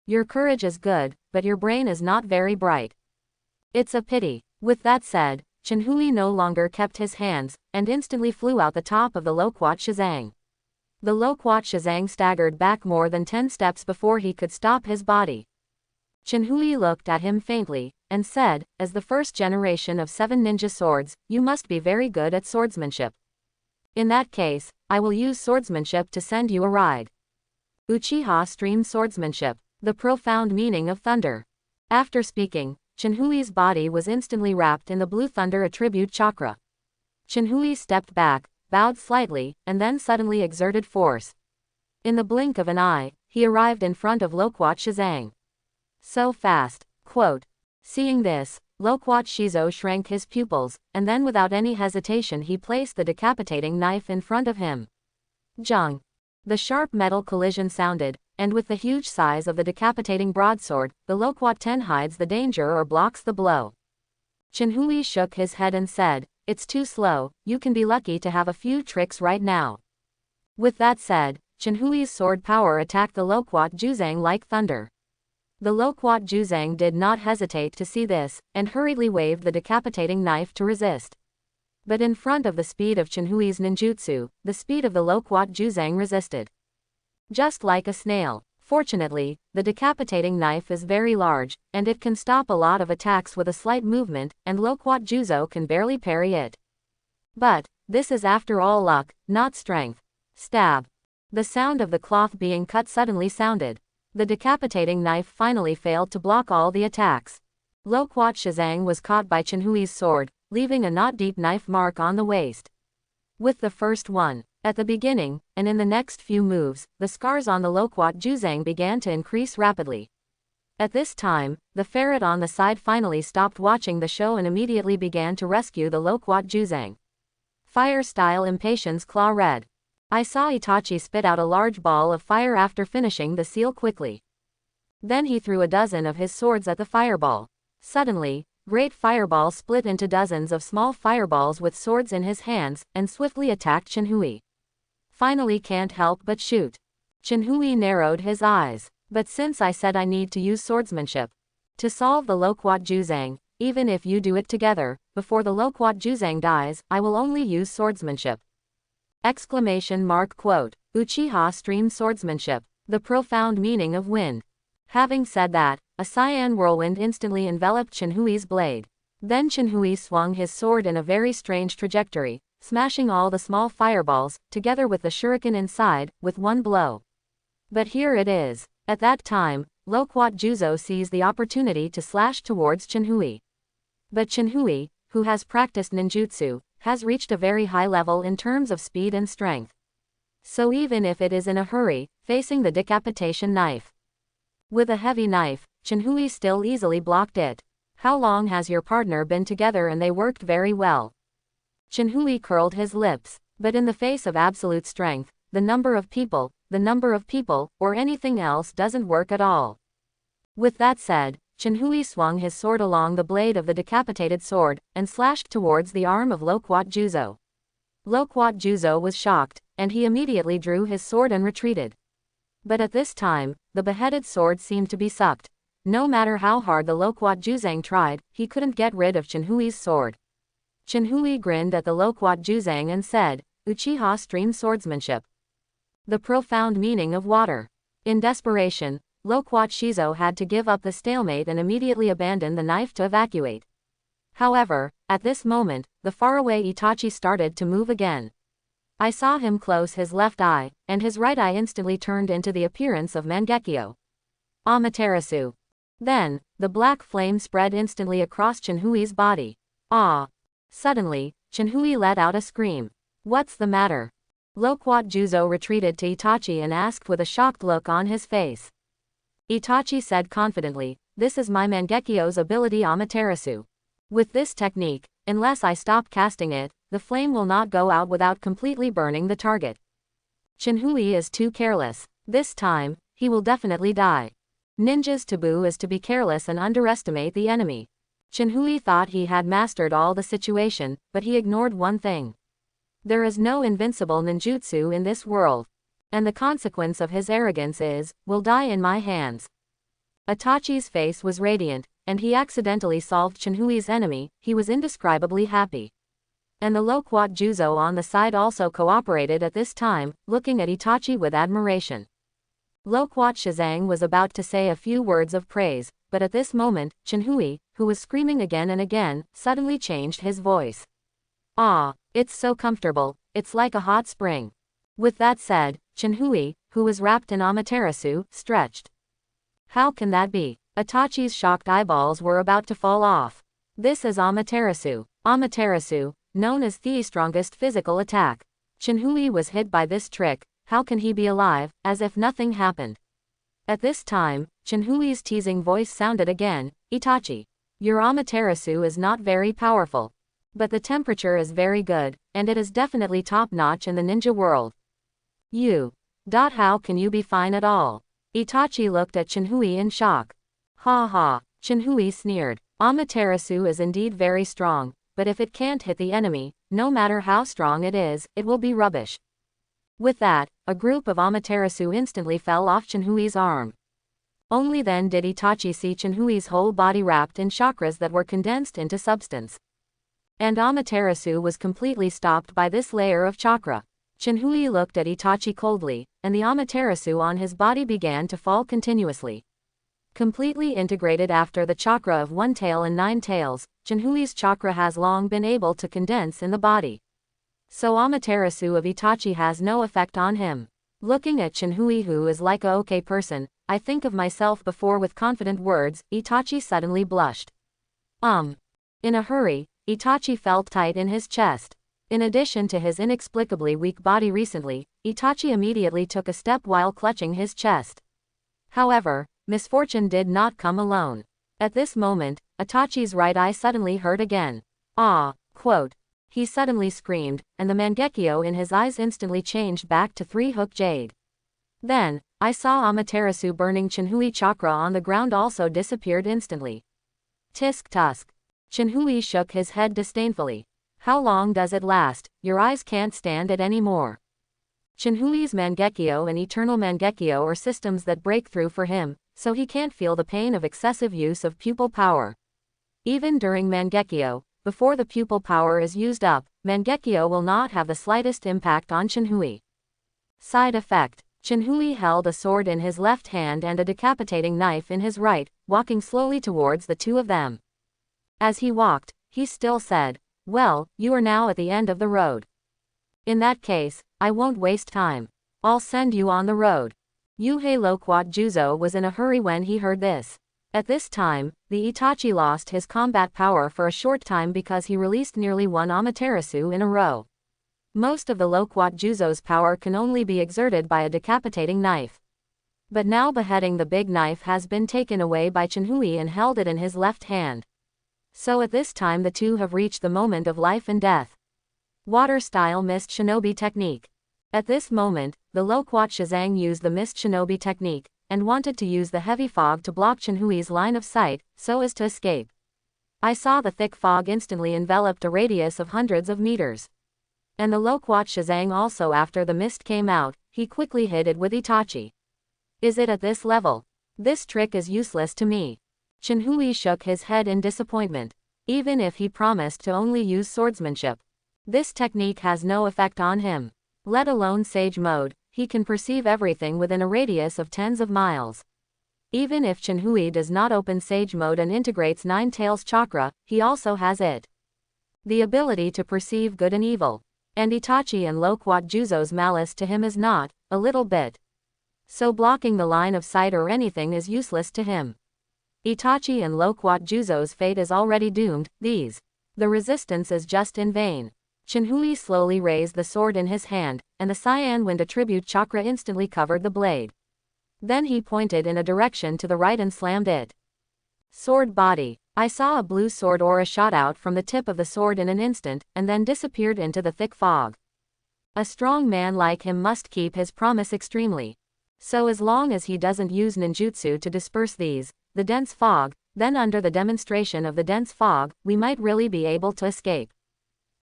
Your courage is good, but your brain is not very bright. It's a pity. With that said, Chinhui no longer kept his hands, and instantly flew out the top of the Loquat Shazang. The Loquat Shazang staggered back more than 10 steps before he could stop his body. Chinhui looked at him faintly, and said, as the first generation of 7 ninja swords, you must be very good at swordsmanship. In that case, I will use swordsmanship to send you a ride. Uchiha stream swordsmanship, the profound meaning of thunder. After speaking, Chinhui's body was instantly wrapped in the blue thunder attribute chakra. Chinhui stepped back, bowed slightly, and then suddenly exerted force. In the blink of an eye, he arrived in front of Loquat Shazang. So fast. Quote. Seeing this, Loquat Shizo shrank his pupils, and then without any hesitation he placed the decapitating knife in front of him. Jung. The sharp metal collision sounded, and with the huge size of the decapitating broadsword, the Loquat 10 hides the danger or blocks the blow. Chinhui shook his head and said, "It's too slow, you can be lucky to have a few tricks right now." With that said, Chinhui's sword power attacked the Loquat Juzang like thunder. The Loquat Juzang did not hesitate to see this, and hurriedly waved the decapitating knife to resist. But in front of the speed of Chinhui's ninjutsu, the speed of the Loquat Juzang resisted. Just like a snail. Fortunately, the decapitating knife is very large, and it can stop a lot of attacks with a slight movement, and Loquat Juzo can barely parry it. But, this is after all luck, not strength. Stab. The sound of the cloth being cut suddenly sounded. The decapitating knife finally failed to block all the attacks. Loquat Shizang was caught by Chinhui's sword, leaving a knot-deep knife mark on the waist. With the first one, at the beginning, and in the next few moves, the scars on the Loquat Juzang began to increase rapidly. At this time, the ferret on the side finally stopped watching the show and immediately began to rescue the Loquat Juzang. Fire-style impatience claw red. I saw Itachi spit out a large ball of fire after finishing the seal quickly. Then he threw a dozen of his swords at the fireball. Suddenly, great fireball split into dozens of small fireballs with swords in his hands, and swiftly attacked Chinhui. Finally can't help but shoot. Chinhui narrowed his eyes. But since I said I need to use swordsmanship to solve the Loquat Juzang, even if you do it together, before the Loquat Juzang dies, I will only use swordsmanship. Exclamation mark quote. Uchiha stream swordsmanship. The profound meaning of wind. Having said that, a cyan whirlwind instantly enveloped Chinhui's blade. Then Chinhui swung his sword in a very strange trajectory, smashing all the small fireballs, together with the shuriken inside, with one blow. But here it is. At that time, Loquat Juzo sees the opportunity to slash towards Chinhui. But Chinhui, who has practiced ninjutsu, has reached a very high level in terms of speed and strength. So even if it is in a hurry, facing the decapitation knife with a heavy knife, Chinhui still easily blocked it. How long has your partner been together? And they worked very well. Chinhui curled his lips, but in the face of absolute strength, the number of people, or anything else doesn't work at all. With that said, Chinhui swung his sword along the blade of the decapitated sword, and slashed towards the arm of Loquat Juzo. Loquat Juzo was shocked, and he immediately drew his sword and retreated. But at this time, the beheaded sword seemed to be sucked. No matter how hard the Loquat Juzang tried, he couldn't get rid of Chinhui's sword. Chinhui grinned at the Loquat Juzang and said, "Uchiha stream swordsmanship." The profound meaning of water. In desperation, Loquat Shizo had to give up the stalemate and immediately abandon the knife to evacuate. However, at this moment, the faraway Itachi started to move again. I saw him close his left eye, and his right eye instantly turned into the appearance of Mangekyo. Amaterasu. Then, the black flame spread instantly across Chinhui's body. Ah! Suddenly, Chinhui let out a scream. What's the matter? Loquat Juzo retreated to Itachi and asked with a shocked look on his face. Itachi said confidently, "This is my Mangekyo's ability Amaterasu. With this technique, unless I stop casting it, the flame will not go out without completely burning the target. Chinhui is too careless. This time, he will definitely die. Ninja's taboo is to be careless and underestimate the enemy." Chinhui thought he had mastered all the situation, but he ignored one thing. There is no invincible ninjutsu in this world. And the consequence of his arrogance is, will die in my hands. Itachi's face was radiant, and he accidentally solved Chinhui's enemy. He was indescribably happy. And the Loquat Juzo on the side also cooperated at this time, looking at Itachi with admiration. Loquat Shizang was about to say a few words of praise, but at this moment, Chinhui, who was screaming again and again, suddenly changed his voice. "Ah, it's so comfortable, it's like a hot spring." With that said, Chinhui, who was wrapped in Amaterasu, stretched. How can that be? Itachi's shocked eyeballs were about to fall off. This is Amaterasu. Amaterasu, known as the strongest physical attack. Chinhui was hit by this trick. How can he be alive, as if nothing happened? At this time, Chinhui's teasing voice sounded again, "Itachi, your Amaterasu is not very powerful. But the temperature is very good, and it is definitely top-notch in the ninja world. How can you be fine at all?" Itachi looked at Chinhui in shock. "Ha ha," Chinhui sneered. Amaterasu is indeed very strong, but if it can't hit the enemy, no matter how strong it is, it will be rubbish. With that, a group of Amaterasu instantly fell off Chinhui's arm. Only then did Itachi see Chinhui's whole body wrapped in chakras that were condensed into substance. And Amaterasu was completely stopped by this layer of chakra. Chinhui looked at Itachi coldly, and the Amaterasu on his body began to fall continuously. Completely integrated after the chakra of one tail and 9 tails, Chinhui's chakra has long been able to condense in the body. So Amaterasu of Itachi has no effect on him. Looking at Chinhui, who is like a okay person, I think of myself before with confident words, Itachi suddenly blushed. In a hurry, Itachi felt tight in his chest. In addition to his inexplicably weak body recently, Itachi immediately took a step while clutching his chest. However, misfortune did not come alone. At this moment, Itachi's right eye suddenly hurt again. He suddenly screamed, and the Mangekyo in his eyes instantly changed back to 3-hook jade. Then, I saw Amaterasu burning Chinhui chakra on the ground also disappeared instantly. Tisk tusk. Chinhui shook his head disdainfully. How long does it last? Your eyes can't stand it anymore. Chinhui's Mangekyo and Eternal Mangekyo are systems that break through for him, so he can't feel the pain of excessive use of pupil power. Even during Mangekyo, before the pupil power is used up, Mangekyo will not have the slightest impact on Chinhui. Side effect. Chinhui held a sword in his left hand and a decapitating knife in his right, walking slowly towards the two of them. As he walked, he still said, "Well, you are now at the end of the road. In that case, I won't waste time. I'll send you on the road." Yuhei Loquat Juzo was in a hurry when he heard this. At this time, the Itachi lost his combat power for a short time because he released nearly one Amaterasu in a row. Most of the Loquat Juzo's power can only be exerted by a decapitating knife. But now beheading the big knife has been taken away by Chinhui and held it in his left hand. So at this time the two have reached the moment of life and death. Water-style mist shinobi technique. At this moment, the Loquat Shazang used the mist shinobi technique, and wanted to use the heavy fog to block Chinhui's line of sight, so as to escape. I saw the thick fog instantly enveloped a radius of hundreds of meters. And the Loquat Shazang also after the mist came out, he quickly hid it with Itachi. Is it at this level? This trick is useless to me. Chinhui shook his head in disappointment. Even if he promised to only use swordsmanship, this technique has no effect on him. Let alone Sage Mode, he can perceive everything within a radius of tens of miles. Even if Chinhui does not open Sage Mode and integrates 9 Tails Chakra, he also has it. The ability to perceive good and evil. And Itachi and Loquat Juzo's malice to him is not, a little bit. So blocking the line of sight or anything is useless to him. Itachi and Loquat Juzo's fate is already doomed, the resistance is just in vain. Chinhui slowly raised the sword in his hand, and the cyan wind attribute chakra instantly covered the blade. Then he pointed in a direction to the right and slammed it. Sword body. I saw a blue sword aura shot out from the tip of the sword in an instant, and then disappeared into the thick fog. A strong man like him must keep his promise extremely. So as long as he doesn't use ninjutsu to disperse the dense fog, then under the demonstration of the dense fog, we might really be able to escape.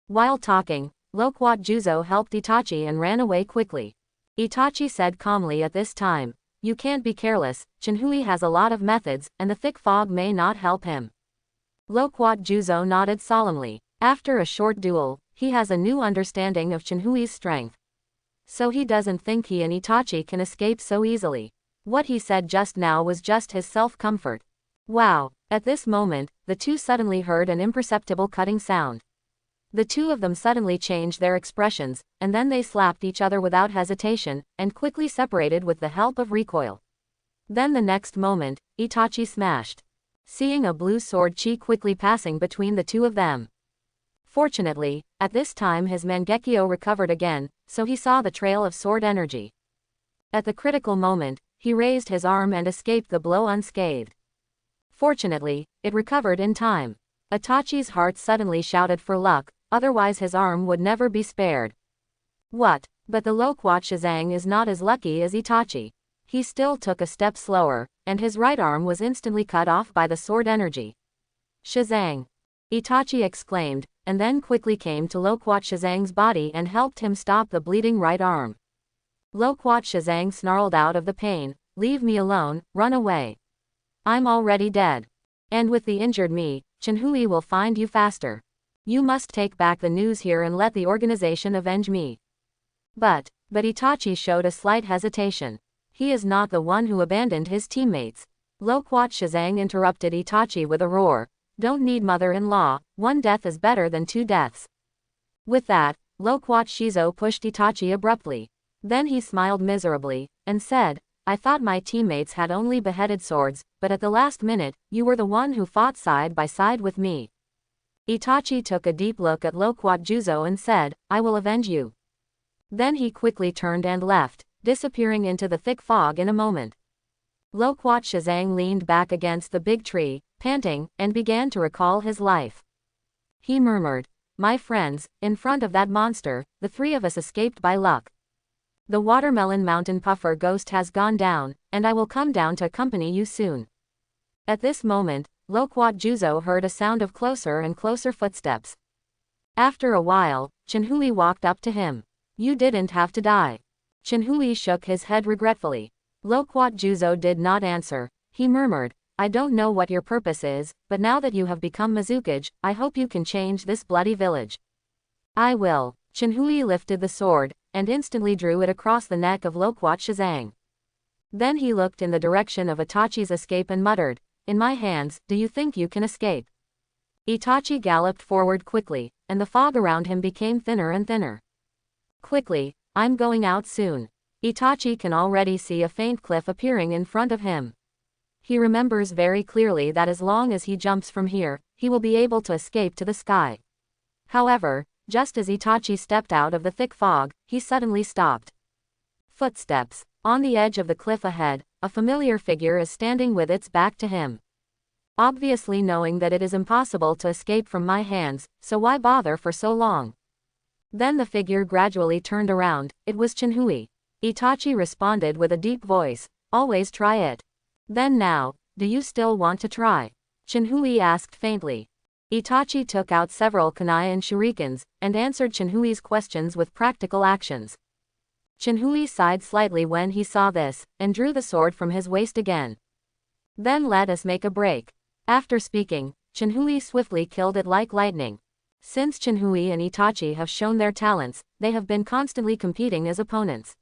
While talking, Loquat Juzo helped Itachi and ran away quickly. Itachi said calmly at this time, "You can't be careless, Chinhui has a lot of methods, and the thick fog may not help him." Loquat Juzo nodded solemnly. After a short duel, he has a new understanding of Chinhui's strength. So he doesn't think he and Itachi can escape so easily. What he said just now was just his self-comfort. Wow! At this moment, the two suddenly heard an imperceptible cutting sound. The two of them suddenly changed their expressions, and then they slapped each other without hesitation, and quickly separated with the help of recoil. Then the next moment, Itachi smashed. Seeing a blue sword chi quickly passing between the two of them. Fortunately, at this time his Mangekyo recovered again, so he saw the trail of sword energy. At the critical moment, he raised his arm and escaped the blow unscathed. Fortunately, it recovered in time. Itachi's heart suddenly shouted for luck, otherwise his arm would never be spared. What? But the Loquat Shazang is not as lucky as Itachi. He still took a step slower, and his right arm was instantly cut off by the sword energy. Shazang! Itachi exclaimed, and then quickly came to Loquat Shazang's body and helped him stop the bleeding right arm. Loquat Shazang snarled out of the pain, "Leave me alone, run away. I'm already dead. And with the injured me, Chenhui will find you faster. You must take back the news here and let the organization avenge me." But Itachi showed a slight hesitation. He is not the one who abandoned his teammates. Loquat Shazang interrupted Itachi with a roar, "Don't need mother-in-law, one death is better than two deaths." With that, Loquat Shizo pushed Itachi abruptly. Then he smiled miserably, and said, "I thought my teammates had only beheaded swords, but at the last minute, you were the one who fought side by side with me." Itachi took a deep look at Loquat Juzo and said, "I will avenge you." Then he quickly turned and left, disappearing into the thick fog in a moment. Loquat Shazang leaned back against the big tree, panting, and began to recall his life. He murmured, "My friends, in front of that monster, the three of us escaped by luck. The Watermelon Mountain Puffer ghost has gone down, and I will come down to accompany you soon." At this moment, Loquat Juzo heard a sound of closer and closer footsteps. After a while, Chenhui walked up to him. "You didn't have to die." Chenhui shook his head regretfully. Loquat Juzo did not answer. He murmured, "I don't know what your purpose is, but now that you have become Mizukage, I hope you can change this bloody village." "I will." Chenhui lifted the sword, and instantly drew it across the neck of Loquat Shazang. Then he looked in the direction of Itachi's escape and muttered, "In my hands, do you think you can escape?" Itachi galloped forward quickly, and the fog around him became thinner and thinner. "Quickly, I'm going out soon." Itachi can already see a faint cliff appearing in front of him. He remembers very clearly that as long as he jumps from here, he will be able to escape to the sky. However, just as Itachi stepped out of the thick fog, he suddenly stopped. Footsteps. On the edge of the cliff ahead, a familiar figure is standing with its back to him. Obviously knowing that it is impossible to escape from my hands, so why bother for so long? Then the figure gradually turned around. It was Chenhui. Itachi responded with a deep voice, "Always try it." "Then now, do you still want to try?" Chenhui asked faintly. Itachi took out several kunai and shurikens, and answered Chenhui's questions with practical actions. Chenhui sighed slightly when he saw this, and drew the sword from his waist again. "Then let us make a break." After speaking, Chenhui swiftly killed it like lightning. Since Chenhui and Itachi have shown their talents, they have been constantly competing as opponents.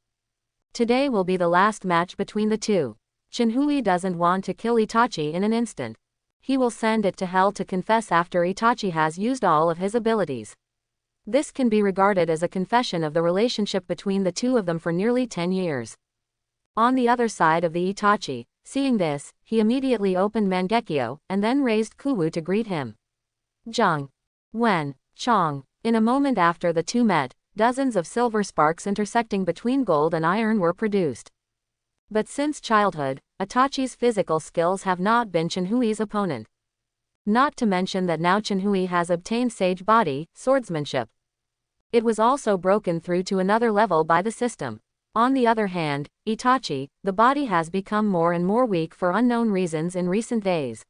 Today will be the last match between the two. Chenhui doesn't want to kill Itachi in an instant. He will send it to hell to confess after Itachi has used all of his abilities. This can be regarded as a confession of the relationship between the two of them for nearly 10 years. On the other side of the Itachi, seeing this, he immediately opened Mangekyo, and then raised Kuwu to greet him. Zhang. Wen. Chong. In a moment after the two met, dozens of silver sparks intersecting between gold and iron were produced. But since childhood, Itachi's physical skills have not been Chenhui's opponent. Not to mention that now Chenhui has obtained Sage Body, swordsmanship. It was also broken through to another level by the system. On the other hand, Itachi, the body has become more and more weak for unknown reasons in recent days.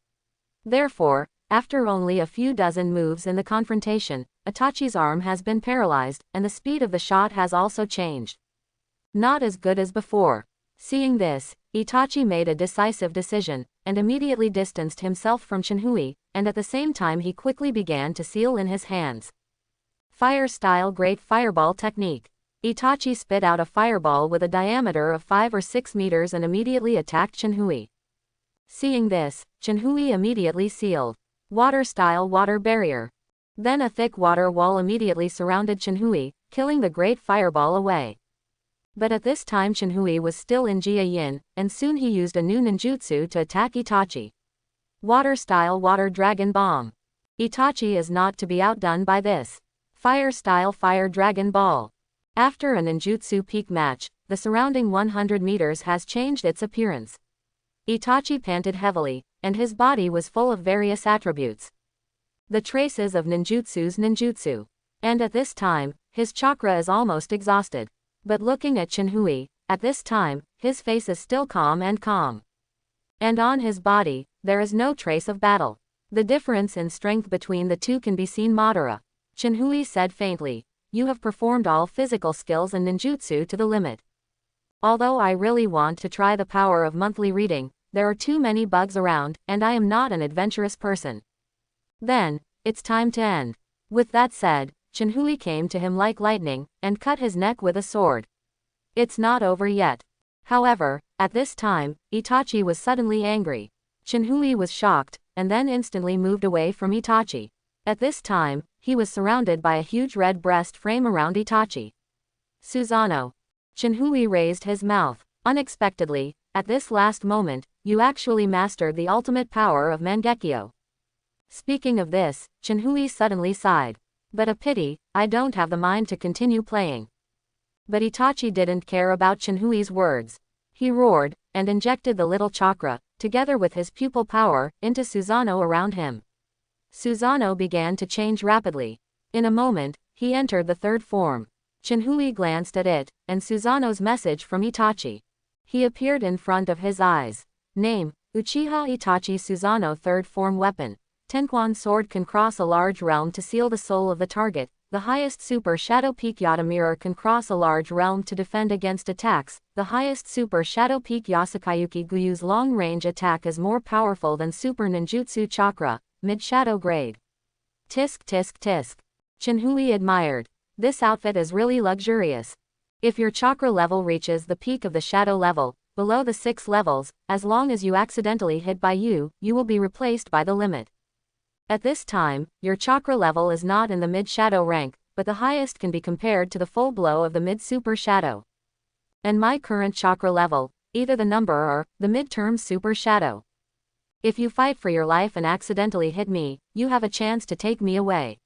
Therefore, after only a few dozen moves in the confrontation, Itachi's arm has been paralyzed, and the speed of the shot has also changed. Not as good as before. Seeing this, Itachi made a decisive decision, and immediately distanced himself from Chenhui, and at the same time he quickly began to seal in his hands. Fire-style Great Fireball Technique. Itachi spit out a fireball with a diameter of 5 or 6 meters and immediately attacked Chenhui. Seeing this, Chenhui immediately sealed. Water-style Water Barrier. Then a thick water wall immediately surrounded Chenhui, killing the Great Fireball away. But at this time Chenhui was still in Jia Yin, and soon he used a new ninjutsu to attack Itachi. Water-style Water Dragon Bomb. Itachi is not to be outdone by this. Fire-style Fire Dragon Ball. After a ninjutsu peak match, the surrounding 100 meters has changed its appearance. Itachi panted heavily, and his body was full of various attributes. The traces of ninjutsu's ninjutsu. And at this time, his chakra is almost exhausted. But looking at Chenhui, at this time, his face is still calm and calm. And on his body, there is no trace of battle. The difference in strength between the two can be seen. Madara. Chinhui said faintly. You have performed all physical skills and ninjutsu to the limit. Although I really want to try the power of monthly reading, there are too many bugs around, and I am not an adventurous person. Then, it's time to end. With that said, Chinhui came to him like lightning, and cut his neck with a sword. It's not over yet. However, at this time, Itachi was suddenly angry. Chinhui was shocked, and then instantly moved away from Itachi. At this time, he was surrounded by a huge red breast frame around Itachi. Susanoo. Chinhui raised his mouth. Unexpectedly, at this last moment, you actually mastered the ultimate power of Mangekyo. Speaking of this, Chinhui suddenly sighed. But a pity, I don't have the mind to continue playing. But Itachi didn't care about Chinhui's words. He roared, and injected the little chakra, together with his pupil power, into Susanoo around him. Susanoo began to change rapidly. In a moment, he entered the third form. Chinhui glanced at it, and Susanoo's message from Itachi. He appeared in front of his eyes. Name, Uchiha Itachi Susanoo. Third form weapon. Tenquan sword can cross a large realm to seal the soul of the target. The highest super shadow peak Yata mirror can cross a large realm to defend against attacks. The highest super shadow peak Yasakayuki Guyu's long range attack is more powerful than super ninjutsu chakra, mid shadow grade. Tisk tisk tisk. Chinhui admired. This outfit is really luxurious. If your chakra level reaches the peak of the shadow level, below the 6 levels, as long as you accidentally hit by you will be replaced by the limit. At this time, your chakra level is not in the mid-shadow rank, but the highest can be compared to the full blow of the mid-super shadow. And my current chakra level, either the number or the mid-term super shadow. If you fight for your life and accidentally hit me, you have a chance to take me away.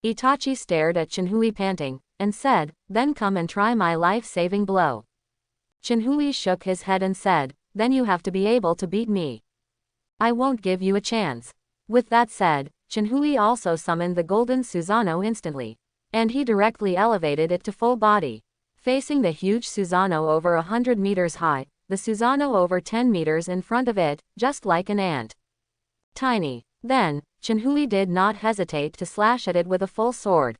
Itachi stared at Chinhui panting, and said, then come and try my life-saving blow. Chinhui shook his head and said, then you have to be able to beat me. I won't give you a chance. With that said, Chinhui also summoned the golden Susanoo instantly. And he directly elevated it to full body. Facing the huge Susanoo over 100 meters high, the Susanoo over 10 meters in front of it, just like an ant. Tiny. Then, Chinhui did not hesitate to slash at it with a full sword.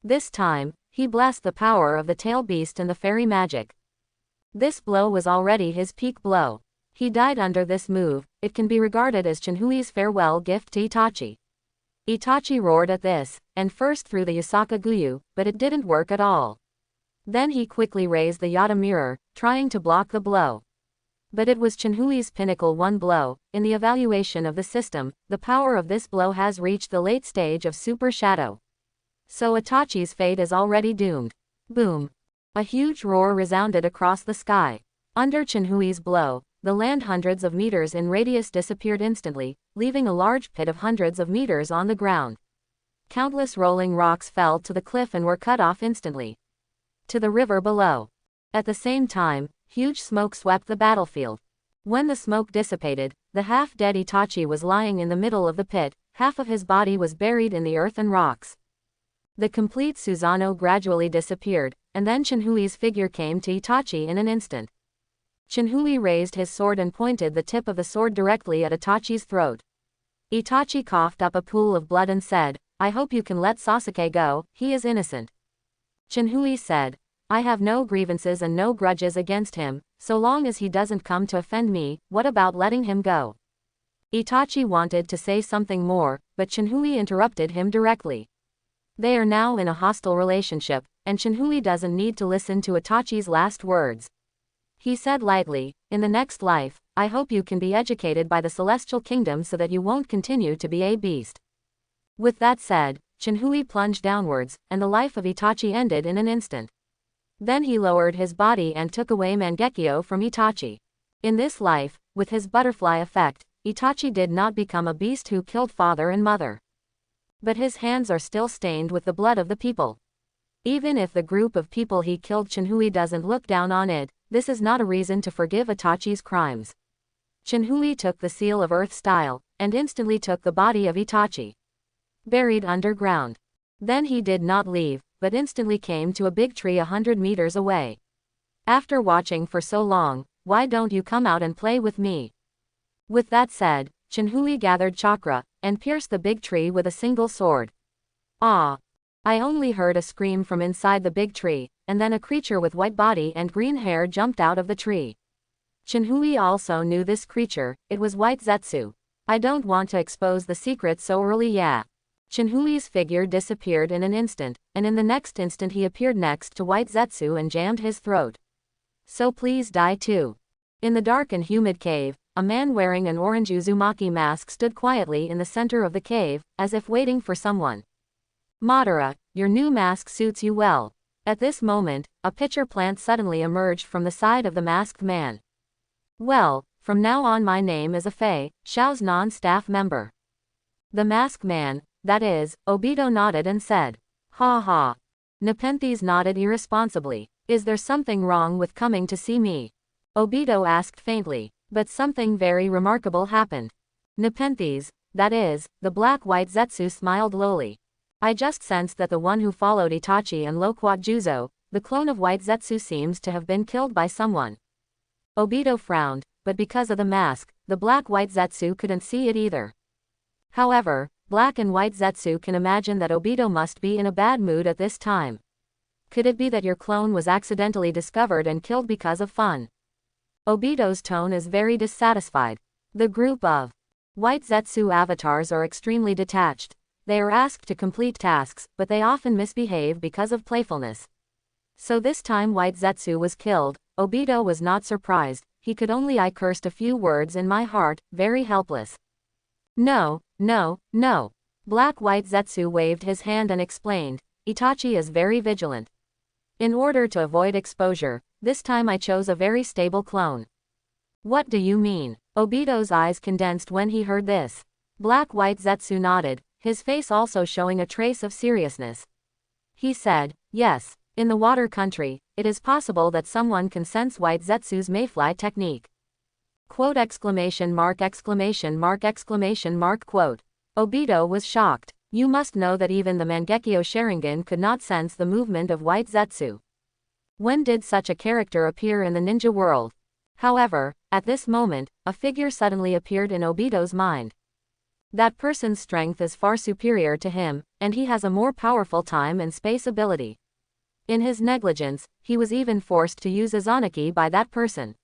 This time, he blessed the power of the tail beast and the fairy magic. This blow was already his peak blow. He died under this move. It can be regarded as Chinhui's farewell gift to Itachi. Itachi roared at this, and first threw the Yasaka Guyu, but it didn't work at all. Then he quickly raised the Yata mirror, trying to block the blow. But it was Chinhui's pinnacle one blow. In the evaluation of the system, the power of this blow has reached the late stage of super shadow. So Itachi's fate is already doomed. Boom. A huge roar resounded across the sky. Under Chinhui's blow, the land hundreds of meters in radius disappeared instantly, leaving a large pit of hundreds of meters on the ground. Countless rolling rocks fell to the cliff and were cut off instantly. To the river below. At the same time, huge smoke swept the battlefield. When the smoke dissipated, the half-dead Itachi was lying in the middle of the pit, half of his body was buried in the earth and rocks. The complete Susanoo gradually disappeared, and then Chinhui's figure came to Itachi in an instant. Chinhui raised his sword and pointed the tip of the sword directly at Itachi's throat. Itachi coughed up a pool of blood and said, I hope you can let Sasuke go, he is innocent. Chinhui said, I have no grievances and no grudges against him, so long as he doesn't come to offend me, what about letting him go? Itachi wanted to say something more, but Chinhui interrupted him directly. They are now in a hostile relationship, and Chinhui doesn't need to listen to Itachi's last words. He said lightly, in the next life, I hope you can be educated by the Celestial Kingdom so that you won't continue to be a beast. With that said, Chinhui plunged downwards, and the life of Itachi ended in an instant. Then he lowered his body and took away Mangekyo from Itachi. In this life, with his butterfly effect, Itachi did not become a beast who killed father and mother. But his hands are still stained with the blood of the people. Even if the group of people he killed Chinhui doesn't look down on it, this is not a reason to forgive Itachi's crimes. Chinhui took the seal of earth style, and instantly took the body of Itachi. Buried underground. Then he did not leave, but instantly came to a big tree 100 meters away. After watching for so long, why don't you come out and play with me? With that said, Chinhui gathered chakra, and pierced the big tree with a single sword. Ah! I only heard a scream from inside the big tree, and then a creature with white body and green hair jumped out of the tree. Chinhui also knew this creature, it was White Zetsu. I don't want to expose the secret so early, yeah. Chinhui's figure disappeared in an instant, and in the next instant he appeared next to White Zetsu and jammed his throat. So please die too. In the dark and humid cave, a man wearing an orange Uzumaki mask stood quietly in the center of the cave, as if waiting for someone. Madara, your new mask suits you well. At this moment, a pitcher plant suddenly emerged from the side of the masked man. Well, from now on my name is Afei, Xiao's non-staff member. The masked man, that is, Obito nodded and said. Ha ha. Nepenthes nodded irresponsibly. Is there something wrong with coming to see me? Obito asked faintly. But something very remarkable happened. Nepenthes, that is, the black-white Zetsu smiled lowly. I just sensed that the one who followed Itachi and Loquat Juzo, the clone of White Zetsu, seems to have been killed by someone. Obito frowned, but because of the mask, the black-white Zetsu couldn't see it either. However, Black and White Zetsu can imagine that Obito must be in a bad mood at this time. Could it be that your clone was accidentally discovered and killed because of fun? Obito's tone is very dissatisfied. The group of White Zetsu avatars are extremely detached. They are asked to complete tasks, but they often misbehave because of playfulness. So this time White Zetsu was killed. Obito was not surprised. He could only I cursed a few words in my heart, very helpless. No, no, no. Black-White Zetsu waved his hand and explained, Itachi is very vigilant. In order to avoid exposure, this time I chose a very stable clone. What do you mean? Obito's eyes condensed when he heard this. Black-White Zetsu nodded, his face also showing a trace of seriousness. He said, yes, in the water country, it is possible that someone can sense White Zetsu's mayfly technique. Quote exclamation mark exclamation mark exclamation mark quote. Obito was shocked. You must know that even the Mangekyo Sharingan could not sense the movement of White Zetsu. When did such a character appear in the ninja world? However, at this moment, a figure suddenly appeared in Obito's mind. That person's strength is far superior to him, and he has a more powerful time and space ability. In his negligence, he was even forced to use Izanagi by that person.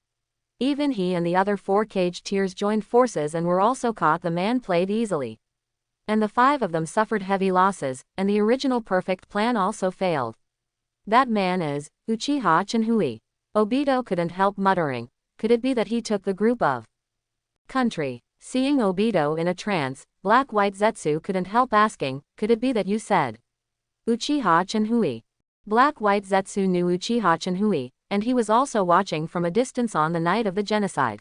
Even he and the other 4 caged tiers joined forces and were also caught. The man played easily. And the 5 of them suffered heavy losses, and the original perfect plan also failed. That man is Uchiha Chinhui. Obito couldn't help muttering. Could it be that he took the group of country? Seeing Obito in a trance, Black-White Zetsu couldn't help asking, could it be that you said Uchiha Chinhui? Black-White Zetsu knew Uchiha Chinhui, and he was also watching from a distance on the night of the genocide.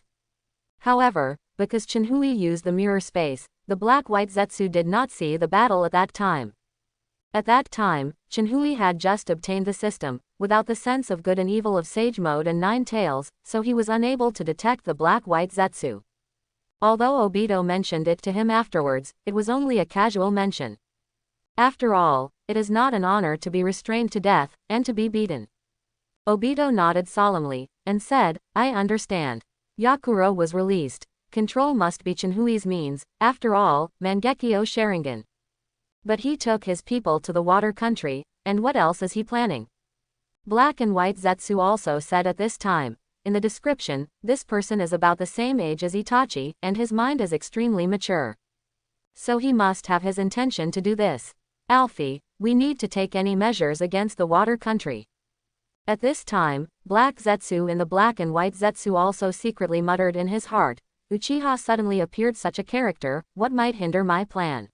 However, because Chinhui used the mirror space, the Black-White Zetsu did not see the battle at that time. At that time, Chinhui had just obtained the system, without the sense of good and evil of Sage Mode and 9 Tails, so he was unable to detect the Black-White Zetsu. Although Obito mentioned it to him afterwards, it was only a casual mention. After all, it is not an honor to be restrained to death, and to be beaten. Obito nodded solemnly, and said, I understand. Yakuro was released. Control must be Chinhui's means, after all, Mangekyo Sharingan. But he took his people to the water country, and what else is he planning? Black and White Zetsu also said at this time. In the description, this person is about the same age as Itachi, and his mind is extremely mature. So he must have his intention to do this. Alfie, we need to take any measures against the water country. At this time, Black Zetsu and the Black and White Zetsu also secretly muttered in his heart, Uchiha suddenly appeared such a character, what might hinder my plan?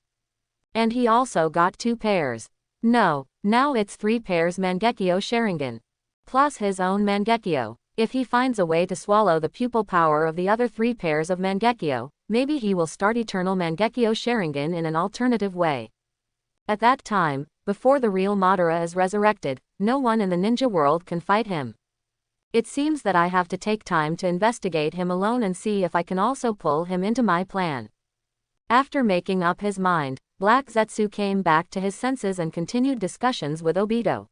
And he also got 2 pairs. No, now it's 3 pairs Mangekyo Sharingan. Plus his own Mangekyo. If he finds a way to swallow the pupil power of the other 3 pairs of Mangekyo, maybe he will start eternal Mangekyo Sharingan in an alternative way. At that time, before the real Madara is resurrected, no one in the ninja world can fight him. It seems that I have to take time to investigate him alone and see if I can also pull him into my plan. After making up his mind, Black Zetsu came back to his senses and continued discussions with Obito.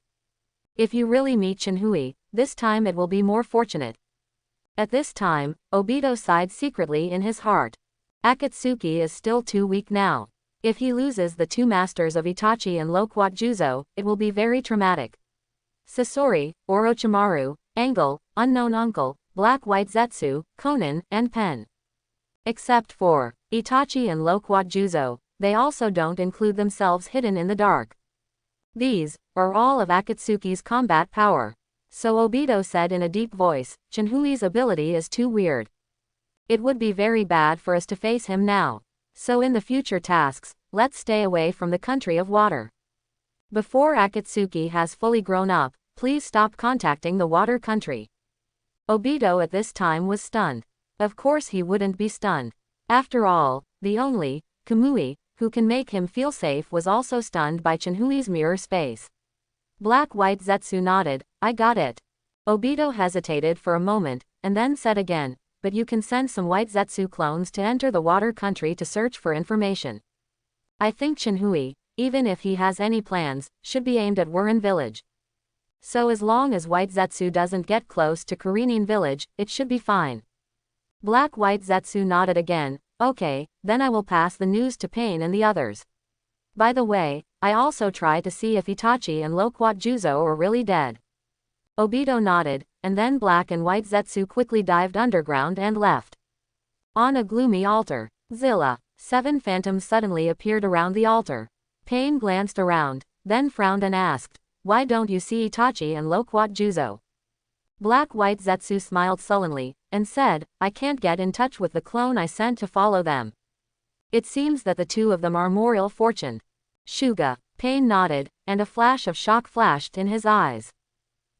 If you really meet Chinhui, this time it will be more fortunate. At this time, Obito sighed secretly in his heart. Akatsuki is still too weak now. If he loses the two masters of Itachi and Loquat Juzo, it will be very traumatic. Sasori, Orochimaru, Angle, Unknown Uncle, Black White Zetsu, Konan, and Pen. Except for Itachi and Loquat Juzo, they also don't include themselves hidden in the dark. These are all of Akatsuki's combat power. So Obito said in a deep voice, Chinhui's ability is too weird. It would be very bad for us to face him now. So in the future tasks, let's stay away from the country of water. Before Akatsuki has fully grown up, please stop contacting the water country. Obito at this time was stunned. Of course he wouldn't be stunned. After all, the only Kamui who can make him feel safe was also stunned by Chinhui's mirror space. Black White Zetsu nodded, I got it. Obito hesitated for a moment, and then said again, but you can send some White Zetsu clones to enter the water country to search for information. I think Chinhui, even if he has any plans, should be aimed at Wurin village. So as long as White Zetsu doesn't get close to Karinin village, it should be fine. Black White Zetsu nodded again, okay, then I will pass the news to Pain and the others. By the way, I also try to see if Itachi and Loquat Juzo are really dead. Obito nodded, and then Black and White Zetsu quickly dived underground and left. On a gloomy altar, Zilla, 7 phantoms suddenly appeared around the altar. Pain glanced around, then frowned and asked, why don't you see Itachi and Loquat Juzo? Black White Zetsu smiled sullenly, and said, I can't get in touch with the clone I sent to follow them. It seems that the two of them are more ill-fortuned. Shuga, Pain nodded, and a flash of shock flashed in his eyes.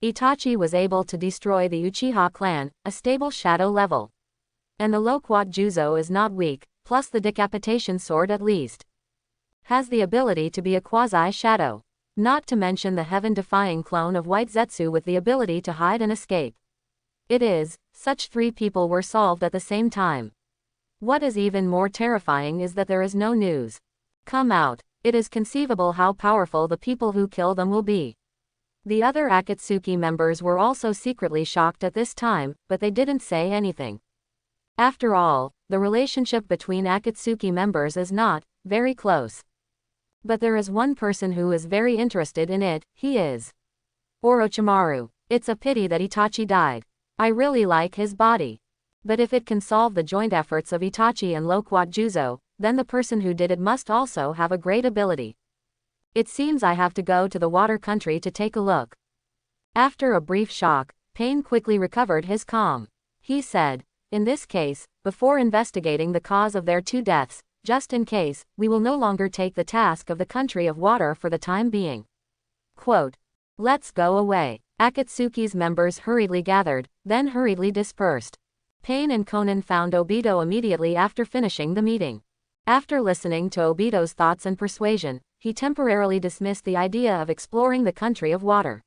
Itachi was able to destroy the Uchiha clan, a stable shadow level. And the Loquat Juzo is not weak, plus the decapitation sword at least has the ability to be a quasi-shadow. Not to mention the heaven-defying clone of White Zetsu with the ability to hide and escape. It is, such 3 people were solved at the same time. What is even more terrifying is that there is no news. Come out. It is conceivable how powerful the people who kill them will be. The other Akatsuki members were also secretly shocked at this time, but they didn't say anything. After all, the relationship between Akatsuki members is not very close. But there is one person who is very interested in it, he is Orochimaru. It's a pity that Itachi died. I really like his body. But if it can solve the joint efforts of Itachi and Loquat Juzo, then the person who did it must also have a great ability. It seems I have to go to the water country to take a look. After a brief shock, Pain quickly recovered his calm. He said, in this case, before investigating the cause of their 2 deaths, just in case, we will no longer take the task of the country of water for the time being. Quote, let's go away. Akatsuki's members hurriedly gathered, then hurriedly dispersed. Pain and Konan found Obito immediately after finishing the meeting. After listening to Obito's thoughts and persuasion, he temporarily dismissed the idea of exploring the country of water.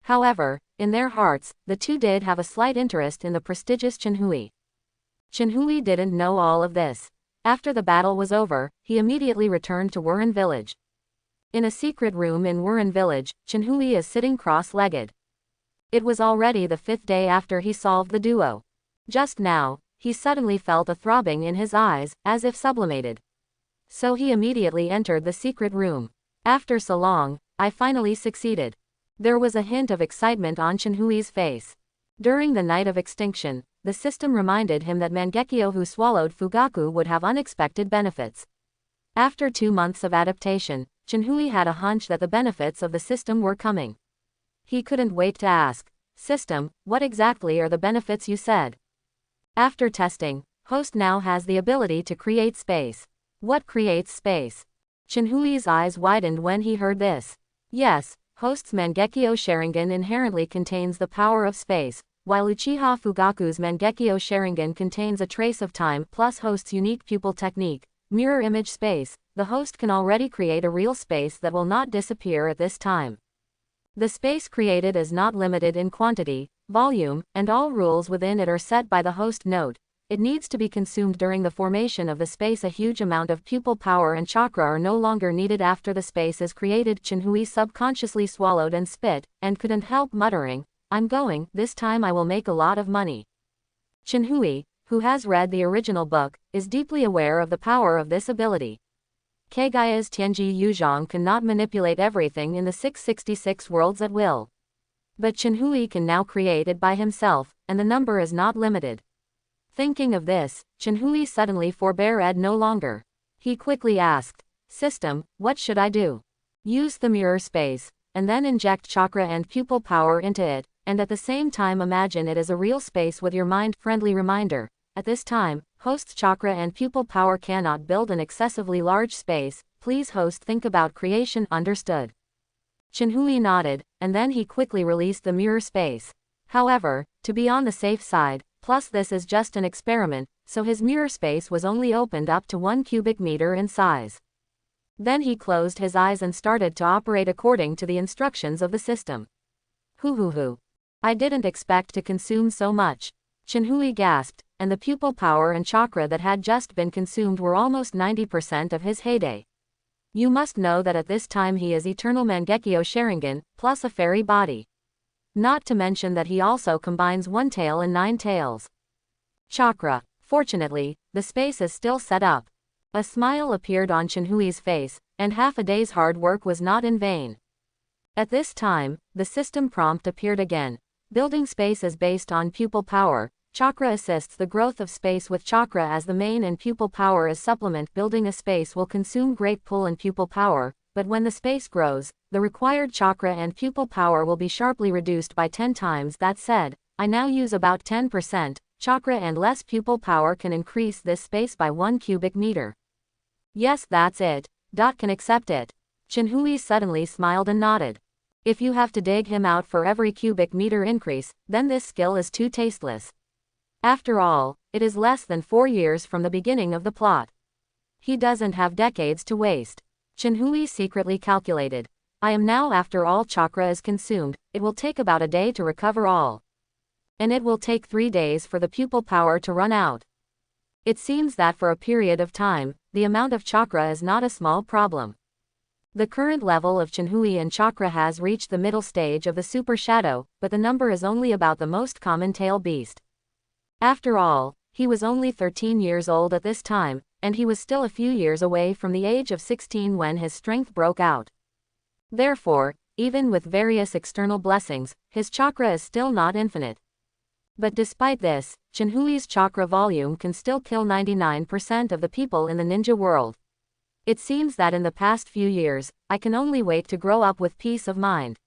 However, in their hearts, the two did have a slight interest in the prestigious Chinhui. Chinhui didn't know all of this. After the battle was over, he immediately returned to Wurin village. In a secret room in Wurin village, Chinhui is sitting cross-legged. It was already the 5th day after he solved the duo. Just now, he suddenly felt a throbbing in his eyes, as if sublimated. So he immediately entered the secret room. After so long, I finally succeeded. There was a hint of excitement on Chinhui's face. During the night of extinction, the system reminded him that Mangekyo who swallowed Fugaku would have unexpected benefits. After 2 months of adaptation, Chinhui had a hunch that the benefits of the system were coming. He couldn't wait to ask, System, what exactly are the benefits you said? After testing, Host now has the ability to create space. What creates space? Chinhui's eyes widened when he heard this. Yes, Host's Mangekyo Sharingan inherently contains the power of space, while Uchiha Fugaku's Mangekyo Sharingan contains a trace of time plus Host's unique pupil technique, mirror image space. The Host can already create a real space that will not disappear at this time. The space created is not limited in quantity, volume, and all rules within it are set by the Host. Note, it needs to be consumed during the formation of the space. A huge amount of pupil power and chakra are no longer needed after the space is created. Chinhui subconsciously swallowed and spit, and couldn't help muttering, I'm going, this time I will make a lot of money. Chinhui, who has read the original book, is deeply aware of the power of this ability. Kagai's Tianji Yuzhong cannot manipulate everything in the 666 worlds at will. But Chenhui can now create it by himself, and the number is not limited. Thinking of this, Chenhui suddenly forbore no longer. He quickly asked, "System, what should I do?" Use the mirror space, and then inject chakra and pupil power into it, and at the same time imagine it as a real space with your mind-friendly reminder. At this time, host's chakra and pupil power cannot build an excessively large space. Please host think about creation. Understood. Chenhui nodded, and then he quickly released the mirror space. However, to be on the safe side, plus this is just an experiment, so his mirror space was only opened up to 1 cubic meter in size. Then he closed his eyes and started to operate according to the instructions of the system. Hoo. I didn't expect to consume so much. Chenhui gasped, and the pupil power and chakra that had just been consumed were almost 90% of his heyday. You must know that at this time he is Eternal Mangekyo Sharingan, plus a fairy body. Not to mention that he also combines 1 tail and 9 tails. Chakra. Fortunately, the space is still set up. A smile appeared on Chenhui's face, and half a day's hard work was not in vain. At this time, the system prompt appeared again. Building space is based on pupil power. Chakra assists the growth of space with chakra as the main and pupil power as supplement. Building a space will consume great pull and pupil power, but when the space grows, the required chakra and pupil power will be sharply reduced by 10 times. That said, I now use about 10%. Chakra and less pupil power can increase this space by 1 cubic meter. Yes, that's it. Can accept it. Chenhui suddenly smiled and nodded. If you have to dig him out for every cubic meter increase, then this skill is too tasteless. After all, it is less than 4 years from the beginning of the plot. He doesn't have decades to waste. Chenhui secretly calculated. I am now after all chakra is consumed, it will take about a day to recover all. And it will take 3 days for the pupil power to run out. It seems that for a period of time, the amount of chakra is not a small problem. The current level of Chenhui and chakra has reached the middle stage of the super shadow, but the number is only about the most common tail beast. After all, he was only 13 years old at this time, and he was still a few years away from the age of 16 when his strength broke out. Therefore, even with various external blessings, his chakra is still not infinite. But despite this, Chenhui's chakra volume can still kill 99% of the people in the ninja world. It seems that in the past few years, I can only wait to grow up with peace of mind.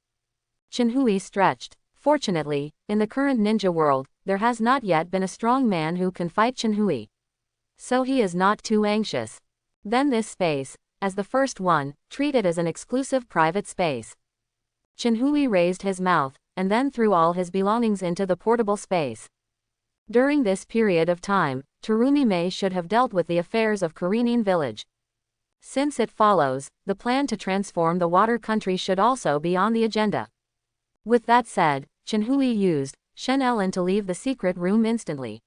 Chenhui stretched. Fortunately, in the current ninja world, there has not yet been a strong man who can fight Chenhui. So he is not too anxious. Then this space, as the first one, treat it as an exclusive private space. Chenhui raised his mouth, and then threw all his belongings into the portable space. During this period of time, Terumi Mei should have dealt with the affairs of Karenin village. Since it follows, the plan to transform the water country should also be on the agenda. With that said, Chenhui used Shen Ellen to leave the secret room instantly.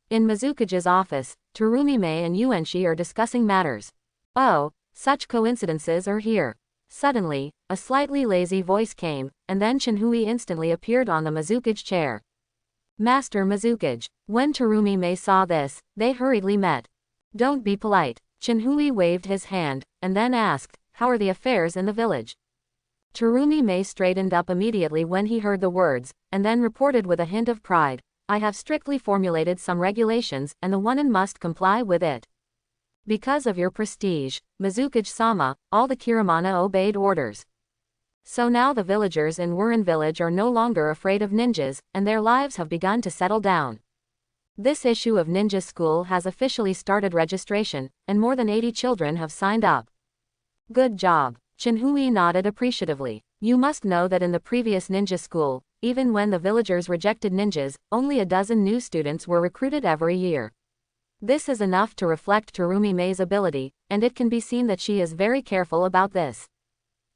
In Mizukage's office, Terumi Mei and Yuenshi are discussing matters. Oh, such coincidences are here. Suddenly, a slightly lazy voice came, and then Chenhui instantly appeared on the Mizukage chair. Master Mizukage. When Terumi Mei saw this, they hurriedly met. Don't be polite. Chenhui waved his hand, and then asked, how are the affairs in the village? Terumi Mei straightened up immediately when he heard the words, and then reported with a hint of pride, I have strictly formulated some regulations, and the Onin must comply with it. Because of your prestige, Mizukage-sama, all the Kiramana obeyed orders. So now the villagers in Wurin village are no longer afraid of ninjas, and their lives have begun to settle down. This issue of Ninja School has officially started registration, and more than 80 children have signed up. Good job. Chenhui nodded appreciatively. You must know that in the previous ninja school, even when the villagers rejected ninjas, only a dozen new students were recruited every year. This is enough to reflect Terumi Mei's ability, and it can be seen that she is very careful about this.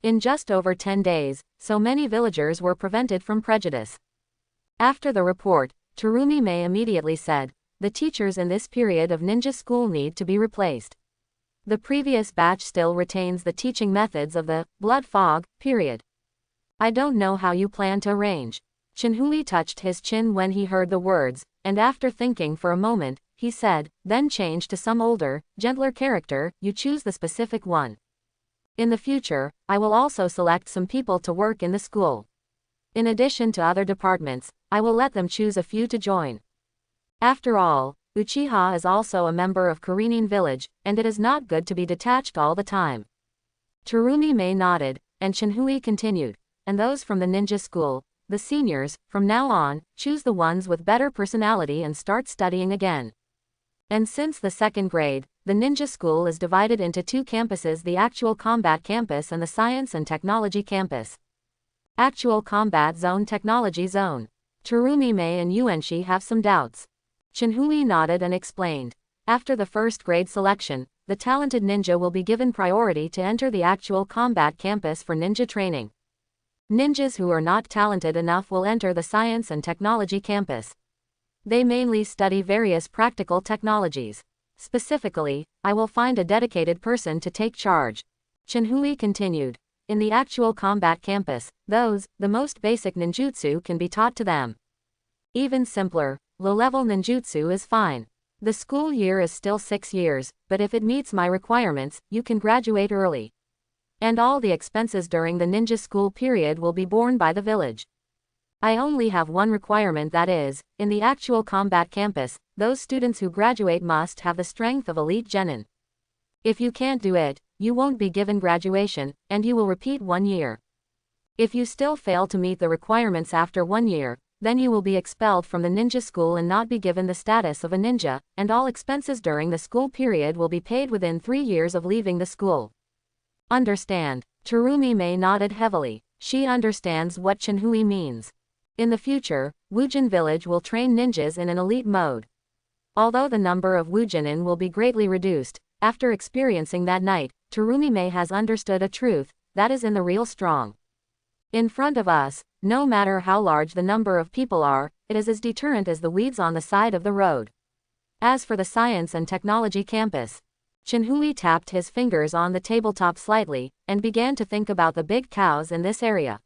In just over 10 days, so many villagers were prevented from prejudice. After the report, Terumi Mei immediately said, the teachers in this period of ninja school need to be replaced. The previous batch still retains the teaching methods of the blood fog period. I don't know how you plan to arrange. Chinhui touched his chin when he heard the words, and after thinking for a moment, he said, then change to some older, gentler character, you choose the specific one. In the future, I will also select some people to work in the school. In addition to other departments, I will let them choose a few to join. After all, Uchiha is also a member of Karinin village, and it is not good to be detached all the time. Terumi Mei nodded, and Chinhui continued, and those from the ninja school, the seniors, from now on, choose the ones with better personality and start studying again. And since the second grade, the ninja school is divided into two campuses: the actual combat campus and the science and technology campus. Actual combat zone, technology zone. Terumi Mei and Yuenshi have some doubts. Chinhui nodded and explained. After the first grade selection, the talented ninja will be given priority to enter the actual combat campus for ninja training. Ninjas who are not talented enough will enter the science and technology campus. They mainly study various practical technologies. Specifically, I will find a dedicated person to take charge. Chinhui continued. In the actual combat campus, the most basic ninjutsu can be taught to them. Even simpler, low-level ninjutsu is fine. The school year is still 6 years, but if it meets my requirements, you can graduate early. And all the expenses during the ninja school period will be borne by the village. I only have one requirement, that is, in the actual combat campus, those students who graduate must have the strength of elite genin. If you can't do it, you won't be given graduation, and you will repeat 1 year. If you still fail to meet the requirements after 1 year, then you will be expelled from the ninja school and not be given the status of a ninja, and all expenses during the school period will be paid within 3 years of leaving the school. Understand? Terumi Mei nodded heavily. She understands what Chinhui means. In the future, Wujin village will train ninjas in an elite mode. Although the number of Wujinin will be greatly reduced, after experiencing that night, Terumi Mei has understood a truth, that is in the real strong. In front of us, no matter how large the number of people are, it is as deterrent as the weeds on the side of the road. As for the science and technology campus, Chinhui tapped his fingers on the tabletop slightly, and began to think about the big cows in this area.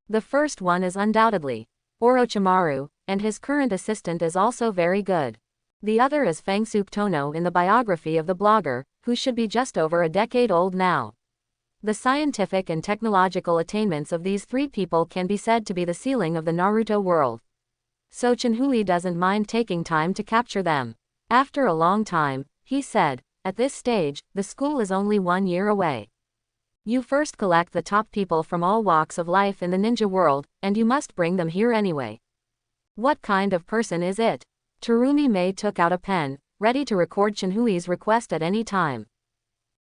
The first one is undoubtedly Orochimaru, and his current assistant is also very good. The other is Fangsuk Tono in the biography of the blogger, who should be just over a decade old now. The scientific and technological attainments of these 3 people can be said to be the ceiling of the Naruto world. So Chinhui doesn't mind taking time to capture them. After a long time, he said, at this stage, the school is only 1 year away. You first collect the top people from all walks of life in the ninja world, and you must bring them here anyway. What kind of person is it? Terumi Mei took out a pen, ready to record Chinhui's request at any time.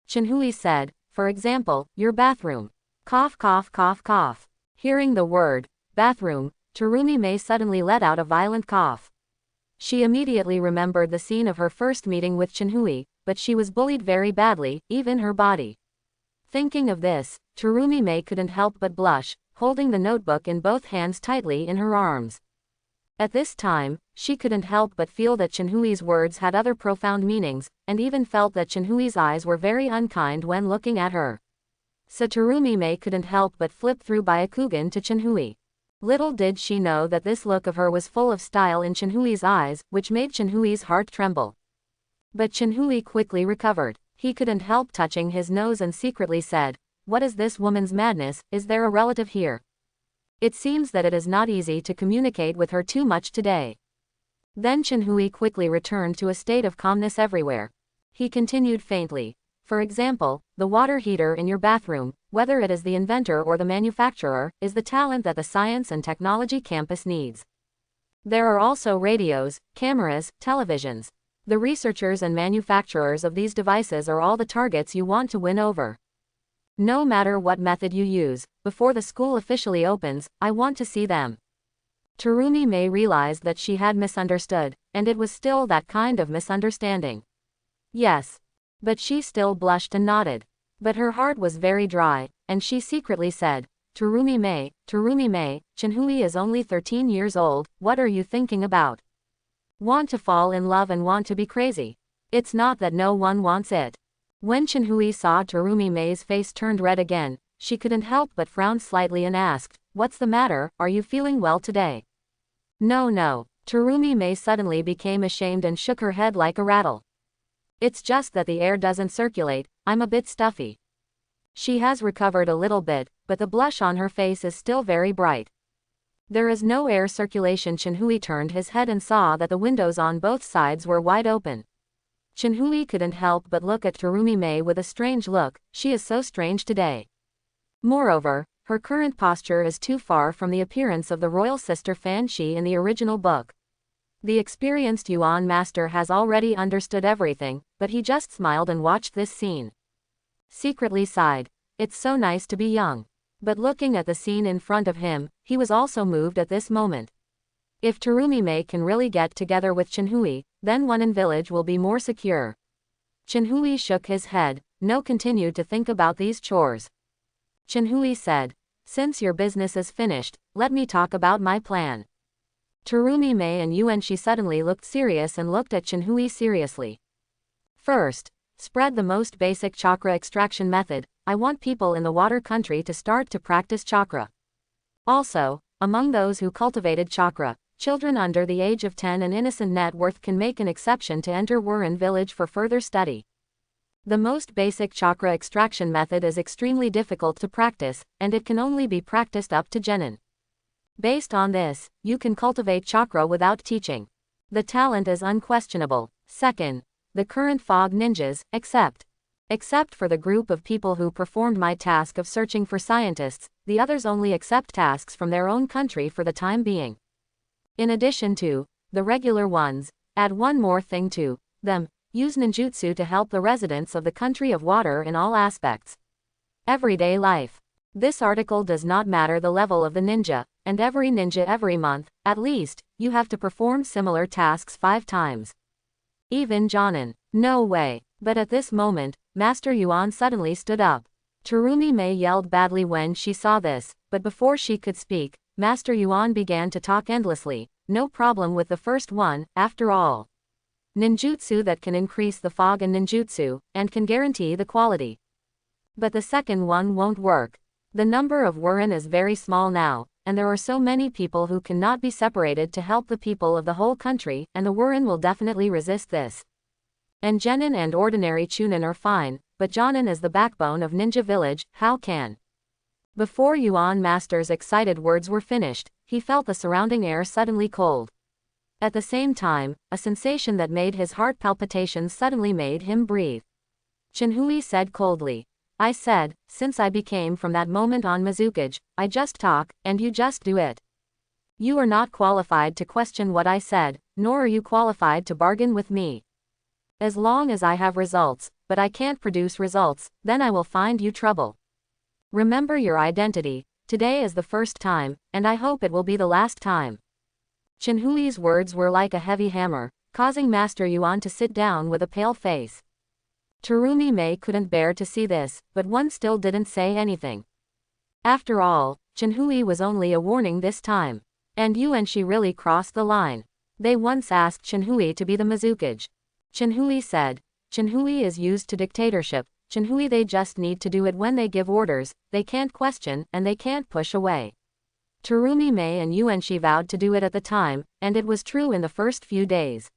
Chinhui said, for example, your bathroom. Cough, cough, cough, cough. Hearing the word, bathroom, Terumi Mei suddenly let out a violent cough. She immediately remembered the scene of her first meeting with Chinhui, but she was bullied very badly, even her body. Thinking of this, Terumi Mei couldn't help but blush, holding the notebook in both hands tightly in her arms. At this time, she couldn't help but feel that Chinhui's words had other profound meanings, and even felt that Chinhui's eyes were very unkind when looking at her. So Terumi Mei couldn't help but flip through Byakugan to Chinhui. Little did she know that this look of her was full of style in Chinhui's eyes, which made Chinhui's heart tremble. But Chinhui quickly recovered. He couldn't help touching his nose and secretly said, what is this woman's madness? Is there a relative here? It seems that it is not easy to communicate with her too much today. Then Chinhui quickly returned to a state of calmness everywhere. He continued faintly. For example, the water heater in your bathroom, whether it is the inventor or the manufacturer, is the talent that the science and technology campus needs. There are also radios, cameras, televisions. The researchers and manufacturers of these devices are all the targets you want to win over. No matter what method you use, before the school officially opens, I want to see them. Terumi Mei realized that she had misunderstood, and it was still that kind of misunderstanding. Yes. But she still blushed and nodded. But her heart was very dry, and she secretly said, Terumi Mei, Chinhui is only 13 years old, what are you thinking about? Want to fall in love and want to be crazy. It's not that no one wants it. When Chinhui saw Terumi Mei's face turned red again, she couldn't help but frown slightly and asked, What's the matter, are you feeling well today? No, no. Terumi Mei suddenly became ashamed and shook her head like a rattle. It's just that the air doesn't circulate, I'm a bit stuffy. She has recovered a little bit, but the blush on her face is still very bright. There is no air circulation. Chenhui turned his head and saw that the windows on both sides were wide open. Chenhui couldn't help but look at Terumi Mei with a strange look, she is so strange today. Moreover, her current posture is too far from the appearance of the royal sister Fan Shi in the original book. The experienced Yuan master has already understood everything, but he just smiled and watched this scene. Secretly sighed. It's so nice to be young. But looking at the scene in front of him, he was also moved at this moment. If Terumi Mei can really get together with Chenhui, then one in village will be more secure. Chenhui shook his head, no, continued to think about these chores. Chenhui said, since your business is finished, let me talk about my plan. Terumi Mei and Yuanxi suddenly looked serious and looked at Chenhui seriously. First, spread the most basic chakra extraction method. I want people in the water country to start to practice chakra. Also, among those who cultivated chakra, children under the age of 10 and innocent net worth can make an exception to enter Wuren village for further study. The most basic chakra extraction method is extremely difficult to practice, and it can only be practiced up to genin. Based on this, you can cultivate chakra without teaching. The talent is unquestionable. Second, the current fog ninjas, except for the group of people who performed my task of searching for scientists, the others only accept tasks from their own country for the time being. In addition to the regular ones, add one more thing to them, use ninjutsu to help the residents of the country of water in all aspects. Everyday life. This article does not matter the level of the ninja, and every ninja every month, at least, you have to perform similar tasks 5 times. Even Jonin. No way. But at this moment, Master Yuan suddenly stood up. Terumi Mei yelled badly when she saw this, but before she could speak, Master Yuan began to talk endlessly. No problem with the first one, after all. Ninjutsu that can increase the fog and ninjutsu, and can guarantee the quality. But the second one won't work. The number of Wuren is very small now, and there are so many people who cannot be separated to help the people of the whole country, and the Wuren will definitely resist this. And Genin and ordinary Chunin are fine, but Jonin is the backbone of Ninja Village, how can? Before Yuan Master's excited words were finished, he felt the surrounding air suddenly cold. At the same time, a sensation that made his heart palpitations suddenly made him breathe. Chenhui said coldly. I said, since I became from that moment on Mizukage, I just talk, and you just do it. You are not qualified to question what I said, nor are you qualified to bargain with me. As long as I have results, but I can't produce results, then I will find you trouble. Remember your identity, today is the first time, and I hope it will be the last time. Chenhui's words were like a heavy hammer, causing Master Yuan to sit down with a pale face. Terumi Mei couldn't bear to see this, but one still didn't say anything. After all, Chenhui was only a warning this time. And Yuanxi really crossed the line. They once asked Chenhui to be the Mizukage. Chenhui said, Chenhui is used to dictatorship, Chenhui they just need to do it when they give orders, they can't question, and they can't push away. Terumi Mei and Yuanxi vowed to do it at the time, and it was true in the first few days.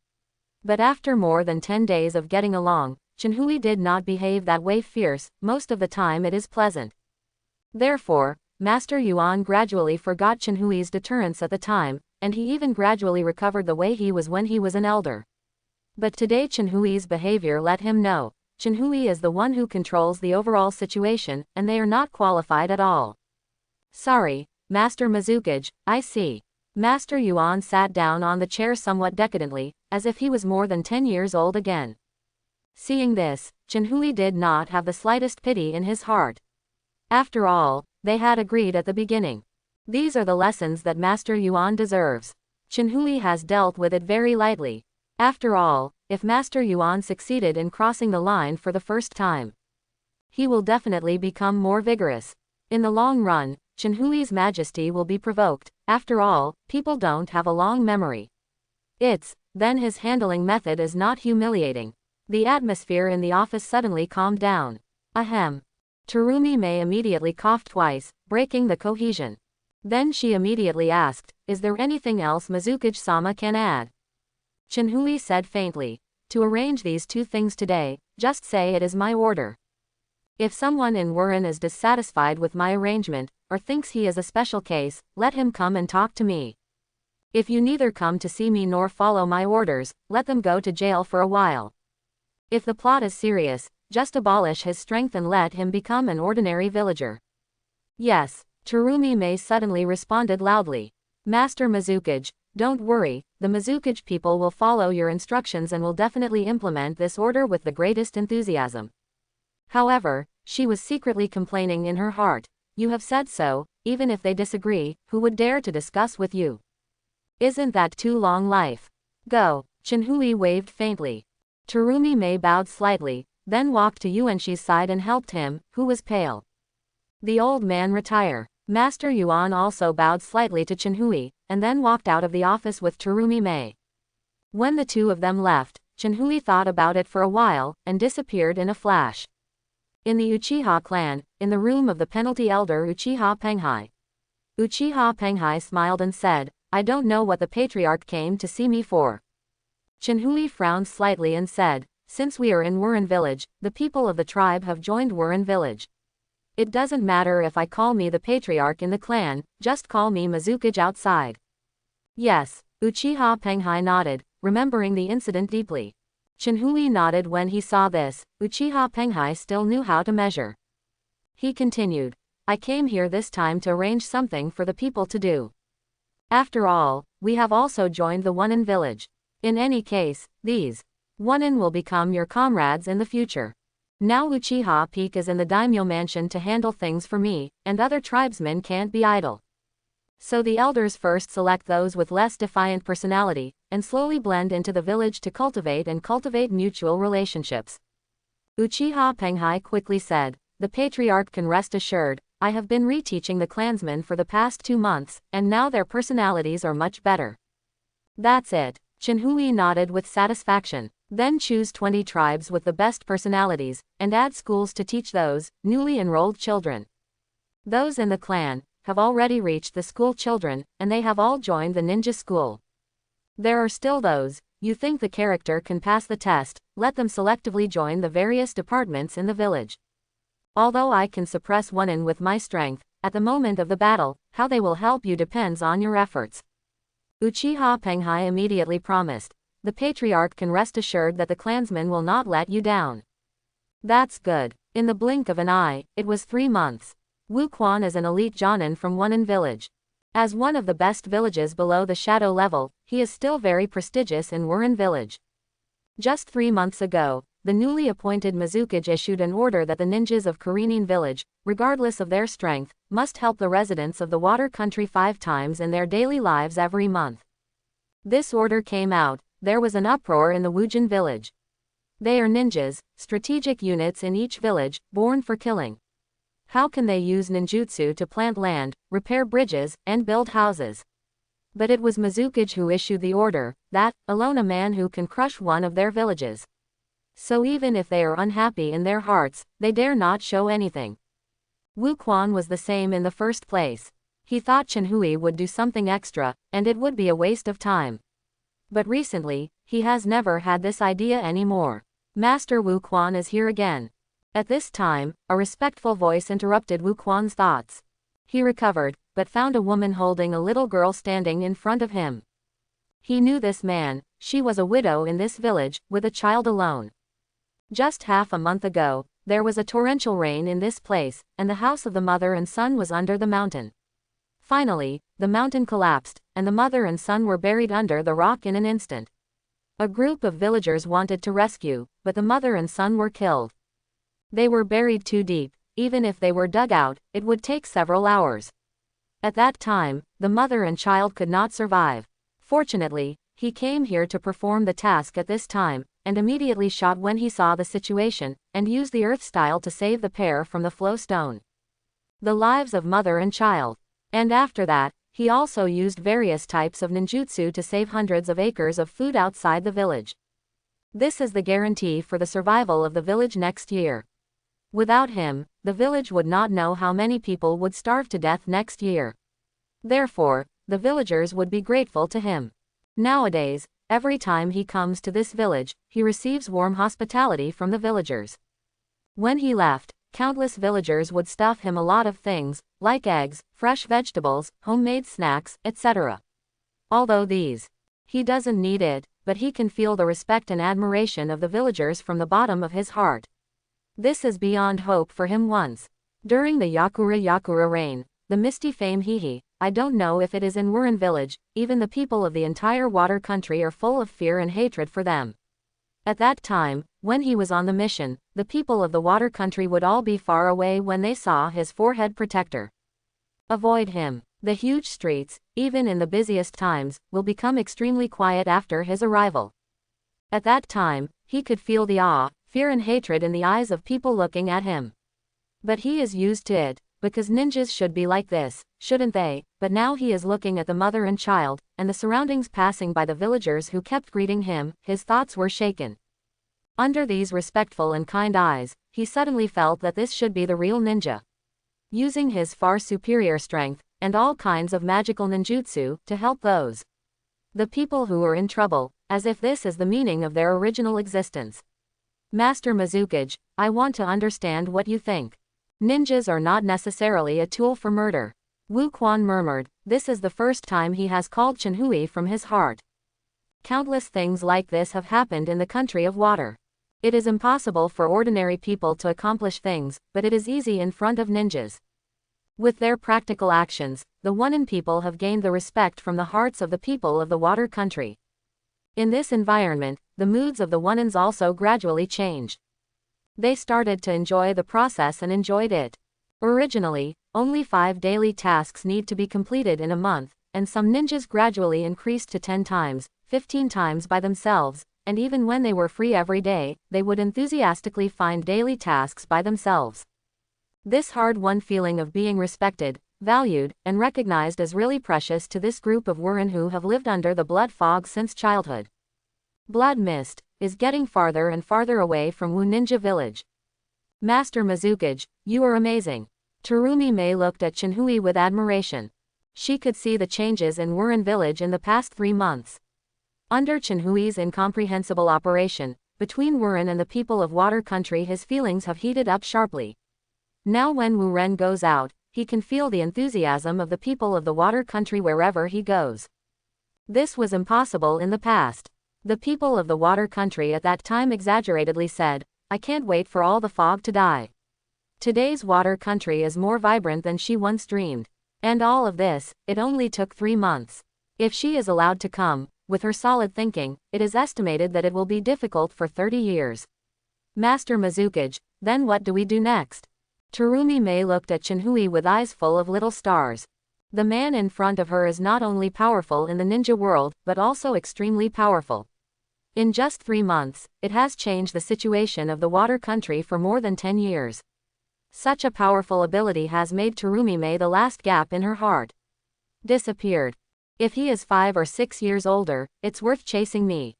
But after more than 10 days of getting along, Chenhui did not behave that way fierce, most of the time it is pleasant. Therefore, Master Yuan gradually forgot Chenhui's deterrence at the time, and he even gradually recovered the way he was when he was an elder. But today Chenhui's behavior let him know, Chenhui is the one who controls the overall situation, and they are not qualified at all. Sorry, Master Mizukage, I see. Master Yuan sat down on the chair somewhat decadently, as if he was more than 10 years old again. Seeing this, Chenhui did not have the slightest pity in his heart. After all, they had agreed at the beginning. These are the lessons that Master Yuan deserves. Chenhui has dealt with it very lightly. After all, if Master Yuan succeeded in crossing the line for the first time, he will definitely become more vigorous. In the long run, Chenhui's majesty will be provoked. After all, people don't have a long memory. Then his handling method is not humiliating. The atmosphere in the office suddenly calmed down. Ahem. Terumi Mei immediately coughed twice, breaking the cohesion. Then she immediately asked, is there anything else Mizukage-sama can add? Chinhui said faintly, to arrange these two things today, just say it is my order. If someone in Wurin is dissatisfied with my arrangement, or thinks he is a special case, let him come and talk to me. If you neither come to see me nor follow my orders, let them go to jail for a while. If the plot is serious, just abolish his strength and let him become an ordinary villager. Yes, Terumi Mei suddenly responded loudly. Master Mizukage, don't worry, the Mizukage people will follow your instructions and will definitely implement this order with the greatest enthusiasm. However, she was secretly complaining in her heart, you have said so, even if they disagree, who would dare to discuss with you? Isn't that too long life? Go. Chinhui waved faintly. Terumi Mei bowed slightly, then walked to Yuanshi's side and helped him, who was pale. The old man retire. Master Yuan also bowed slightly to Chinhui, and then walked out of the office with Terumi Mei. When the two of them left, Chinhui thought about it for a while, and disappeared in a flash. In the Uchiha clan, in the room of the penalty elder Uchiha Penghai. Uchiha Penghai smiled and said, I don't know what the patriarch came to see me for. Chinhui frowned slightly and said, since we are in Wurin village, the people of the tribe have joined Wurin village. It doesn't matter if I call me the patriarch in the clan, just call me Mizukage outside. Yes, Uchiha Penghai nodded, remembering the incident deeply. Chinhui nodded when he saw this. Uchiha Penghai still knew how to measure. He continued, I came here this time to arrange something for the people to do. After all, we have also joined the Wonin village. In any case, these Wonin will become your comrades in the future. Now Uchiha Peak is in the daimyo mansion to handle things for me, and other tribesmen can't be idle. So the elders first select those with less defiant personality, and slowly blend into the village to cultivate mutual relationships. Uchiha Penghai quickly said, the patriarch can rest assured, I have been reteaching the clansmen for the past 2 months, and now their personalities are much better. That's it. Chinhui nodded with satisfaction. Then choose 20 tribes with the best personalities, and add schools to teach those newly enrolled children. Those in the clan have already reached the school children, and they have all joined the ninja school. There are still those, you think the character can pass the test, let them selectively join the various departments in the village. Although I can suppress Wonin with my strength, at the moment of the battle, how they will help you depends on your efforts. Uchiha Penghai immediately promised. The patriarch can rest assured that the clansmen will not let you down. That's good. In the blink of an eye, it was 3 months. Wu Quan is an elite Jonin from Wonin village. As one of the best villages below the shadow level, he is still very prestigious in Wurin village. Just 3 months ago, the newly appointed Mizukage issued an order that the ninjas of Karinin village, regardless of their strength, must help the residents of the water country 5 times in their daily lives every month. This order came out, there was an uproar in the Wujin village. They are ninjas, strategic units in each village, born for killing. How can they use ninjutsu to plant land, repair bridges, and build houses? But it was Mizukage who issued the order, that, alone a man who can crush one of their villages. So even if they are unhappy in their hearts, they dare not show anything. Wu Quan was the same in the first place. He thought Chinhui would do something extra, and it would be a waste of time. But recently, he has never had this idea anymore. Master Wu Quan is here again. At this time, a respectful voice interrupted Wu Quan's thoughts. He recovered, but found a woman holding a little girl standing in front of him. He knew this man, she was a widow in this village, with a child alone. Just half a month ago, there was a torrential rain in this place, and the house of the mother and son was under the mountain. Finally, the mountain collapsed, and the mother and son were buried under the rock in an instant. A group of villagers wanted to rescue, but the mother and son were killed. They were buried too deep. Even if they were dug out, it would take several hours. At that time, the mother and child could not survive. Fortunately, he came here to perform the task at this time, and immediately shot when he saw the situation, and used the earth style to save the pair from the flow stone. The lives of mother and child. And after that, he also used various types of ninjutsu to save hundreds of acres of food outside the village. This is the guarantee for the survival of the village next year. Without him, the village would not know how many people would starve to death next year. Therefore, the villagers would be grateful to him. Nowadays, every time he comes to this village, he receives warm hospitality from the villagers. When he left, countless villagers would stuff him a lot of things, like eggs, fresh vegetables, homemade snacks, etc. Although he doesn't need it, but he can feel the respect and admiration of the villagers from the bottom of his heart. This is beyond hope for him once. During the Yakura reign, the misty fame Hihi, I don't know if it is in Wurin village, even the people of the entire water country are full of fear and hatred for them. At that time, when he was on the mission, the people of the water country would all be far away when they saw his forehead protector. Avoid him. The huge streets, even in the busiest times, will become extremely quiet after his arrival. At that time, he could feel the awe, fear and hatred in the eyes of people looking at him. But he is used to it, because ninjas should be like this, shouldn't they? But now he is looking at the mother and child, and the surroundings passing by the villagers who kept greeting him, his thoughts were shaken. Under these respectful and kind eyes, he suddenly felt that this should be the real ninja. Using his far superior strength, and all kinds of magical ninjutsu, to help the people who were in trouble, as if this is the meaning of their original existence. Master Mizukage, I want to understand what you think. Ninjas are not necessarily a tool for murder. Wu Quan murmured. This is the first time he has called Chenhui from his heart. Countless things like this have happened in the country of water. It is impossible for ordinary people to accomplish things, but it is easy in front of ninjas. With their practical actions, the Wonin people have gained the respect from the hearts of the people of the water country. In this environment, the moods of the Wonins also gradually changed. They started to enjoy the process and enjoyed it. Originally, only 5 daily tasks need to be completed in a month, and some ninjas gradually increased to 10 times, 15 times by themselves, and even when they were free every day, they would enthusiastically find daily tasks by themselves. This hard-won feeling of being respected, valued, and recognized is really precious to this group of Wurin who have lived under the blood fog since childhood. Blood Mist is getting farther and farther away from Wu Ninja Village. Master Mizukage, you are amazing. Terumi Mei looked at Chenhui with admiration. She could see the changes in Wurin Village in the past 3 months. Under Chenhui's incomprehensible operation, between Wurin and the people of water country his feelings have heated up sharply. Now when Wu Ren goes out, he can feel the enthusiasm of the people of the water country wherever he goes. This was impossible in the past. The people of the water country at that time exaggeratedly said, I can't wait for all the fog to die. Today's water country is more vibrant than she once dreamed. And all of this, it only took 3 months. If she is allowed to come, with her solid thinking, it is estimated that it will be difficult for 30 years. Master Mizukage, then what do we do next? Terumi Mei looked at Chenhui with eyes full of little stars. The man in front of her is not only powerful in the ninja world, but also extremely powerful. In just 3 months, it has changed the situation of the water country for more than 10 years. Such a powerful ability has made Terumi Mei the last gap in her heart. Disappeared. If he is 5 or 6 years older, it's worth chasing me.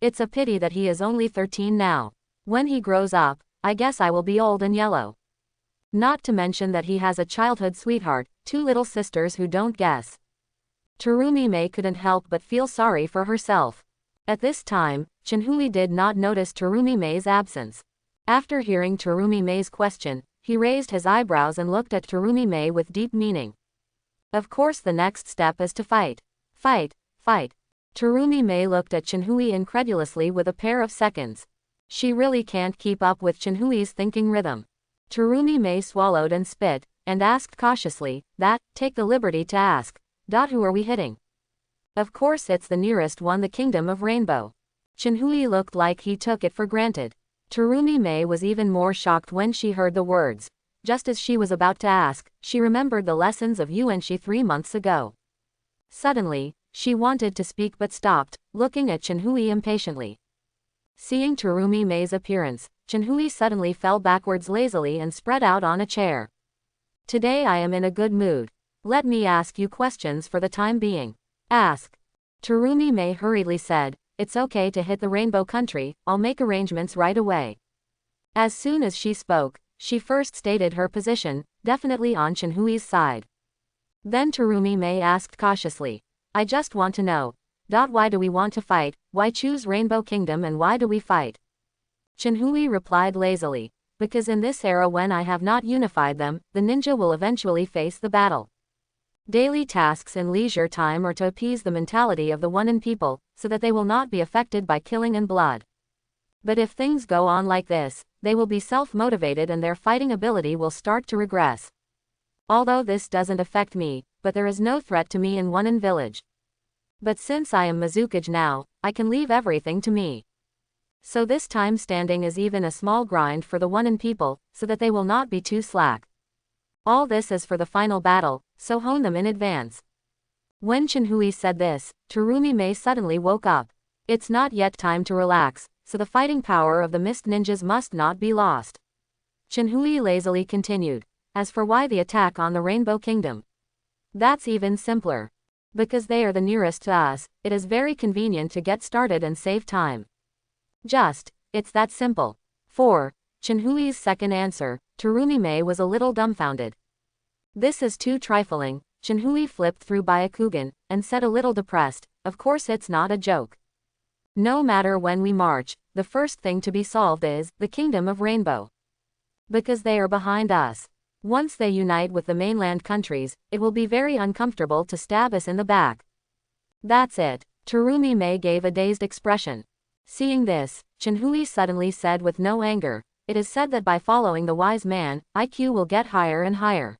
It's a pity that he is only 13 now. When he grows up, I guess I will be old and yellow. Not to mention that he has a childhood sweetheart, 2 little sisters who don't guess. Terumi Mei couldn't help but feel sorry for herself. At this time, Chenhui did not notice Terumi Mei's absence. After hearing Terumi Mei's question, he raised his eyebrows and looked at Terumi Mei with deep meaning. Of course the next step is to fight. Fight, fight. Terumi Mei looked at Chenhui incredulously with a pair of seconds. She really can't keep up with Chenhui's thinking rhythm. Terumi Mei swallowed and spit, and asked cautiously, take the liberty to ask. Who are we hitting? Of course it's the nearest one, the Kingdom of Rainbow. Chenhui looked like he took it for granted. Terumi Mei was even more shocked when she heard the words. Just as she was about to ask, she remembered the lessons of Yuanxi 3 months ago. Suddenly, she wanted to speak but stopped, looking at Chenhui impatiently. Seeing Terumi Mei's appearance, Chenhui suddenly fell backwards lazily and spread out on a chair. Today I am in a good mood. Let me ask you questions for the time being. Ask. Terumi Mei hurriedly said, it's okay to hit the Rainbow Country, I'll make arrangements right away. As soon as she spoke, she first stated her position, definitely on Chenhui's side. Then Terumi Mei asked cautiously. I just want to know. Why do we want to fight, why choose Rainbow Kingdom and why do we fight? Chenhui replied lazily. Because in this era when I have not unified them, the ninja will eventually face the battle. Daily tasks in leisure time are to appease the mentality of the Onin people, so that they will not be affected by killing and blood. But if things go on like this, they will be self-motivated and their fighting ability will start to regress. Although this doesn't affect me, but there is no threat to me in Onin village. But since I am Mizukage now, I can leave everything to me. So this time standing is even a small grind for the Onin people, so that they will not be too slack. All this is for the final battle, so hone them in advance. When Chenhui said this, Terumi Mei suddenly woke up. It's not yet time to relax, so the fighting power of the mist ninjas must not be lost. Chenhui lazily continued. As for why the attack on the Rainbow Kingdom? That's even simpler. Because they are the nearest to us, it is very convenient to get started and save time. It's that simple. 4. Chenhui's second answer, Terumi Mei was a little dumbfounded. This is too trifling. Chenhui flipped through Byakugan, and said a little depressed, of course it's not a joke. No matter when we march, the first thing to be solved is the Kingdom of Rainbow. Because they are behind us. Once they unite with the mainland countries, it will be very uncomfortable to stab us in the back. That's it. Terumi Mei gave a dazed expression. Seeing this, Chenhui suddenly said with no anger, it is said that by following the wise man, IQ will get higher and higher.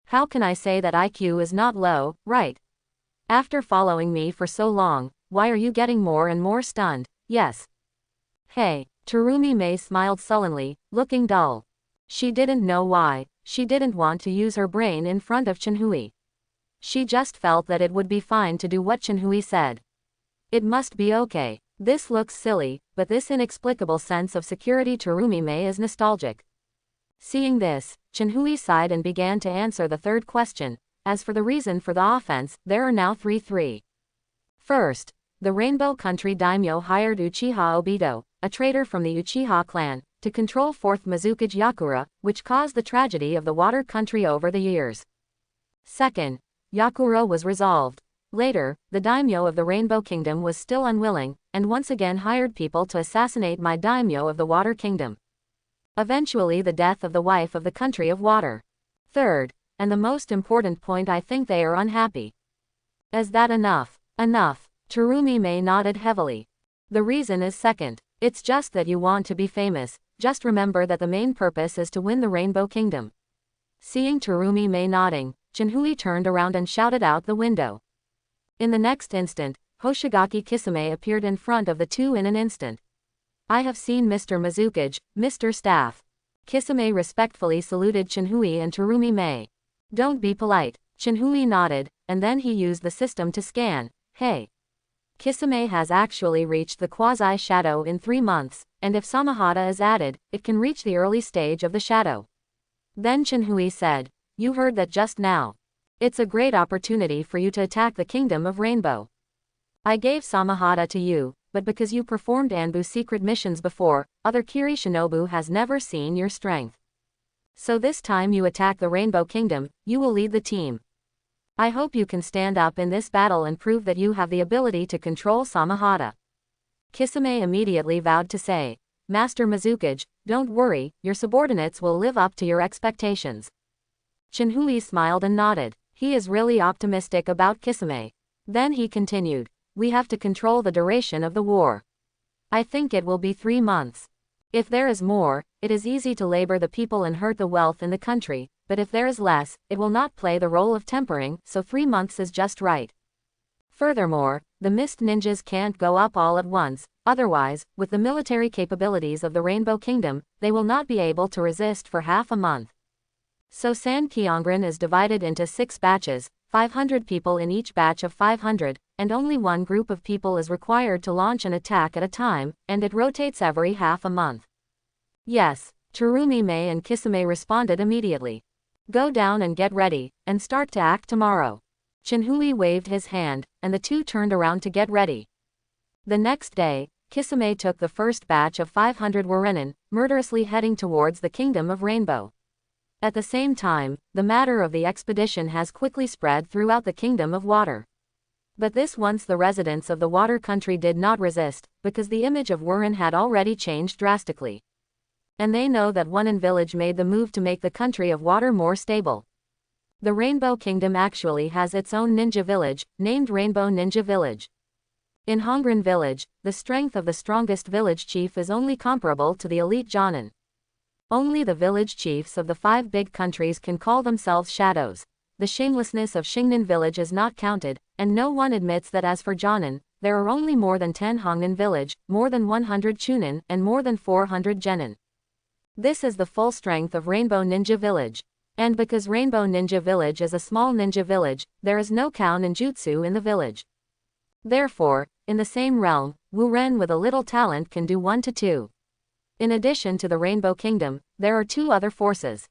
How can I say that IQ is not low, right? After following me for so long, why are you getting more and more stunned? Yes. Hey, Terumi Mei smiled sullenly, looking dull. She didn't know why. She didn't want to use her brain in front of Chenhui. She just felt that it would be fine to do what Chenhui said. It must be okay. This looks silly, but this inexplicable sense of security Terumi Mei is nostalgic. Seeing this, Chenhui sighed and began to answer the third question. As for the reason for the offense, there are now three. First, the Rainbow Country daimyo hired Uchiha Obito, a traitor from the Uchiha clan, to control 4th Mizukage Yakura, which caused the tragedy of the Water Country over the years. Second, Yakura was resolved. Later, the daimyo of the Rainbow Kingdom was still unwilling, and once again hired people to assassinate my daimyo of the Water Kingdom. Eventually the death of the wife of the Country of Water. Third, and the most important point, I think they are unhappy. Is that enough? Enough. Terumi Mei nodded heavily. The reason is second. It's just that you want to be famous. Just remember that the main purpose is to win the Rainbow Kingdom. Seeing Terumi Mei nodding, Chenhui turned around and shouted out the window. In the next instant, Hoshigaki Kisame appeared in front of the two in an instant. I have seen Mr. Mizukage, Mr. Staff. Kisame respectfully saluted Chenhui and Terumi Mei. Don't be polite. Chenhui nodded, and then he used the system to scan. Hey. Kisame has actually reached the quasi-shadow in 3 months, and if Samahata is added, it can reach the early stage of the shadow. Then Chenhui said, you heard that just now. It's a great opportunity for you to attack the Kingdom of Rainbow. I gave Samahata to you, but because you performed Anbu secret missions before, other Kiri Shinobu has never seen your strength. So this time you attack the Rainbow Kingdom, you will lead the team. I hope you can stand up in this battle and prove that you have the ability to control Samahata. Kisame immediately vowed to say, Master Mizukage, don't worry, your subordinates will live up to your expectations. Chenhui smiled and nodded. He is really optimistic about Kisame. Then he continued, we have to control the duration of the war. I think it will be 3 months. If there is more, it is easy to labor the people and hurt the wealth in the country, but if there is less, it will not play the role of tempering, so 3 months is just right. Furthermore, the mist ninjas can't go up all at once, otherwise, with the military capabilities of the Rainbow Kingdom, they will not be able to resist for half a month. So San Kyongran is divided into 6 batches, 500 people in each batch of 500, and only one group of people is required to launch an attack at a time, and it rotates every half a month. Yes, Terumi Mei and Kisame responded immediately. Go down and get ready, and start to act tomorrow. Chenhui waved his hand, and the two turned around to get ready. The next day, Kisame took the first batch of 500 Warrenin, murderously heading towards the Kingdom of Rainbow. At the same time, the matter of the expedition has quickly spread throughout the Kingdom of Water. But this once the residents of the water country did not resist, because the image of Wuren had already changed drastically. And they know that one village made the move to make the country of water more stable. The Rainbow Kingdom actually has its own ninja village, named Rainbow Ninja Village. In Hongren Village, the strength of the strongest village chief is only comparable to the elite Jonin. Only the village chiefs of the 5 big countries can call themselves shadows. The shamelessness of Xingnan Village is not counted, and no one admits that as for Jonin, there are only more than 10 Hongnan Village, more than 100 Chunin, and more than 400 Genin. This is the full strength of Rainbow Ninja Village. And because Rainbow Ninja Village is a small ninja village, there is no Kao ninjutsu in the village. Therefore, in the same realm, Wuren with a little talent can do 1 to 2. In addition to the Rainbow Kingdom, there are 2 other forces.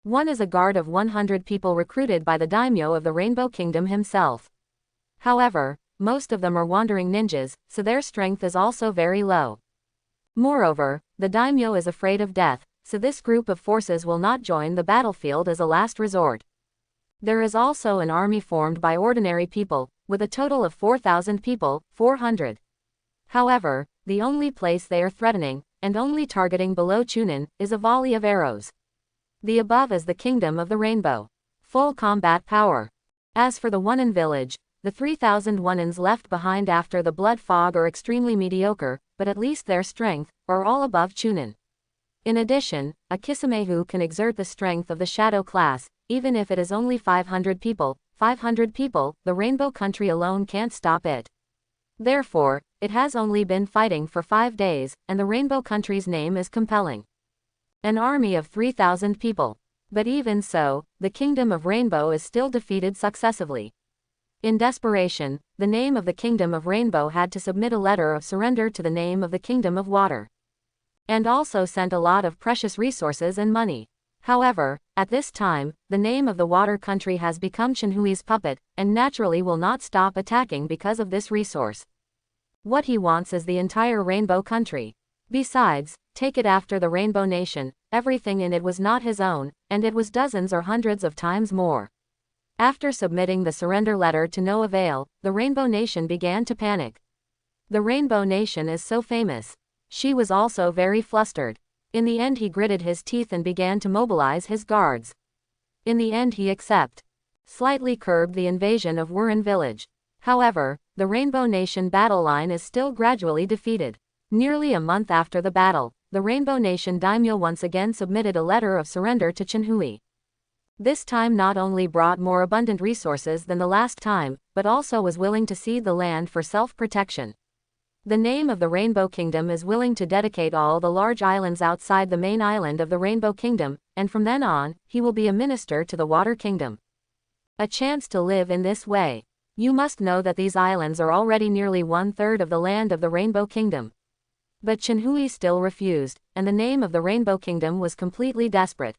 One is a guard of 100 people recruited by the daimyo of the Rainbow Kingdom himself. However, most of them are wandering ninjas, so their strength is also very low. Moreover, the daimyo is afraid of death, so this group of forces will not join the battlefield as a last resort. There is also an army formed by ordinary people, with a total of 4,000 people, 400. However, the only place they are threatening, and only targeting below Chunin, is a volley of arrows. The above is the Kingdom of the Rainbow. Full combat power. As for the Wonin village, the 3,000 Wonins left behind after the blood fog are extremely mediocre, but at least their strength, are all above Chunin. In addition, a Kisamehu can exert the strength of the shadow class, even if it is only 500 people. 500 people, the Rainbow Country alone can't stop it. Therefore, it has only been fighting for 5 days, and the Rainbow Country's name is compelling. An army of 3,000 people. But even so, the Kingdom of Rainbow is still defeated successively. In desperation, the name of the Kingdom of Rainbow had to submit a letter of surrender to the name of the Kingdom of Water. And also sent a lot of precious resources and money. However, at this time, the name of the water country has become Chenhui's puppet, and naturally will not stop attacking because of this resource. What he wants is the entire Rainbow Country. Besides, take it after the Rainbow Nation, everything in it was not his own, and it was dozens or hundreds of times more. After submitting the surrender letter to no avail, the Rainbow Nation began to panic. The Rainbow Nation is so famous. She was also very flustered. In the end he gritted his teeth and began to mobilize his guards. In the end he slightly curbed the invasion of Wuren village. However, the Rainbow Nation battle line is still gradually defeated. Nearly a month after the battle, the Rainbow Nation daimyo once again submitted a letter of surrender to Chenhui. This time not only brought more abundant resources than the last time, but also was willing to cede the land for self-protection. The name of the Rainbow Kingdom is willing to dedicate all the large islands outside the main island of the Rainbow Kingdom, and from then on, he will be a minister to the Water Kingdom. A chance to live in this way. You must know that these islands are already nearly 1/3 of the land of the Rainbow Kingdom. But Chenhui still refused, and the name of the Rainbow Kingdom was completely desperate.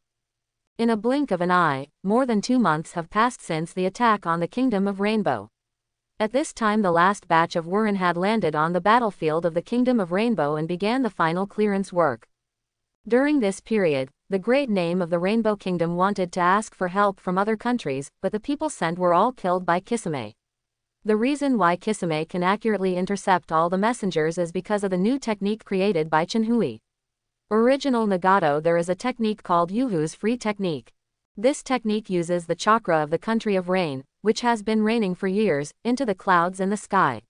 In a blink of an eye, more than 2 months have passed since the attack on the Kingdom of Rainbow. At this time the last batch of Wuren had landed on the battlefield of the Kingdom of Rainbow and began the final clearance work. During this period, the great name of the Rainbow Kingdom wanted to ask for help from other countries, but the people sent were all killed by Kisame. The reason why Kisame can accurately intercept all the messengers is because of the new technique created by Chenhui. Original Nagato there is a technique called Yuhu's free technique. This technique uses the chakra of the country of rain, which has been raining for years, into the clouds and the sky.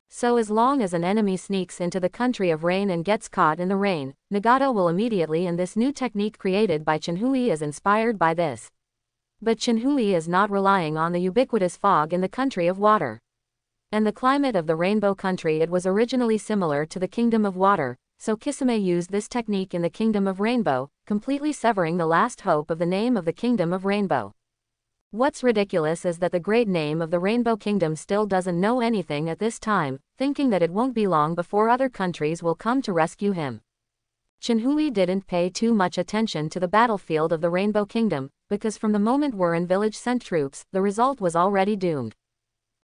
So as long as an enemy sneaks into the country of rain and gets caught in the rain, Nagato will immediately, and this new technique created by Chenhui is inspired by this. But Chenhui is not relying on the ubiquitous fog in the country of water. And the climate of the Rainbow Country, it was originally similar to the Kingdom of Water, so Kisame used this technique in the Kingdom of Rainbow, completely severing the last hope of the name of the Kingdom of Rainbow. What's ridiculous is that the great name of the Rainbow Kingdom still doesn't know anything at this time, thinking that it won't be long before other countries will come to rescue him. Chenhui didn't pay too much attention to the battlefield of the Rainbow Kingdom, because from the moment Wuren village sent troops, the result was already doomed.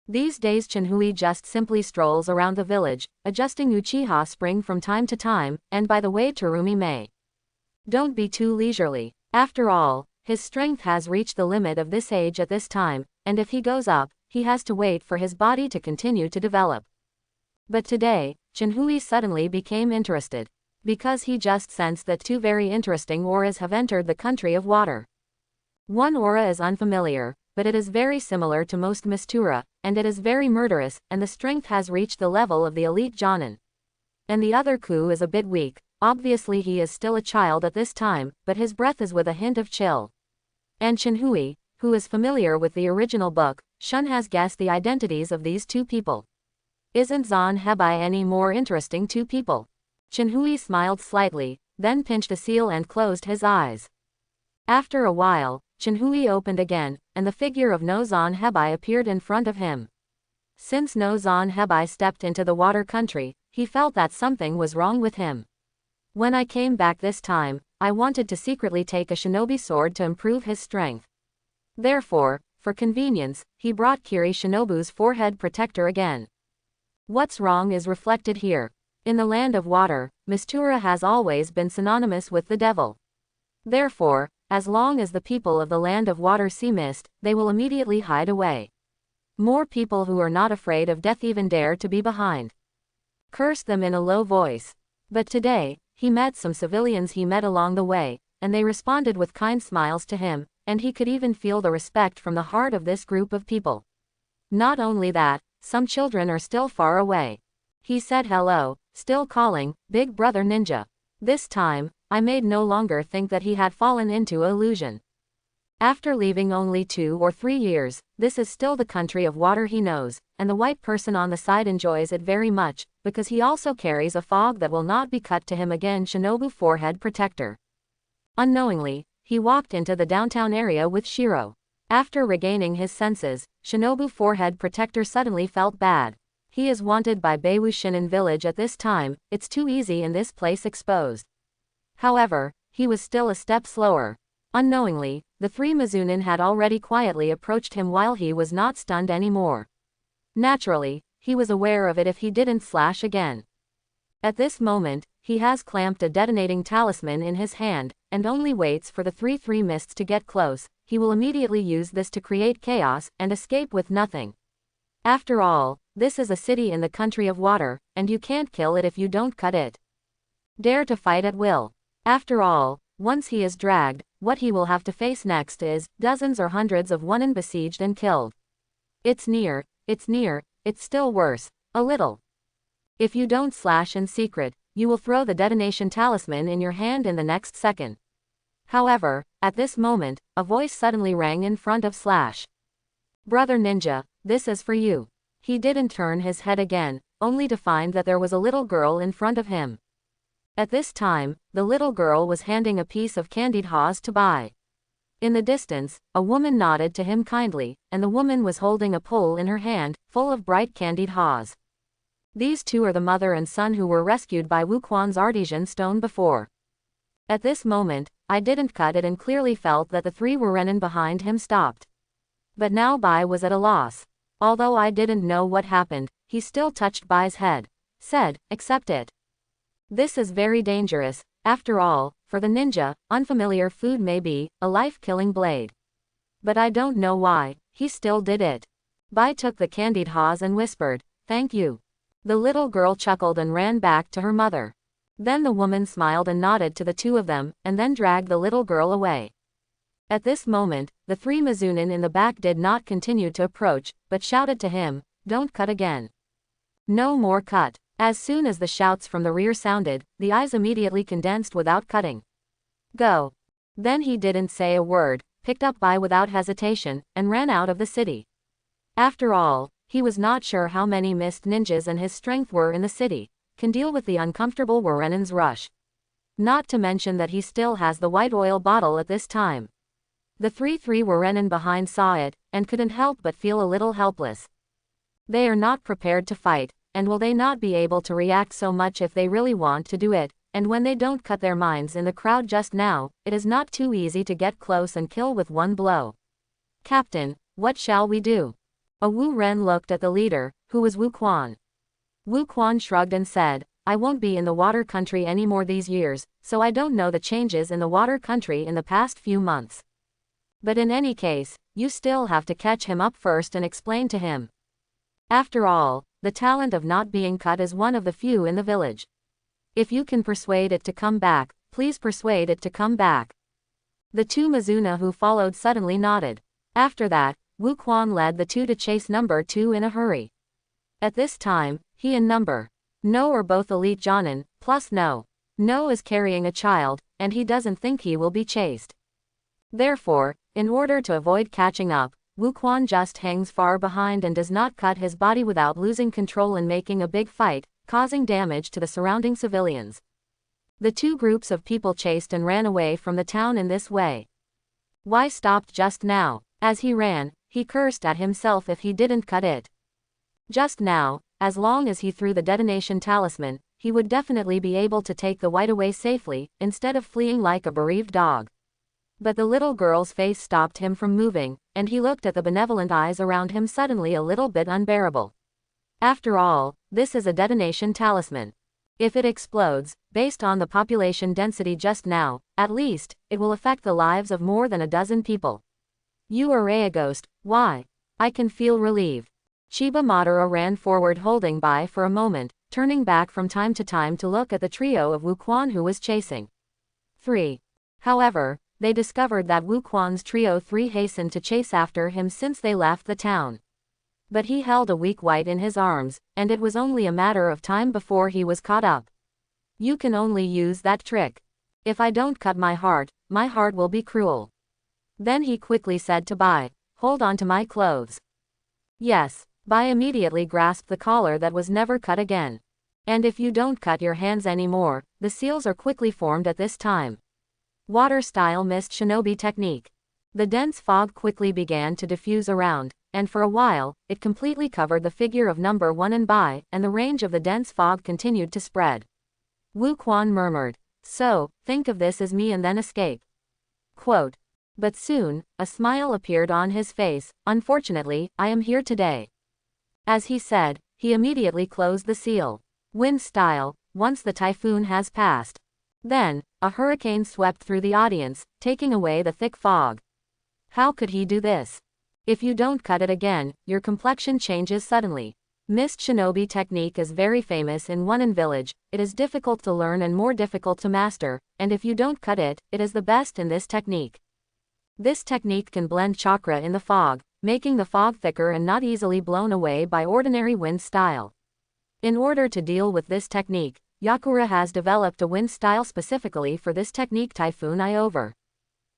These days Chenhui just simply strolls around the village, adjusting Uchiha spring from time to time, and by the way Terumi Mei. Don't be too leisurely. After all, his strength has reached the limit of this age at this time, and if he goes up, he has to wait for his body to continue to develop. But today, Chenhui suddenly became interested, because he just sensed that two very interesting auras have entered the country of water. One aura is unfamiliar, but it is very similar to most Mistura, and it is very murderous, and the strength has reached the level of the elite Jonin. And the other Ku is a bit weak. Obviously he is still a child at this time, but his breath is with a hint of chill. And Chenhui, who is familiar with the original book, Shun has guessed the identities of these two people. Isn't Zan Hebai any more interesting two people? Chenhui smiled slightly, then pinched a seal and closed his eyes. After a while, Chenhui opened again, and the figure of No Zan Hebai appeared in front of him. Since No Zan Hebai stepped into the water country, he felt that something was wrong with him. When I came back this time, I wanted to secretly take a shinobi sword to improve his strength. Therefore, for convenience, he brought Kiri Shinobu's forehead protector again. What's wrong is reflected here. In the land of water, Mistura has always been synonymous with the devil. Therefore, as long as the people of the land of water see mist, they will immediately hide away. More people who are not afraid of death even dare to be behind. Curse them in a low voice. But today, he met some civilians he met along the way, and they responded with kind smiles to him, and he could even feel the respect from the heart of this group of people. Not only that, some children are still far away. He said hello, still calling, Big Brother Ninja. This time, I made no longer think that he had fallen into illusion. After leaving only 2 or 3 years, this is still the country of water he knows, and the white person on the side enjoys it very much, because he also carries a fog that will not be cut to him again. Shinobu forehead protector. Unknowingly, he walked into the downtown area with Shiro. After regaining his senses, Shinobu forehead protector suddenly felt bad. He is wanted by Beiwu Shinin village at this time, it's too easy in this place exposed. However, he was still a step slower. Unknowingly, the 3 Mizunin had already quietly approached him while he was not stunned anymore. Naturally, he was aware of it if he didn't slash again. At this moment, he has clamped a detonating talisman in his hand, and only waits for the 3 mists to get close. He will immediately use this to create chaos, and escape with nothing. After all, this is a city in the country of water, and you can't kill it if you don't cut it. Dare to fight at will. After all, once he is dragged, what he will have to face next is dozens or hundreds of Wonin besieged and killed. It's near, it's still worse, a little. If you don't slash in secret, you will throw the detonation talisman in your hand in the next second. However, at this moment, a voice suddenly rang in front of Slash. Brother Ninja, this is for you. He didn't turn his head again, only to find that there was a little girl in front of him. At this time, the little girl was handing a piece of candied haws to buy. In the distance, a woman nodded to him kindly, and the woman was holding a pole in her hand, full of bright candied haws. These two are the mother and son who were rescued by Wu Quan's artesian stone before. At this moment, I didn't cut it and clearly felt that the 3 Renin behind him stopped. But now Bai was at a loss. Although I didn't know what happened, he still touched Bai's head. Said, accept it. This is very dangerous. After all, for the ninja, unfamiliar food may be a life-killing blade. But I don't know why, he still did it. Bai took the candied haws and whispered, thank you. The little girl chuckled and ran back to her mother. Then the woman smiled and nodded to the 2 of them, and then dragged the little girl away. At this moment, the 3 Mizunin in the back did not continue to approach, but shouted to him, don't cut again. No more cut. As soon as the shouts from the rear sounded, the eyes immediately condensed without cutting. Go. Then he didn't say a word, picked up Bai without hesitation, and ran out of the city. After all, he was not sure how many mist ninjas and his strength were in the city, can deal with the uncomfortable Warenin's rush. Not to mention that he still has the white oil bottle at this time. The 3 Warenin behind saw it, and couldn't help but feel a little helpless. They are not prepared to fight, and will they not be able to react so much if they really want to do it, and when they don't cut their minds in the crowd just now, it is not too easy to get close and kill with one blow. Captain, what shall we do? A Wu Ren looked at the leader, who was Wu Quan. Wu Quan shrugged and said, I won't be in the water country anymore these years, so I don't know the changes in the water country in the past few months. But in any case, you still have to catch him up first and explain to him. After all, the talent of not being cut is one of the few in the village. If you can persuade it to come back, please persuade it to come back. The two Mizuna who followed suddenly nodded. After that, Wu Quan led the two to chase number 2 in a hurry. At this time, he and number No are both elite Jonin, plus No is carrying a child, and he doesn't think he will be chased. Therefore, in order to avoid catching up, Wu Quan just hangs far behind and does not cut his body without losing control and making a big fight, causing damage to the surrounding civilians. The two groups of people chased and ran away from the town in this way. Why stopped just now? As he ran, he cursed at himself if he didn't cut it. Just now, as long as he threw the detonation talisman, he would definitely be able to take the white away safely, instead of fleeing like a bereaved dog. But the little girl's face stopped him from moving, and he looked at the benevolent eyes around him suddenly a little bit unbearable. After all, this is a detonation talisman. If it explodes, based on the population density just now, at least, it will affect the lives of more than a dozen people. You are a ghost, why? I can feel relieved. Chiba Madara ran forward holding by for a moment, turning back from time to time to look at the trio of Wu Quan who was chasing. 3. However, they discovered that Wu Quan's trio 3 hastened to chase after him since they left the town. But he held a weak white in his arms, and it was only a matter of time before he was caught up. You can only use that trick. If I don't cut my heart will be cruel. Then he quickly said to Bai, hold on to my clothes. Yes, Bai immediately grasped the collar that was never cut again. And if you don't cut your hands anymore, the seals are quickly formed at this time. Water-style mist shinobi technique. The dense fog quickly began to diffuse around, and for a while, it completely covered the figure of number 1 and Bai, and the range of the dense fog continued to spread. Wu Quan murmured, so, think of this as me and then escape. Quote. But soon, a smile appeared on his face, unfortunately, I am here today. As he said, he immediately closed the seal. Wind style, once the typhoon has passed. Then, a hurricane swept through the audience, taking away the thick fog. How could he do this? If you don't cut it again, your complexion changes suddenly. Mist shinobi technique is very famous in Wonen village, it is difficult to learn and more difficult to master, and if you don't cut it, it is the best in this technique. This technique can blend chakra in the fog, making the fog thicker and not easily blown away by ordinary wind style. In order to deal with this technique, Yakura has developed a wind style specifically for this technique Typhoon Over.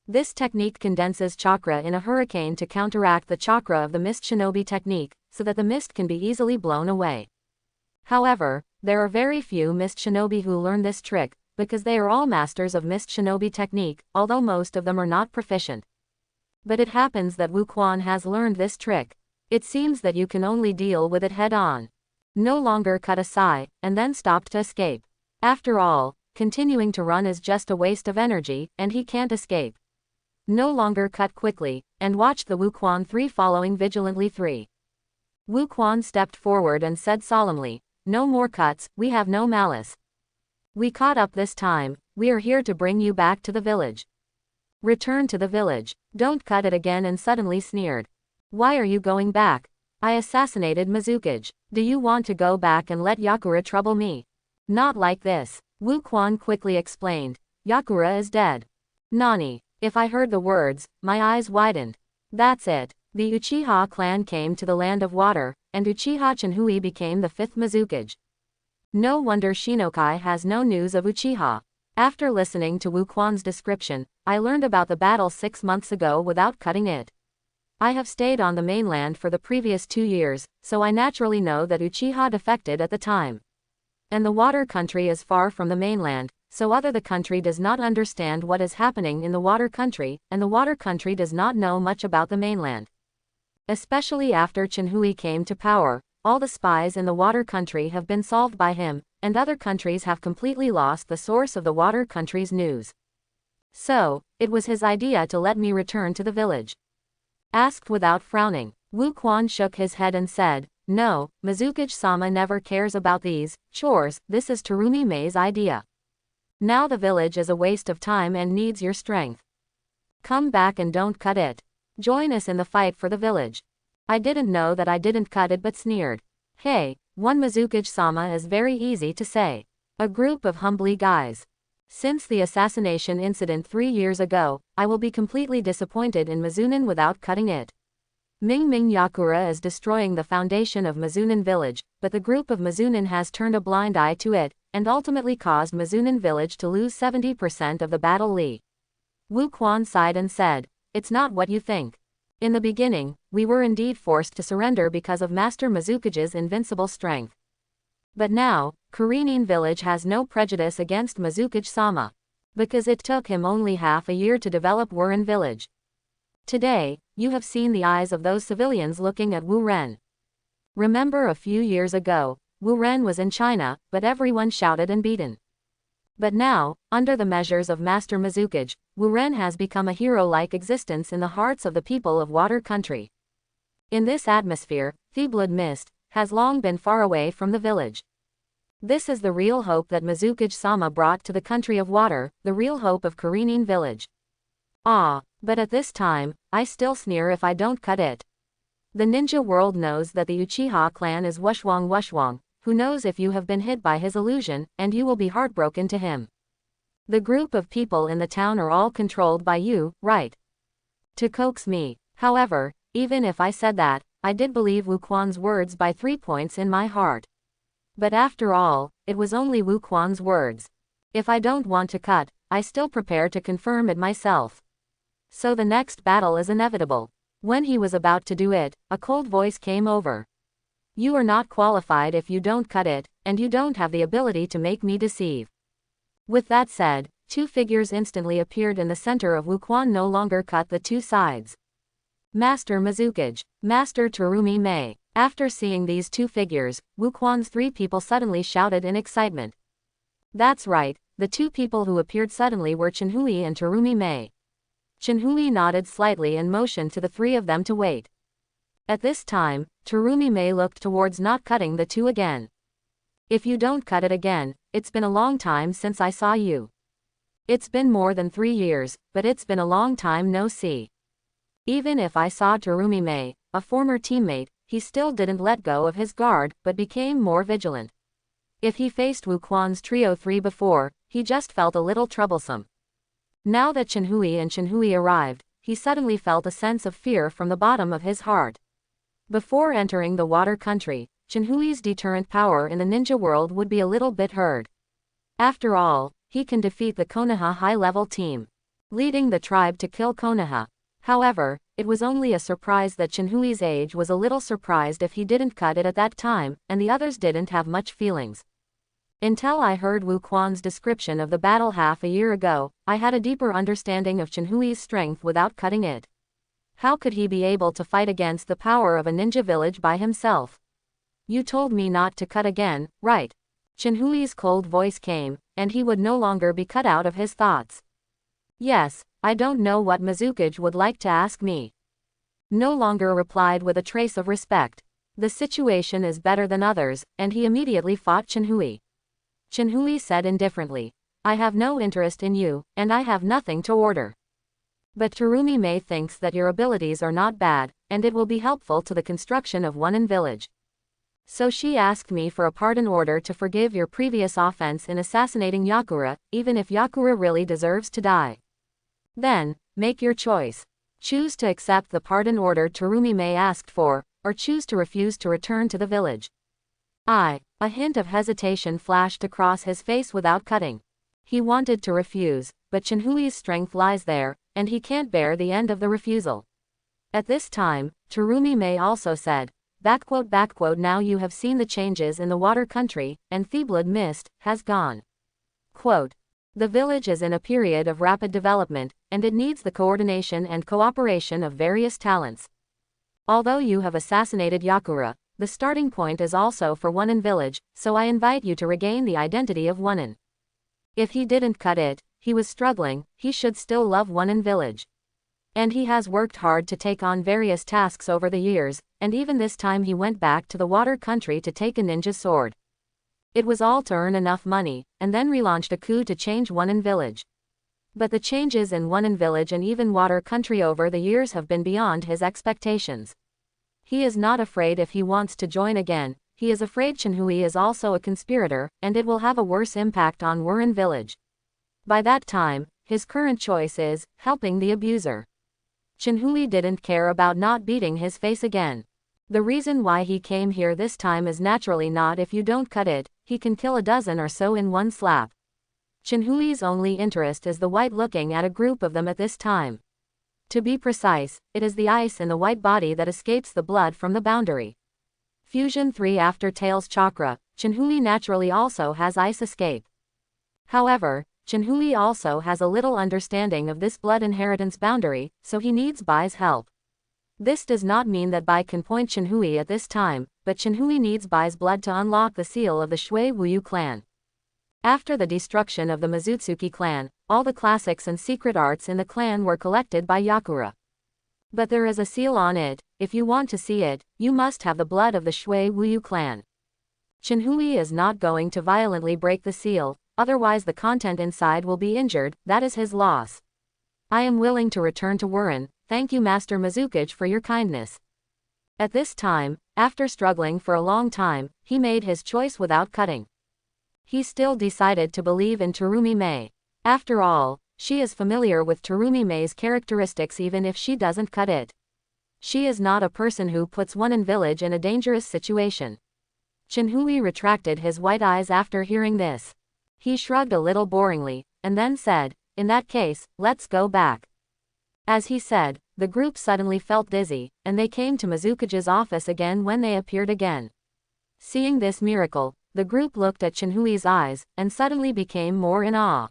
This technique condenses chakra in a hurricane to counteract the chakra of the mist shinobi technique, so that the mist can be easily blown away. However, there are very few mist shinobi who learn this trick, because they are all masters of mist shinobi technique, although most of them are not proficient. But it happens that Wu Quan has learned this trick. It seems that you can only deal with it head-on. No longer cut a sigh, and then stopped to escape. After all, continuing to run is just a waste of energy, and he can't escape. No longer cut quickly, and watched the Wu Quan 3 following vigilantly 3. Wu Quan stepped forward and said solemnly, no more cuts, we have no malice. We caught up this time, we are here to bring you back to the village. Return to the village, don't cut it again, and suddenly sneered. Why are you going back? I assassinated Mizukage. Do you want to go back and let Yakura trouble me? Not like this. Wu Quan quickly explained. Yakura is dead. Nani? If I heard the words, my eyes widened. That's it. The Uchiha clan came to the land of water, and Uchiha Chinhui became the 5th Mizukage. No wonder Shinokai has no news of Uchiha. After listening to Wu Quan's description, I learned about the battle 6 months ago without cutting it. I have stayed on the mainland for the previous 2 years, so I naturally know that Uchiha defected at the time. And the water country is far from the mainland, so either the country does not understand what is happening in the water country, and the water country does not know much about the mainland. Especially after Chinhui came to power, all the spies in the water country have been solved by him, and other countries have completely lost the source of the water country's news. So, it was his idea to let me return to the village. Asked without frowning, Wu Quan shook his head and said, No, Mizukage-sama never cares about these chores, this is Terumi Mei's idea. Now the village is a waste of time and needs your strength. Come back and don't cut it. Join us in the fight for the village. I didn't know that I didn't cut it but sneered. Hey, one Mizukage-sama is very easy to say. A group of humbly guys. Since the assassination incident 3 years ago, I will be completely disappointed in Mizunin without cutting it. Ming Yakura is destroying the foundation of Mizunin village, but the group of Mizunin has turned a blind eye to it, and ultimately caused Mizunin village to lose 70% of the battle Li. Wu Quan sighed and said, it's not what you think. In the beginning, we were indeed forced to surrender because of Master Mizukage's invincible strength. But now, Karenin village has no prejudice against Mizukage-sama. Because it took him only half a year to develop Wuren village. Today, you have seen the eyes of those civilians looking at Wu Ren. Remember a few years ago, Wu Ren was in China, but everyone shouted and beaten. But now, under the measures of Master Mizukage, Wu Ren has become a hero-like existence in the hearts of the people of Water Country. In this atmosphere, Theblood Mist has long been far away from the village. This is the real hope that Mizukage-sama brought to the country of water, the real hope of Karenin village. But at this time, I still sneer if I don't cut it. The ninja world knows that the Uchiha clan is Wushwang, who knows if you have been hit by his illusion, and you will be heartbroken to him. The group of people in the town are all controlled by you, right? To coax me. However, even if I said that, I did believe Wu Quan's words by 3 points in my heart. But after all, it was only Wu Quan's words. If I don't want to cut, I still prepare to confirm it myself. So the next battle is inevitable. When he was about to do it, a cold voice came over. You are not qualified if you don't cut it, and you don't have the ability to make me deceive. With that said, 2 figures instantly appeared in the center of Wu Quan no longer cut the 2 sides. Master Mizukage, Master Terumi Mei. After seeing these 2 figures, Wu Quan's 3 people suddenly shouted in excitement. That's right, the 2 people who appeared suddenly were Chenhui and Terumi Mei. Chenhui nodded slightly and motioned to the 3 of them to wait. At this time, Terumi Mei looked towards not cutting the 2 again. If you don't cut it again, it's been a long time since I saw you. It's been more than 3 years, but it's been a long time no see. Even if I saw Terumi Mei, a former teammate, he still didn't let go of his guard, but became more vigilant. If he faced Wu Quan's Trio 3 before, he just felt a little troublesome. Now that Chenhui arrived, he suddenly felt a sense of fear from the bottom of his heart. Before entering the water country, Chenhui's deterrent power in the ninja world would be a little bit heard. After all, he can defeat the Konoha high-level team, leading the tribe to kill Konoha. However, it was only a surprise that Chenhui's age was a little surprised if he didn't cut it at that time, and the others didn't have much feelings. Until I heard Wu Quan's description of the battle half a year ago, I had a deeper understanding of Chenhui's strength without cutting it. How could he be able to fight against the power of a ninja village by himself? You told me not to cut again, right? Chenhui's cold voice came, and he would no longer be cut out of his thoughts. Yes, I don't know what Mizukage would like to ask me. No longer replied with a trace of respect. The situation is better than others, and he immediately fought Chenhui. Chenhui said indifferently, I have no interest in you, and I have nothing to order. But Terumi Mei thinks that your abilities are not bad, and it will be helpful to the construction of Wunen village. So she asked me for a pardon order to forgive your previous offense in assassinating Yakura, even if Yakura really deserves to die. Then, make your choice. Choose to accept the pardon order Terumi Mei asked for, or choose to refuse to return to the village. A hint of hesitation flashed across his face without cutting. He wanted to refuse, but Chenhui's strength lies there, and he can't bear the end of the refusal. At this time, Terumi Mei also said, now you have seen the changes in the water country, and Theblood Mist has gone. Quote, the village is in a period of rapid development, and it needs the coordination and cooperation of various talents. Although you have assassinated Yakura, the starting point is also for Wunen village, so I invite you to regain the identity of Wunen. If he didn't cut it, he was struggling, he should still love Wunen village. And he has worked hard to take on various tasks over the years, and even this time he went back to the water country to take a ninja sword. It was all to earn enough money, and then relaunched a coup to change One Village. But the changes in One Village and even water country over the years have been beyond his expectations. He is not afraid if he wants to join again, he is afraid Chenhui is also a conspirator, and it will have a worse impact on Wuren Village. By that time, his current choice is helping the abuser. Chenhui didn't care about not beating his face again. The reason why he came here this time is naturally not if you don't cut it, he can kill a dozen or so in one slap. Chenhui's only interest is the white looking at a group of them at this time. To be precise, it is the ice in the white body that escapes the blood from the boundary. Fusion 3 after Tails Chakra, Chenhui naturally also has ice escape. However, Chenhui also has a little understanding of this blood inheritance boundary, so he needs Bai's help. This does not mean that Bai can point Chenhui at this time, but Chenhui needs Bai's blood to unlock the seal of the Shui Wuyu clan. After the destruction of the Mizutsuki clan, all the classics and secret arts in the clan were collected by Yakura. But there is a seal on it. If you want to see it, you must have the blood of the Shui Wuyu clan. Chenhui is not going to violently break the seal, otherwise the content inside will be injured, that is his loss. I am willing to return to Wuren, thank you Master Mizukage for your kindness. At this time, after struggling for a long time, he made his choice without cutting. He still decided to believe in Terumi Mei. After all, she is familiar with Terumi Mei's characteristics even if she doesn't cut it. She is not a person who puts One Village in a dangerous situation. Chenhui retracted his white eyes after hearing this. He shrugged a little boringly, and then said, in that case, let's go back. As he said, the group suddenly felt dizzy, and they came to Mizukage's office again when they appeared again. Seeing this miracle, the group looked at Chenhui's eyes, and suddenly became more in awe.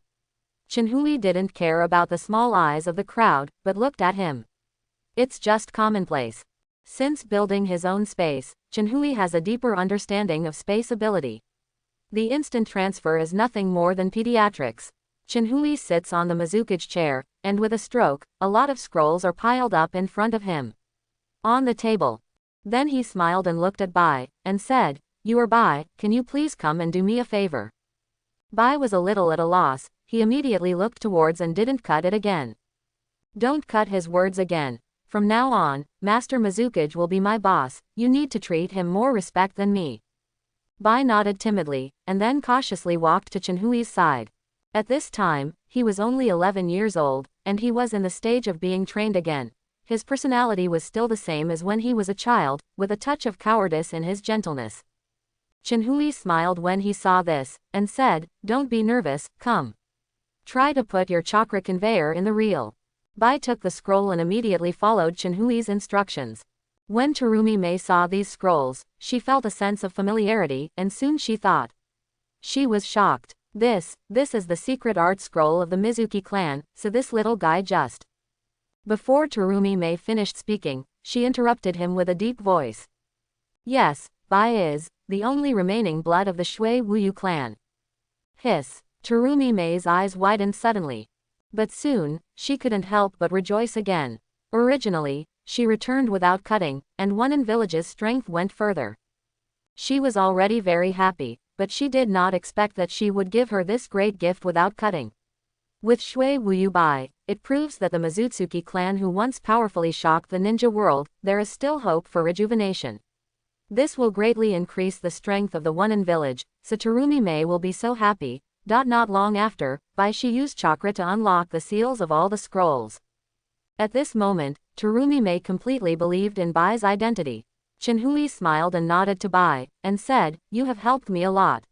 Chenhui didn't care about the small eyes of the crowd, but looked at him. It's just commonplace. Since building his own space, Chenhui has a deeper understanding of space ability. The instant transfer is nothing more than pediatrics. Chenhui sits on the Mizukage chair, and with a stroke, a lot of scrolls are piled up in front of him. On the table. Then he smiled and looked at Bai, and said, you are Bai, can you please come and do me a favor? Bai was a little at a loss, he immediately looked towards and didn't cut it again. Don't cut his words again. From now on, Master Mizukage will be my boss, you need to treat him more respect than me. Bai nodded timidly, and then cautiously walked to Chenhui's side. At this time, he was only 11 years old, and he was in the stage of being trained again. His personality was still the same as when he was a child, with a touch of cowardice in his gentleness. Chenhui smiled when he saw this, and said, don't be nervous, come. Try to put your chakra conveyor in the reel. Bai took the scroll and immediately followed Chenhui's instructions. When Terumi Mei saw these scrolls, she felt a sense of familiarity, and soon she thought. She was shocked. This is the secret art scroll of the Mizuki clan, so this little guy just. Before Terumi Mei finished speaking, she interrupted him with a deep voice. Yes, Bai is the only remaining blood of the Shui Wuyu clan. Hiss. Terumi Mei's eyes widened suddenly. But soon, she couldn't help but rejoice again. Originally, she returned without cutting, and One Village's strength went further. She was already very happy, but she did not expect that she would give her this great gift without cutting. With Shui Wuyu Bai, it proves that the Mizutsuki clan who once powerfully shocked the ninja world, there is still hope for rejuvenation. This will greatly increase the strength of the One Village, so Terumi Mei will be so happy. Not long after, Bai she used chakra to unlock the seals of all the scrolls. At this moment, Terumi Mei completely believed in Bai's identity. Chenhui smiled and nodded to Bai, and said, you have helped me a lot.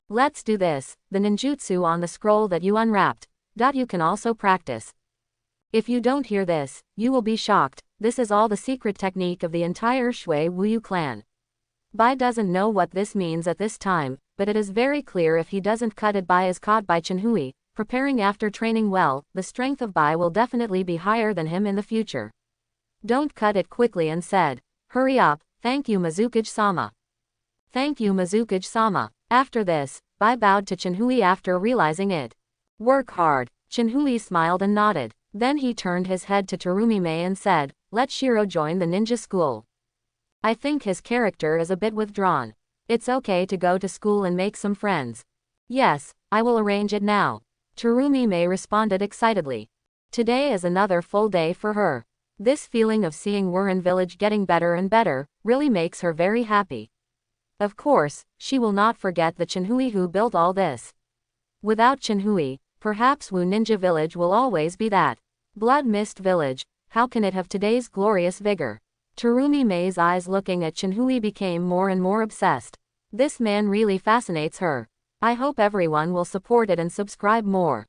Let's do this, the ninjutsu on the scroll that you unwrapped. You can also practice. If you don't hear this, you will be shocked, this is all the secret technique of the entire Shui Wuyu clan. Bai doesn't know what this means at this time, but it is very clear if he doesn't cut it Bai is caught by Chenhui. Preparing after training well, the strength of Bai will definitely be higher than him in the future. Don't cut it quickly and said, hurry up, thank you Mizukage-sama. Thank you Mizukage-sama. After this, Bai bowed to Chenhui after realizing it. Work hard. Chenhui smiled and nodded. Then he turned his head to Terumi-mei and said, "Let Shiro join the ninja school. I think his character is a bit withdrawn. It's okay to go to school and make some friends." "Yes, I will arrange it now." Terumi-mei responded excitedly. Today is another full day for her. This feeling of seeing Wuren village getting better and better really makes her very happy. Of course, she will not forget the Chenhui who built all this. Without Chenhui, perhaps Wu Ninja Village will always be that Blood Mist Village. How can it have today's glorious vigor? Terumi-mei's eyes looking at Chenhui became more and more obsessed. This man really fascinates her. I hope everyone will support it and subscribe more.